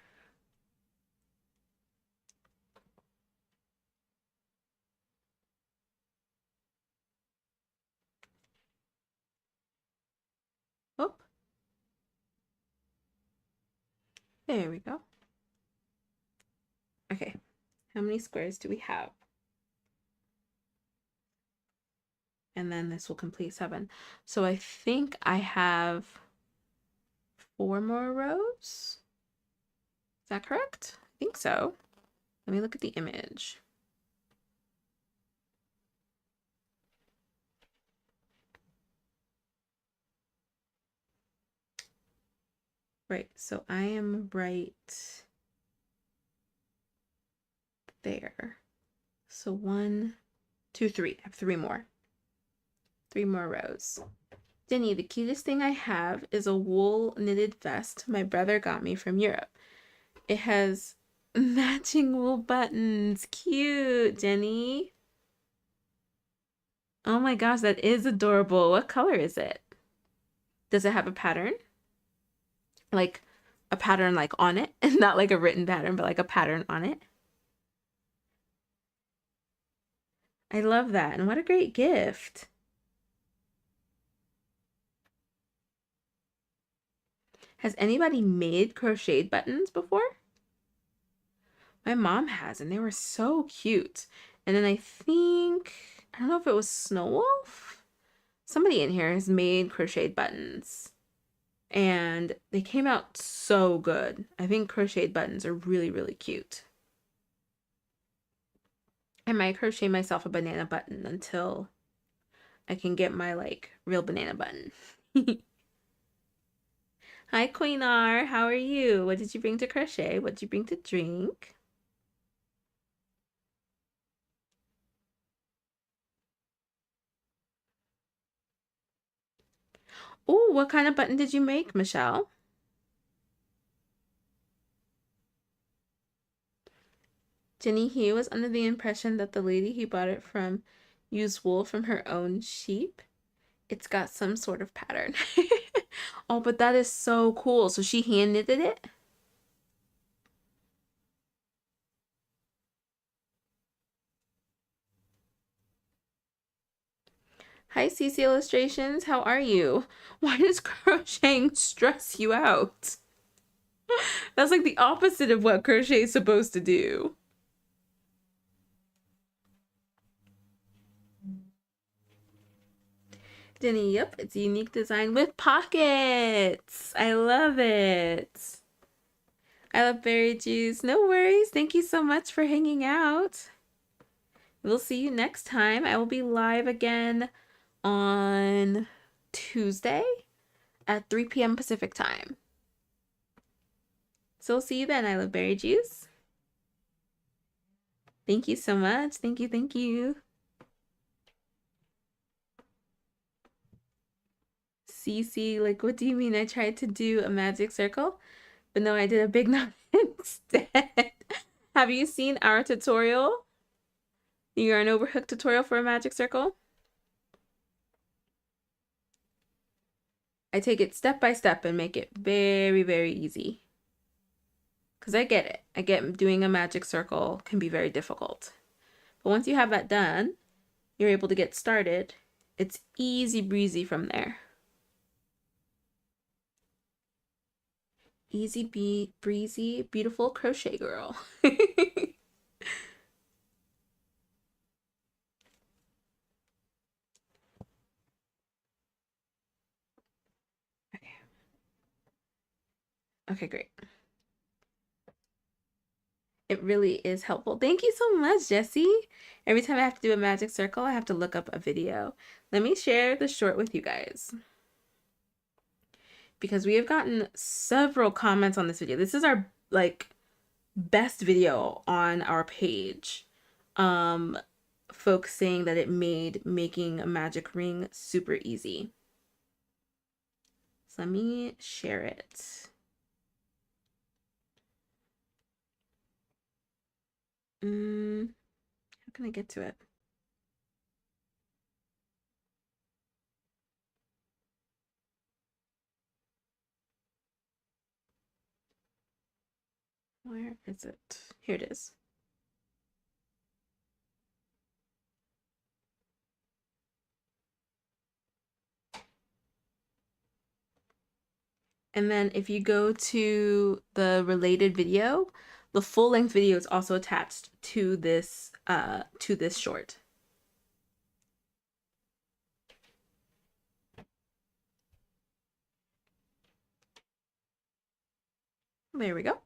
Oh, there we go. Okay, how many squares do we have? and then this will complete 7. So I think I have 4 more rows. Is that correct? I think so. Let me look at the image. Right, so I am right there. So 1, 2, 3. I have 3 more. 3 more rows. Denny, the cutest thing I have is a wool knitted vest my brother got me from Europe. It has matching wool buttons. Cute, Jenny. Oh my gosh, that is adorable. What color is it? Does it have a pattern? Like a pattern like on it? Not like a written pattern, but like a pattern on it? I love that. And what a great gift. Has anybody made crocheted buttons before? My mom has, and they were so cute. And then I think, I don't know if it was Snow Wolf. Somebody in here has made crocheted buttons. And they came out so good. I think crocheted buttons are really, really cute. I might crochet myself a banana button until I can get my like real banana button. Hi Queen R, how are you? What did you bring to crochet? What did you bring to drink? Oh, what kind of button did you make, Michelle? Jenny he was under the impression that the lady he bought it from used wool from her own sheep. It's got some sort of pattern. Oh, but that is so cool. So she hand knitted it? Hi, CC Illustrations. How are you? Why does crocheting stress you out? That's like the opposite of what crochet is supposed to do. Jenny, yep, it's a unique design with pockets. I love it. I love berry juice. No worries. Thank you so much for hanging out. We'll see you next time. I will be live again on Tuesday at 3 p.m. Pacific time. So we'll see you then. I love berry juice. Thank you so much. Thank you. Thank you. CC, like, what do you mean? I tried to do a magic circle, but no, I did a big knot instead. Have you seen our tutorial? The yarn overhook tutorial for a magic circle? I take it step by step and make it very, very easy. Because I get it. I get doing a magic circle can be very difficult. But once you have that done, you're able to get started. It's easy breezy from there. Easy breezy, beautiful crochet girl. Okay, great. It really is helpful. Thank you so much, Jessie. Every time I have to do a magic circle, I have to look up a video. Let me share the short with you guys, because we have gotten several comments on this video. This is our like best video on our page. Folks saying that it made making a magic ring super easy. So let me share it. How can I get to it? Where is it? Here it is. And then if you go to the related video, the full length video is also attached to this short. There we go.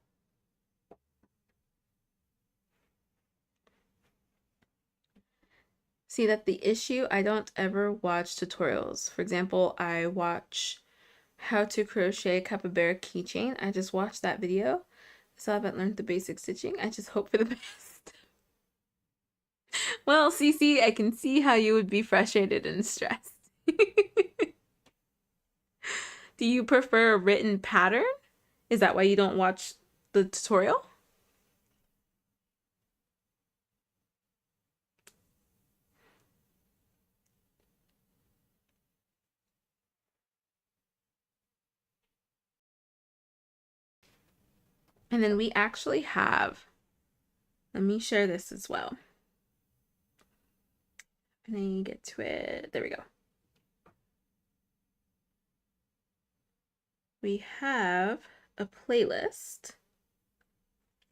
See, that the issue, I don't ever watch tutorials. For example, I watch how to crochet capybara keychain. I just watched that video. So I haven't learned the basic stitching. I just hope for the best. Well, Cece, I can see how you would be frustrated and stressed. Do you prefer a written pattern? Is that why you don't watch the tutorial? And then we actually have, let me share this as well. And then you get to it. There we go. We have a playlist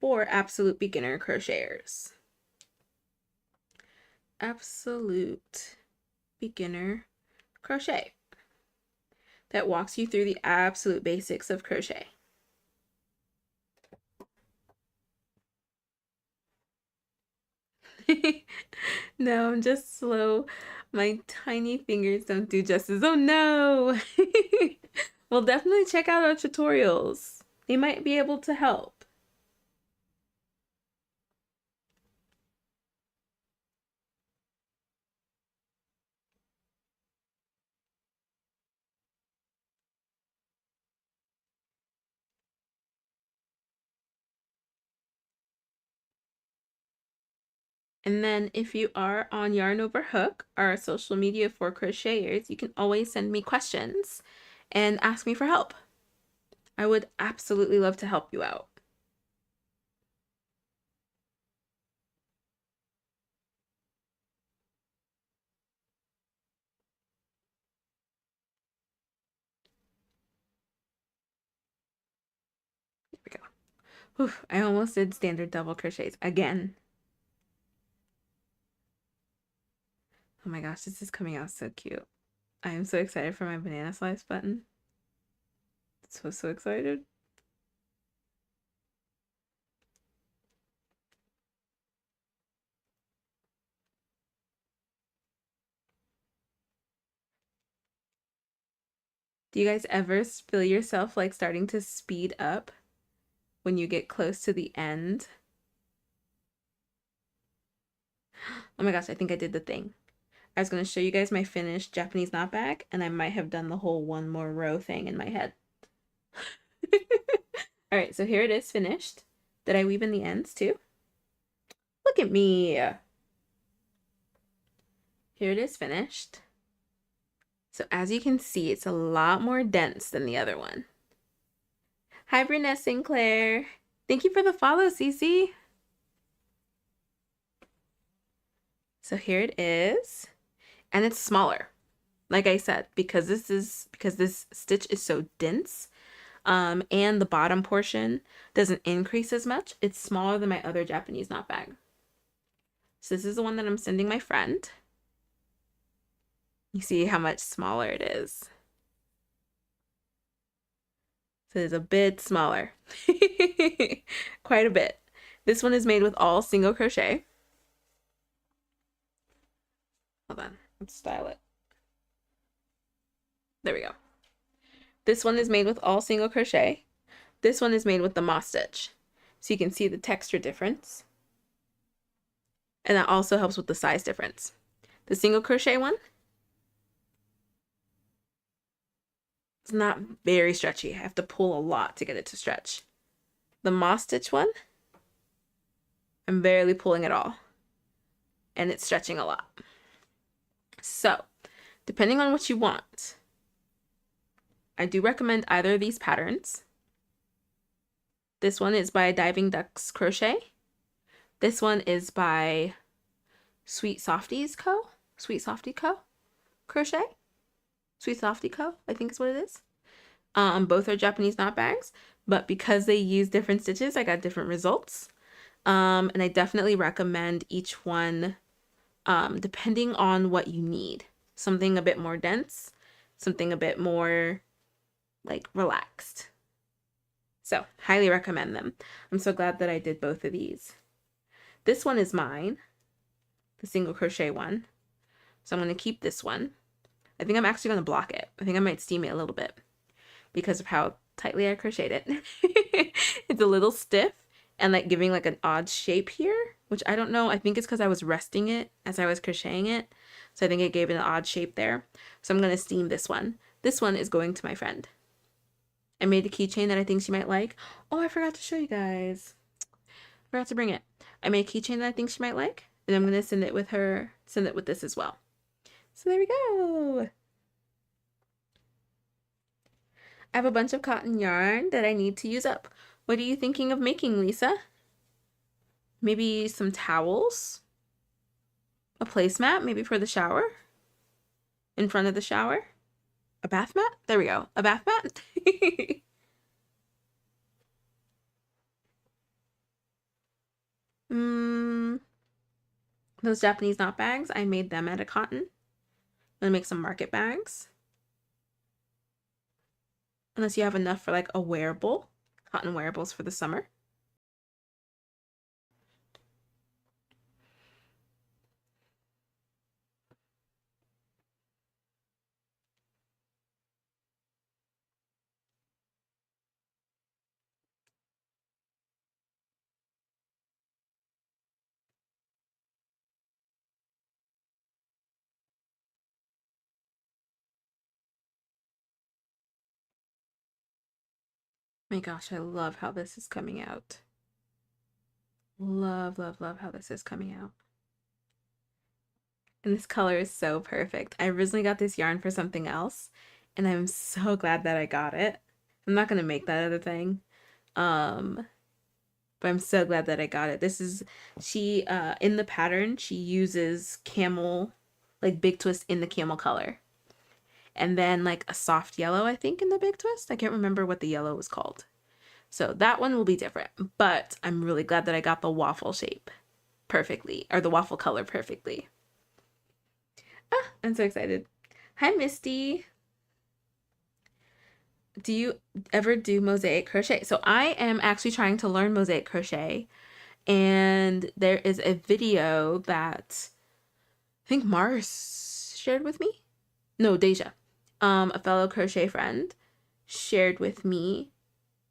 for absolute beginner crocheters. Absolute beginner crochet that walks you through the absolute basics of crochet. No, I'm just slow. My tiny fingers don't do justice. Oh no! Well, definitely check out our tutorials. They might be able to help. And then if you are on Yarn Over Hook, our social media for crocheters, you can always send me questions and ask me for help. I would absolutely love to help you out. Here we go. Whew, I almost did standard double crochets again. Oh my gosh, this is coming out so cute. I am so excited for my banana slice button. So excited. Do you guys ever feel yourself like starting to speed up when you get close to the end? Oh my gosh, I think I did the thing. I was going to show you guys my finished Japanese knot bag, and I might have done the whole one more row thing in my head. All right, so here it is finished. Did I weave in the ends too? Look at me. Here it is finished. So as you can see, it's a lot more dense than the other one. Hi, Brunette Sinclair. Thank you for the follow, Cece. So here it is. And it's smaller. Like I said, because this stitch is so dense, and the bottom portion doesn't increase as much, it's smaller than my other Japanese knot bag. So this is the one that I'm sending my friend. You see how much smaller it is. So it's a bit smaller. Quite a bit. This one is made with all single crochet. Hold on, let's style it. There we go. This one is made with all single crochet. This one is made with the moss stitch. So you can see the texture difference. And that also helps with the size difference. The single crochet one, it's not very stretchy. I have to pull a lot to get it to stretch. The moss stitch one, I'm barely pulling at all. And it's stretching a lot. So, depending on what you want, I do recommend either of these patterns. This one is by Diving Ducks Crochet. This one is by Sweet Softy Co. Crochet. Sweet Softy Co. I think is what it is. Both are Japanese knot bags, but because they use different stitches, I got different results. And I definitely recommend each one depending on what you need. Something a bit more dense, something a bit more like relaxed. So, highly recommend them. I'm so glad that I did both of these. This one is mine, the single crochet one. So I'm going to keep this one. I think I'm actually going to block it. I think I might steam it a little bit because of how tightly I crocheted it. It's a little stiff and like giving like an odd shape here, which I don't know. I think it's because I was resting it as I was crocheting it. So I think it gave it an odd shape there. So I'm going to steam this one. This one is going to my friend. I made a keychain that I think she might like. Oh, I forgot to show you guys. Forgot to bring it. I made a keychain that I think she might like. And I'm going to send it with her, send it with this as well. So there we go. I have a bunch of cotton yarn that I need to use up. What are you thinking of making, Lisa? Maybe some towels? A placemat, maybe for the shower? In front of the shower? A bath mat? There we go. A bath mat? Those Japanese knot bags, I made them out of cotton. I'm gonna make some market bags. Unless you have enough for like a wearable, cotton wearables for the summer. My gosh, I love how this is coming out. Love, love, love how this is coming out. And this color is so perfect. I originally got this yarn for something else, and I'm so glad that I got it. I'm not gonna make that other thing. But I'm so glad that I got it. This is, she, in the pattern, she uses camel, like big twist in the camel color. And then like a soft yellow, I think, in the big twist. I can't remember what the yellow was called. So that one will be different, but I'm really glad that I got the waffle shape perfectly, or the waffle color perfectly. Ah, I'm so excited. Hi, Misty. Do you ever do mosaic crochet? So I am actually trying to learn mosaic crochet, and there is a video that I think Mars shared with me. No, Deja, a fellow crochet friend, shared with me,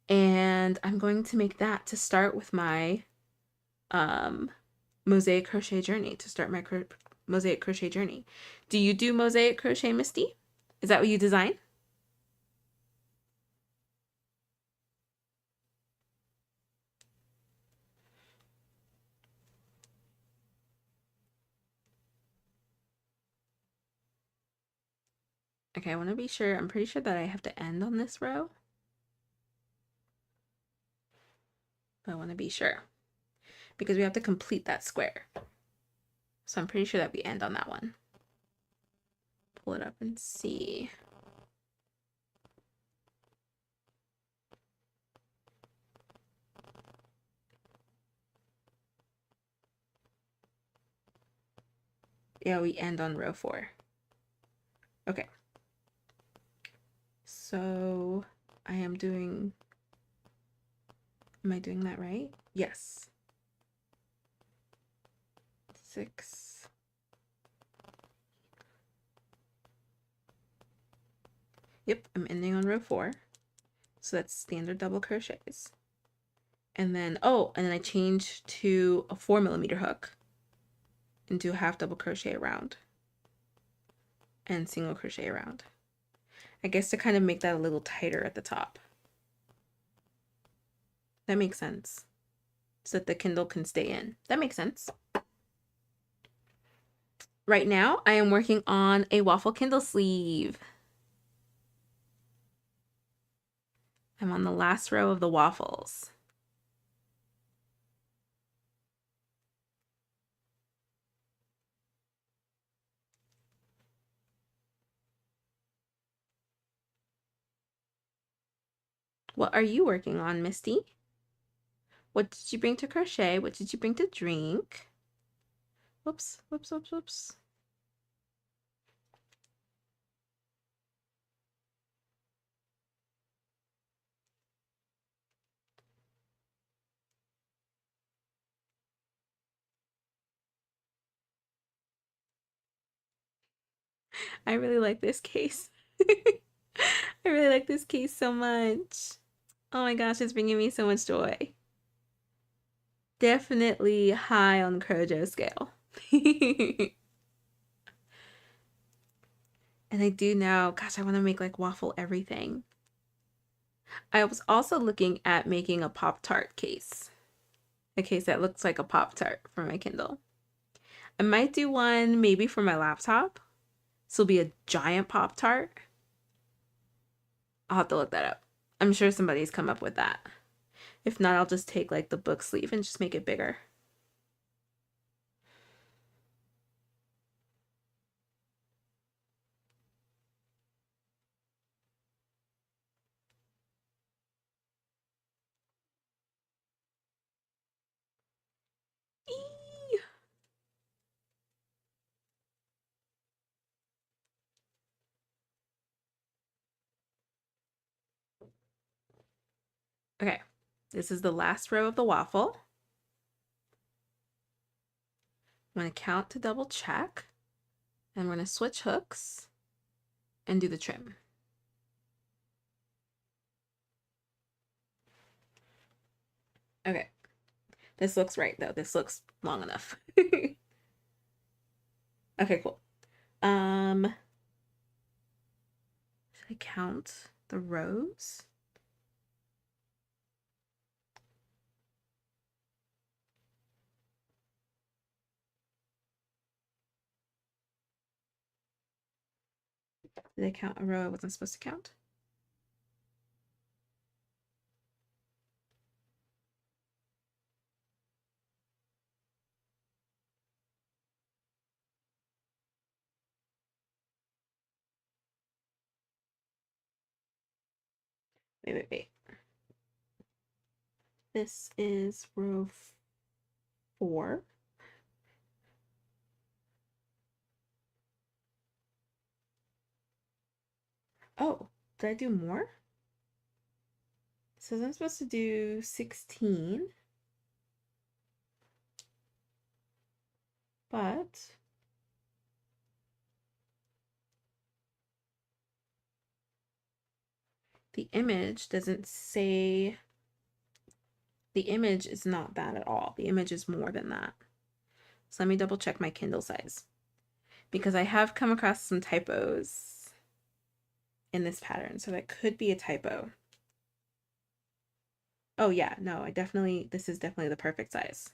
and I'm going to make that to start with my mosaic crochet journey, to start my mosaic crochet journey. Do you do mosaic crochet, Misty? Is that what you design? Okay, I want to be sure. I'm pretty sure that I have to end on this row. But I want to be sure because we have to complete that square. So I'm pretty sure that we end on that one. Pull it up and see. Yeah, we end on row 4. Okay. So I am doing, am I doing that right? Yes. 6. Yep, I'm ending on row 4. So that's standard double crochets. And then, oh, and then I changed to a 4mm hook and do a half double crochet around and single crochet around. I guess to kind of make that a little tighter at the top. That makes sense. So that the Kindle can stay in. That makes sense. Right now, I am working on a waffle Kindle sleeve. I'm on the last row of the waffles. What are you working on, Misty? What did you bring to crochet? What did you bring to drink? Whoops, whoops, whoops, whoops. I really like this case. I really like this case so much. Oh my gosh, it's bringing me so much joy. Definitely high on the Crojo scale. And I do now, gosh, I want to make like waffle everything. I was also looking at making a Pop-Tart case. A case that looks like a Pop-Tart for my Kindle. I might do one maybe for my laptop. This will be a giant Pop-Tart. I'll have to look that up. I'm sure somebody's come up with that. If not, I'll just take like the book sleeve and just make it bigger. Eee! Okay, this is the last row of the waffle. I'm going to count to double check. And we're going to switch hooks and do the trim. Okay, this looks right though. This looks long enough. Okay, cool. Should I count the rows? Did I count a row I wasn't supposed to count? Wait. This is row 4. Oh, did I do more? It says I'm supposed to do 16. But the image doesn't say, the image is not that at all. The image is more than that. So let me double check my Kindle size, because I have come across some typos in this pattern. So that could be a typo. Oh yeah, no, this is definitely the perfect size.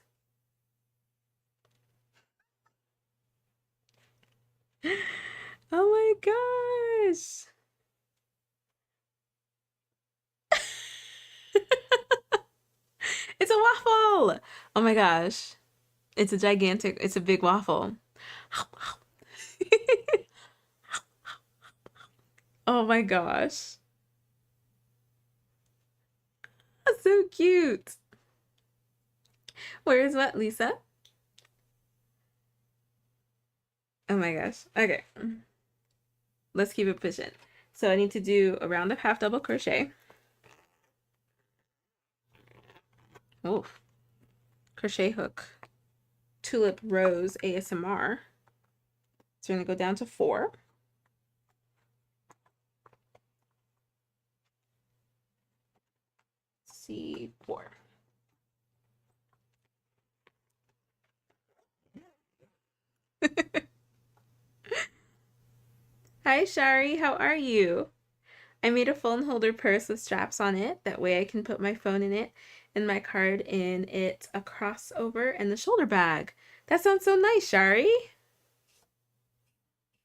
Oh my gosh. It's a waffle. Oh my gosh. It's a big waffle. Oh my gosh. That's so cute. Where is what, Lisa? Oh my gosh. Okay. Let's keep it pushing. So I need to do a round of half double crochet. Oh, crochet hook. Tulip Rose ASMR. So we're going to go down to 4. C4. Hi, Shari. How are you? I made a phone holder purse with straps on it. That way I can put my phone in it and my card in it, a crossover, and the shoulder bag. That sounds so nice, Shari.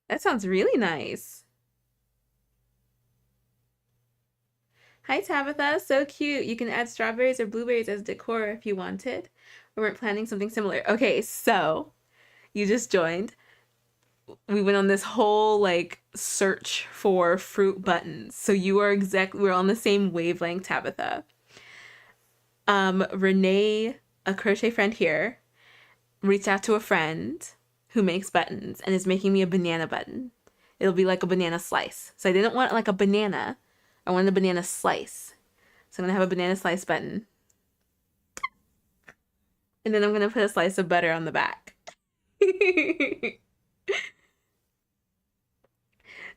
That sounds really nice. Hi, Tabitha. So cute. You can add strawberries or blueberries as decor if you wanted. We weren't planning something similar. Okay, so you just joined. We went on this whole like search for fruit buttons. So we're on the same wavelength, Tabitha. Renee, a crochet friend here, reached out to a friend who makes buttons and is making me a banana button. It'll be like a banana slice. So I didn't want like a banana. I wanted a banana slice. So I'm gonna have a banana slice button. And then I'm gonna put a slice of butter on the back.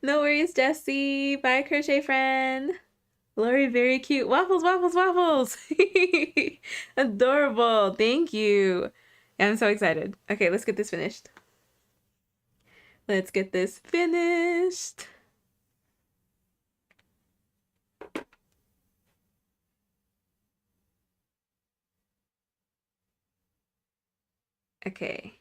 No worries, Jessie. Bye, crochet friend. Lori, very cute. Waffles, waffles, waffles. Adorable. Thank you. I'm so excited. Okay, let's get this finished. Let's get this finished. Okay.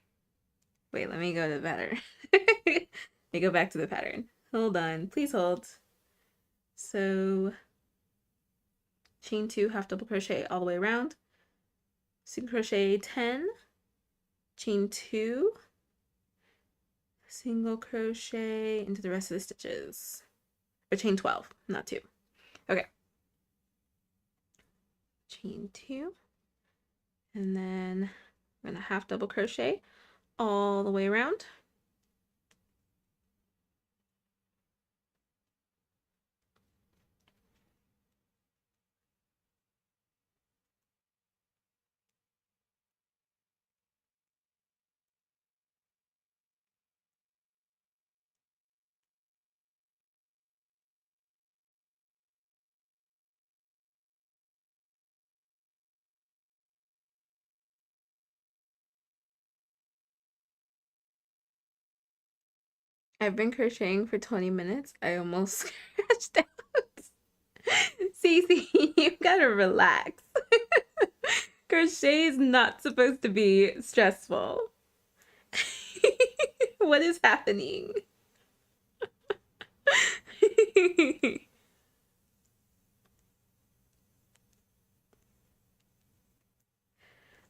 Wait, let me go to the pattern. Let me go back to the pattern. Hold on. Please hold. So, chain 2, half double crochet all the way around. Single crochet 10, chain 2, single crochet into the rest of the stitches. Or chain 12, not 2. Okay. Chain 2. And then I'm going to half double crochet all the way around. I've been crocheting for 20 minutes. I almost scratched out. Cece, you gotta relax. Crochet is not supposed to be stressful. What is happening?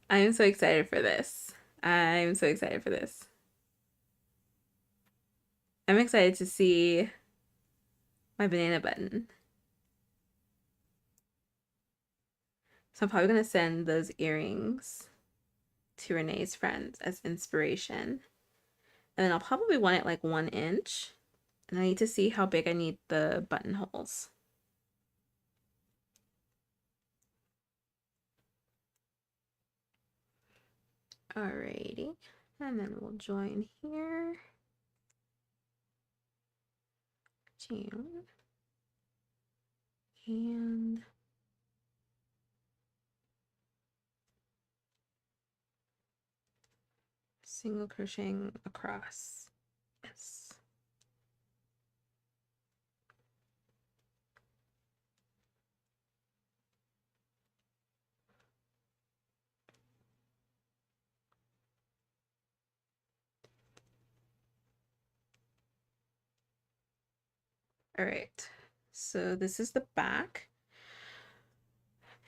I am so excited for this. I'm so excited for this. I'm excited to see my banana button. So I'm probably going to send those earrings to Renee's friends as inspiration. And then I'll probably want it like 1 inch. And I need to see how big I need the buttonholes. Alrighty. And then we'll join here. Chain. And single crocheting across. Yes. All right, so this is the back.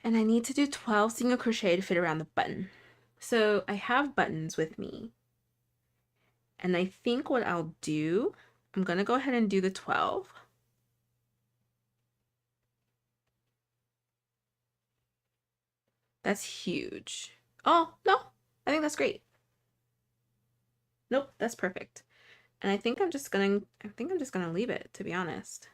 And I need to do 12 single crochet to fit around the button. So I have buttons with me. And I think what I'll do, I'm gonna go ahead and do the 12. That's huge. Oh, no, I think that's great. Nope, that's perfect. And I think I'm just gonna leave it, to be honest.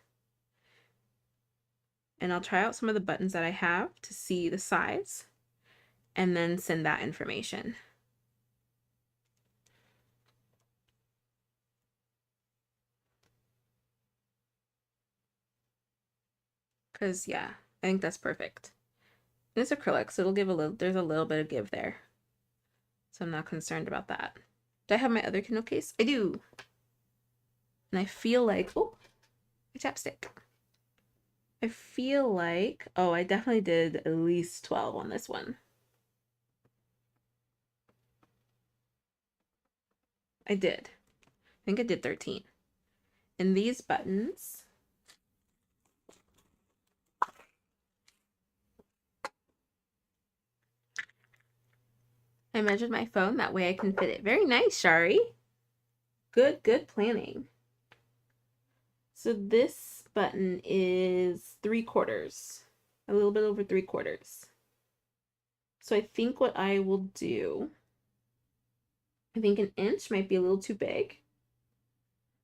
And I'll try out some of the buttons that I have to see the size and then send that information. Cause yeah, I think that's perfect. And it's acrylic, so it'll give there's a little bit of give there. So I'm not concerned about that. Do I have my other Kindle case? I do. And I feel like, oh, my chapstick. I feel like, oh, I definitely did at least 12 on this one. I did. I think I did 13. And these buttons, I measured my phone, that way I can fit it. Very nice, Shari. Good planning. So this button is 3/4, a little bit over 3/4. So I think what I will do, I think 1 inch might be a little too big.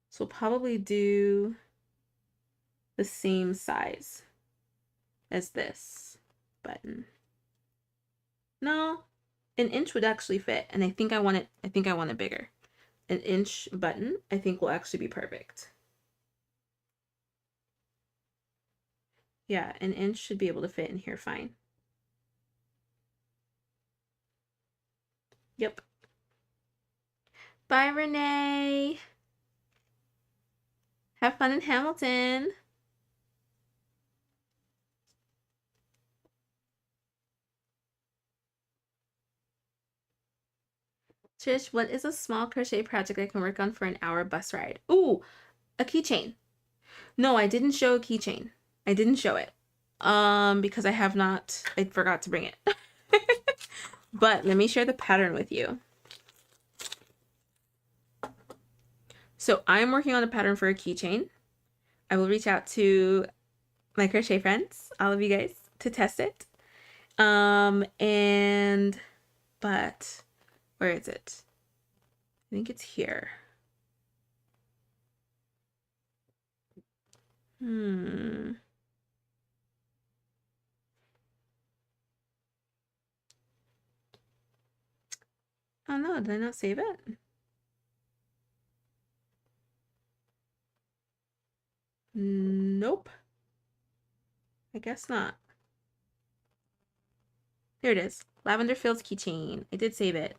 So we'll probably do the same size as this button. No, 1 inch would actually fit, and I think I want it bigger. 1 inch button, I think will actually be perfect. Yeah, an inch should be able to fit in here fine. Yep. Bye, Renee. Have fun in Hamilton. Trish, what is a small crochet project I can work on for an hour bus ride? Ooh, a keychain. No, I didn't show a keychain. I didn't show it. Because I have not, I forgot to bring it. But let me share the pattern with you. So I'm working on a pattern for a keychain. I will reach out to my crochet friends, all of you guys, to test it. But where is it? I think it's here. Oh no, did I not save it? Nope. I guess not. Here it is. Lavender Fields keychain. I did save it.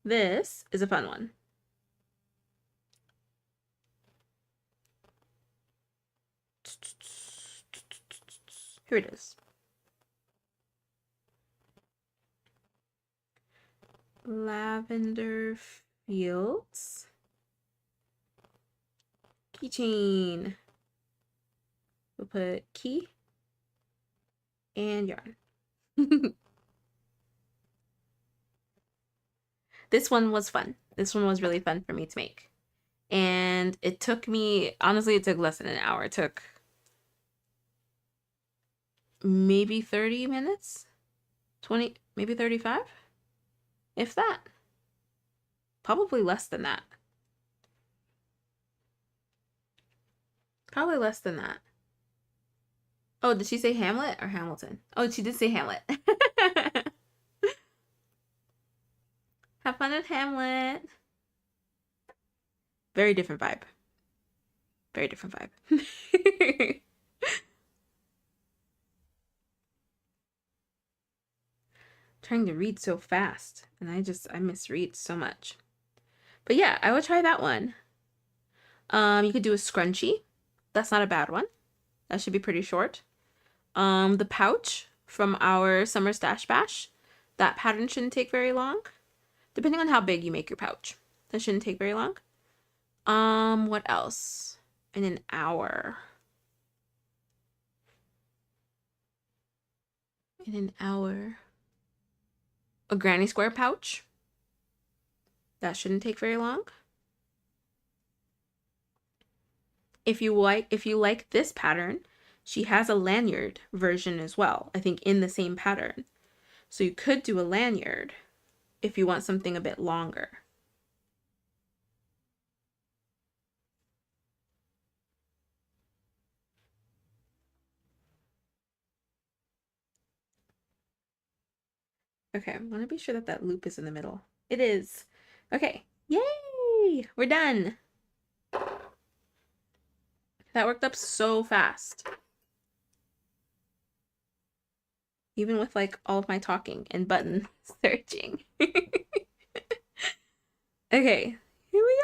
This is a fun one. Here it is. Lavender Fields keychain. We'll put key and yarn. This one was fun. This one was really fun for me to make. And it took me, honestly, it took less than an hour. It took maybe 30 minutes, 20, maybe 35, if that. Probably less than that. Probably less than that. Oh, did she say Hamlet or Hamilton? Oh, she did say Hamlet. Have fun at Hamlet. Very different vibe. Very different vibe. Trying to read so fast, and I misread so much. But yeah, I would try that one. You could do a scrunchie. That's not a bad one. That should be pretty short. The pouch from our summer stash bash. That pattern shouldn't take very long. Depending on how big you make your pouch. That shouldn't take very long. What else? In an hour. In an hour. A granny square pouch. That shouldn't take very long. If you like this pattern, she has a lanyard version as well, I think in the same pattern. So you could do a lanyard if you want something a bit longer. Okay, I want to be sure that that loop is in the middle. It is. Okay, yay! We're done. That worked up so fast. Even with like all of my talking and button searching. Okay, here we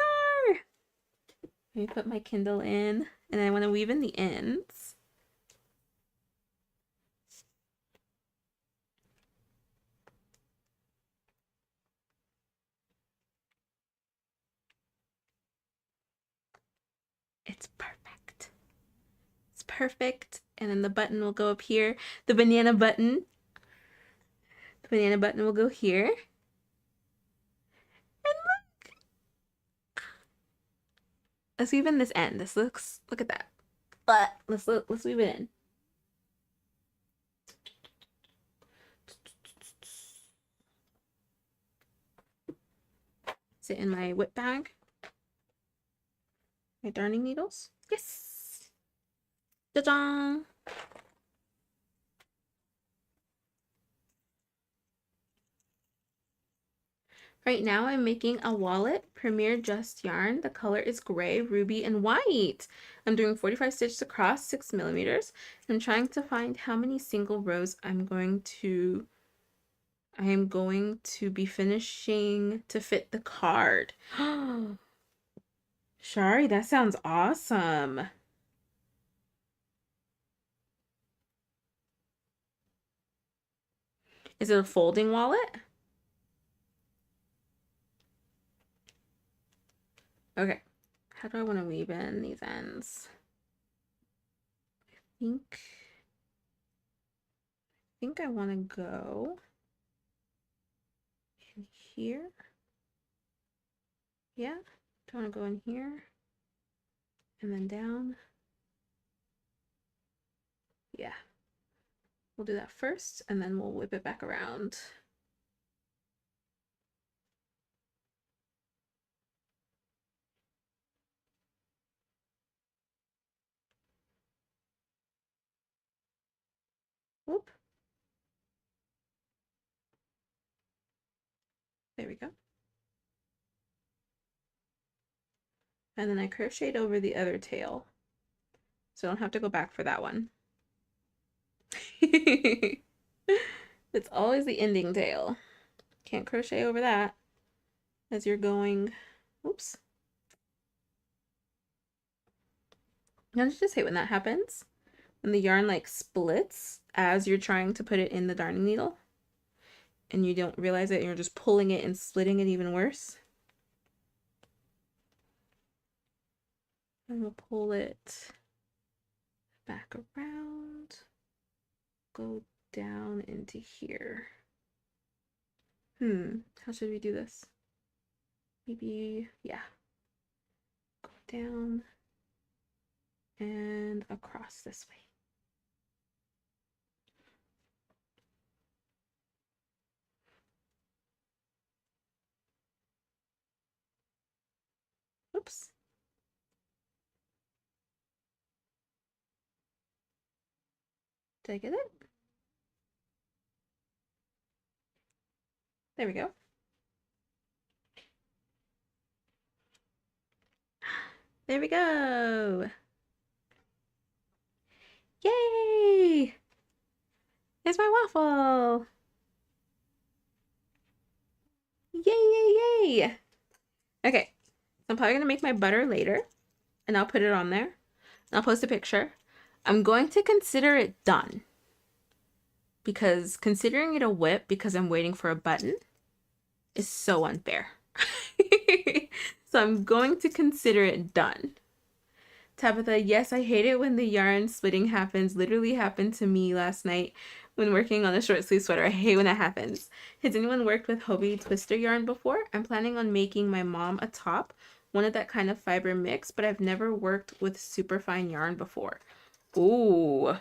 are. Let me put my Kindle in, and I want to weave in the ends. It's perfect. It's perfect. And then the button will go up here. The banana button. The banana button will go here. And look. Let's weave in this end. This looks, look at that. But let's weave it in. Sit in my whip bag. My darning needles. Yes. Ta-da! Right now I'm making a wallet, Premier Just Yarn. The color is gray, ruby, and white. I'm doing 45 stitches across, 6 millimeters. I'm trying to find how many single rows I am going to be finishing to fit the card. Shari, that sounds awesome. Is it a folding wallet? Okay. How do I want to weave in these ends? I think I want to go in here. Yeah. Do I want to go in here and then down? Yeah. We'll do that first and then we'll whip it back around. Whoop. There we go. And then I crocheted over the other tail, so I don't have to go back for that one. It's always the ending tail. Can't crochet over that as you're going. Oops. Don't you just hate when that happens? When the yarn like splits as you're trying to put it in the darning needle and you don't realize it and you're just pulling it and splitting it even worse. And we'll pull it back around, go down into here. How should we do this? Maybe, yeah. Go down and across this way. Oops. Did I get it? There we go. There we go. Yay! There's my waffle. Yay, yay, yay. Okay, so I'm probably gonna make my butter later and I'll put it on there and I'll post a picture. I'm going to consider it done because considering it a whip because I'm waiting for a button is so unfair. So I'm going to consider it done. Tabitha, yes, I hate it when the yarn splitting happens. Literally happened to me last night when working on a short sleeve sweater. I hate when that happens. Has anyone worked with Hobie twister yarn before? I'm planning on making my mom a top, one of that kind of fiber mix, but I've never worked with super fine yarn before. Ooh.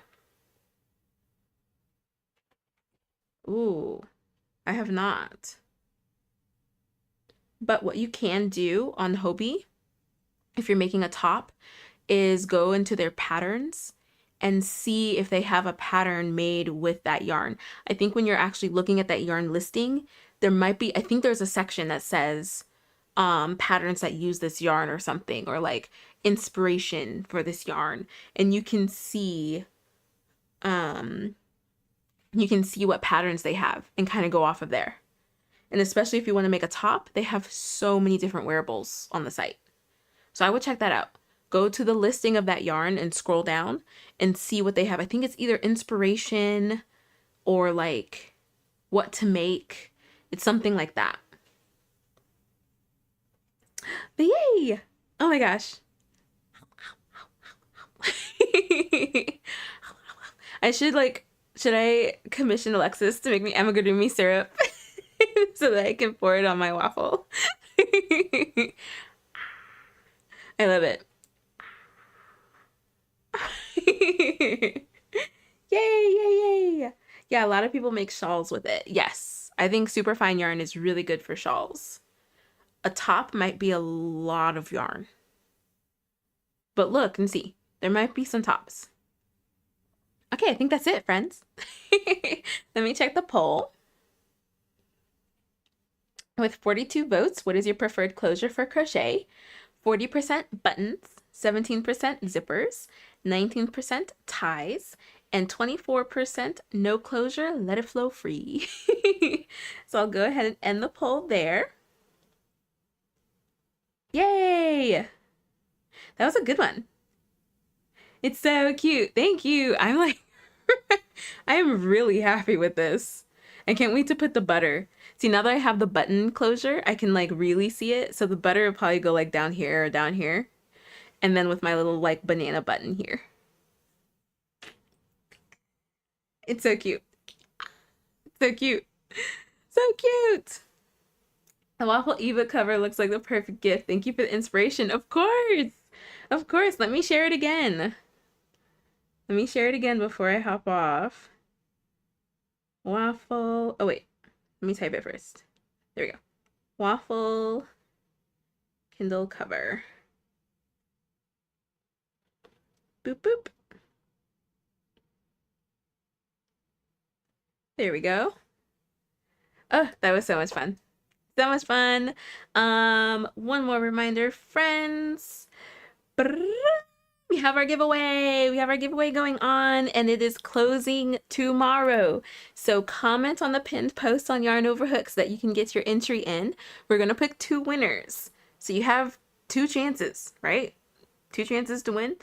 Ooh. I have not. But what you can do on Hobie, if you're making a top, is go into their patterns and see if they have a pattern made with that yarn. I think when you're actually looking at that yarn listing, there might be, I think there's a section that says patterns that use this yarn or something, or like inspiration for this yarn. And you can see what patterns they have and kind of go off of there. And especially if you want to make a top, they have so many different wearables on the site. So I would check that out. Go to the listing of that yarn and scroll down and see what they have. I think it's either inspiration or like what to make. It's something like that. But yay! Oh my gosh. Should I commission Alexis to make me amigurumi syrup so that I can pour it on my waffle? I love it. Yay, yay, yay. Yeah, a lot of people make shawls with it. Yes, I think super fine yarn is really good for shawls. A top might be a lot of yarn. But look and see, there might be some tops. Okay, I think that's it, friends. Let me check the poll. With 42 votes, what is your preferred closure for crochet? 40% buttons, 17% zippers, 19% ties, and 24% no closure, let it flow free. So I'll go ahead and end the poll there. Yay! That was a good one. It's so cute. Thank you. I'm like, I am really happy with this. I can't wait to put the butter. See, now that I have the button closure, I can like really see it. So the butter will probably go like down here or down here. And then with my little like banana button here. It's so cute. So cute. So cute. The Waffle Eva cover looks like the perfect gift. Thank you for the inspiration. Of course. Of course. Let me share it again. Let me share it again before I hop off. Waffle. Oh, wait. Let me type it first. There we go. Waffle Kindle cover. Boop, boop. There we go. Oh, that was so much fun. So much fun. One more reminder, friends. We have our giveaway. We have our giveaway going on, and it is closing tomorrow. So comment on the pinned post on Yarn Over Hook so that you can get your entry in. We're gonna pick 2 winners. So you have 2 chances, right? 2 chances to win.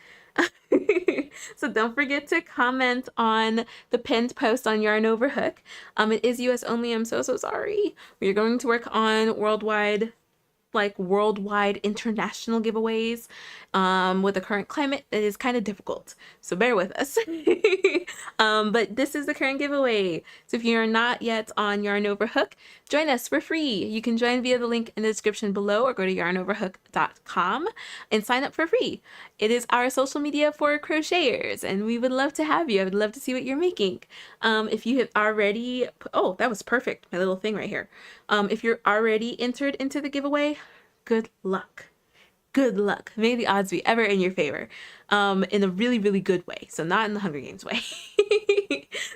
So don't forget to comment on the pinned post on Yarn Over Hook. It is US only. I'm so sorry. We're going to work on worldwide international giveaways. With the current climate, it is kind of difficult, so bear with us. But this is the current giveaway. So if you're not yet on Yarn Over Hook, join us for free. You can join via the link in the description below or go to yarnoverhook.com and sign up for free. It is our social media for crocheters, and we would love to have you. I would love to see what you're making. If you have already, oh, that was perfect, my little thing right here. If you're already entered into the giveaway, good luck. Good luck. May the odds be ever in your favor. In a really, really good way. So not in the Hunger Games way.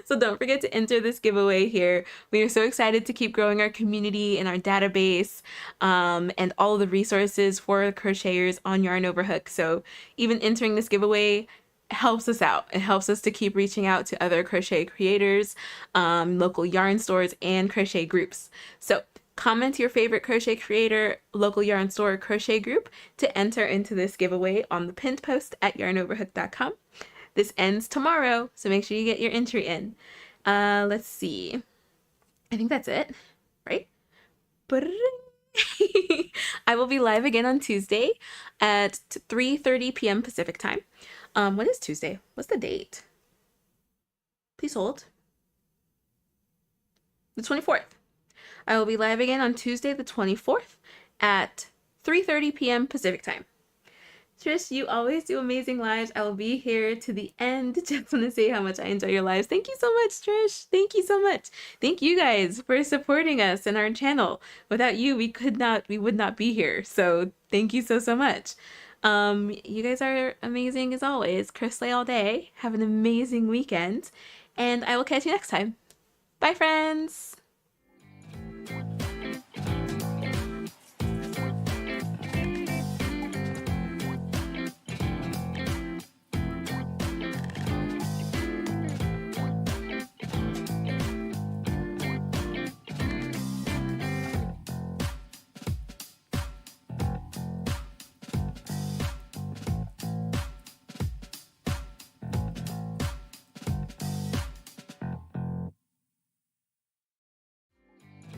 So don't forget to enter this giveaway here. We are so excited to keep growing our community and our database, and all of the resources for crocheters on Yarn Over Hook. So even entering this giveaway helps us out. It helps us to keep reaching out to other crochet creators, local yarn stores, and crochet groups. So comment your favorite crochet creator, local yarn store, crochet group to enter into this giveaway on the pinned post at yarnoverhook.com. This ends tomorrow, so make sure you get your entry in. Let's see. I think that's it, right? I will be live again on Tuesday at 3:30 p.m. Pacific time. When is Tuesday? What's the date? Please hold. The 24th. I will be live again on Tuesday the 24th at 3:30 p.m. Pacific time. Trish, you always do amazing lives. I will be here to the end. Just want to say how much I enjoy your lives. Thank you so much, Trish. Thank you so much. Thank you guys for supporting us and our channel. Without you, we would not be here. So thank you so much. You guys are amazing as always. Crochet all day. Have an amazing weekend. And I will catch you next time. Bye, friends.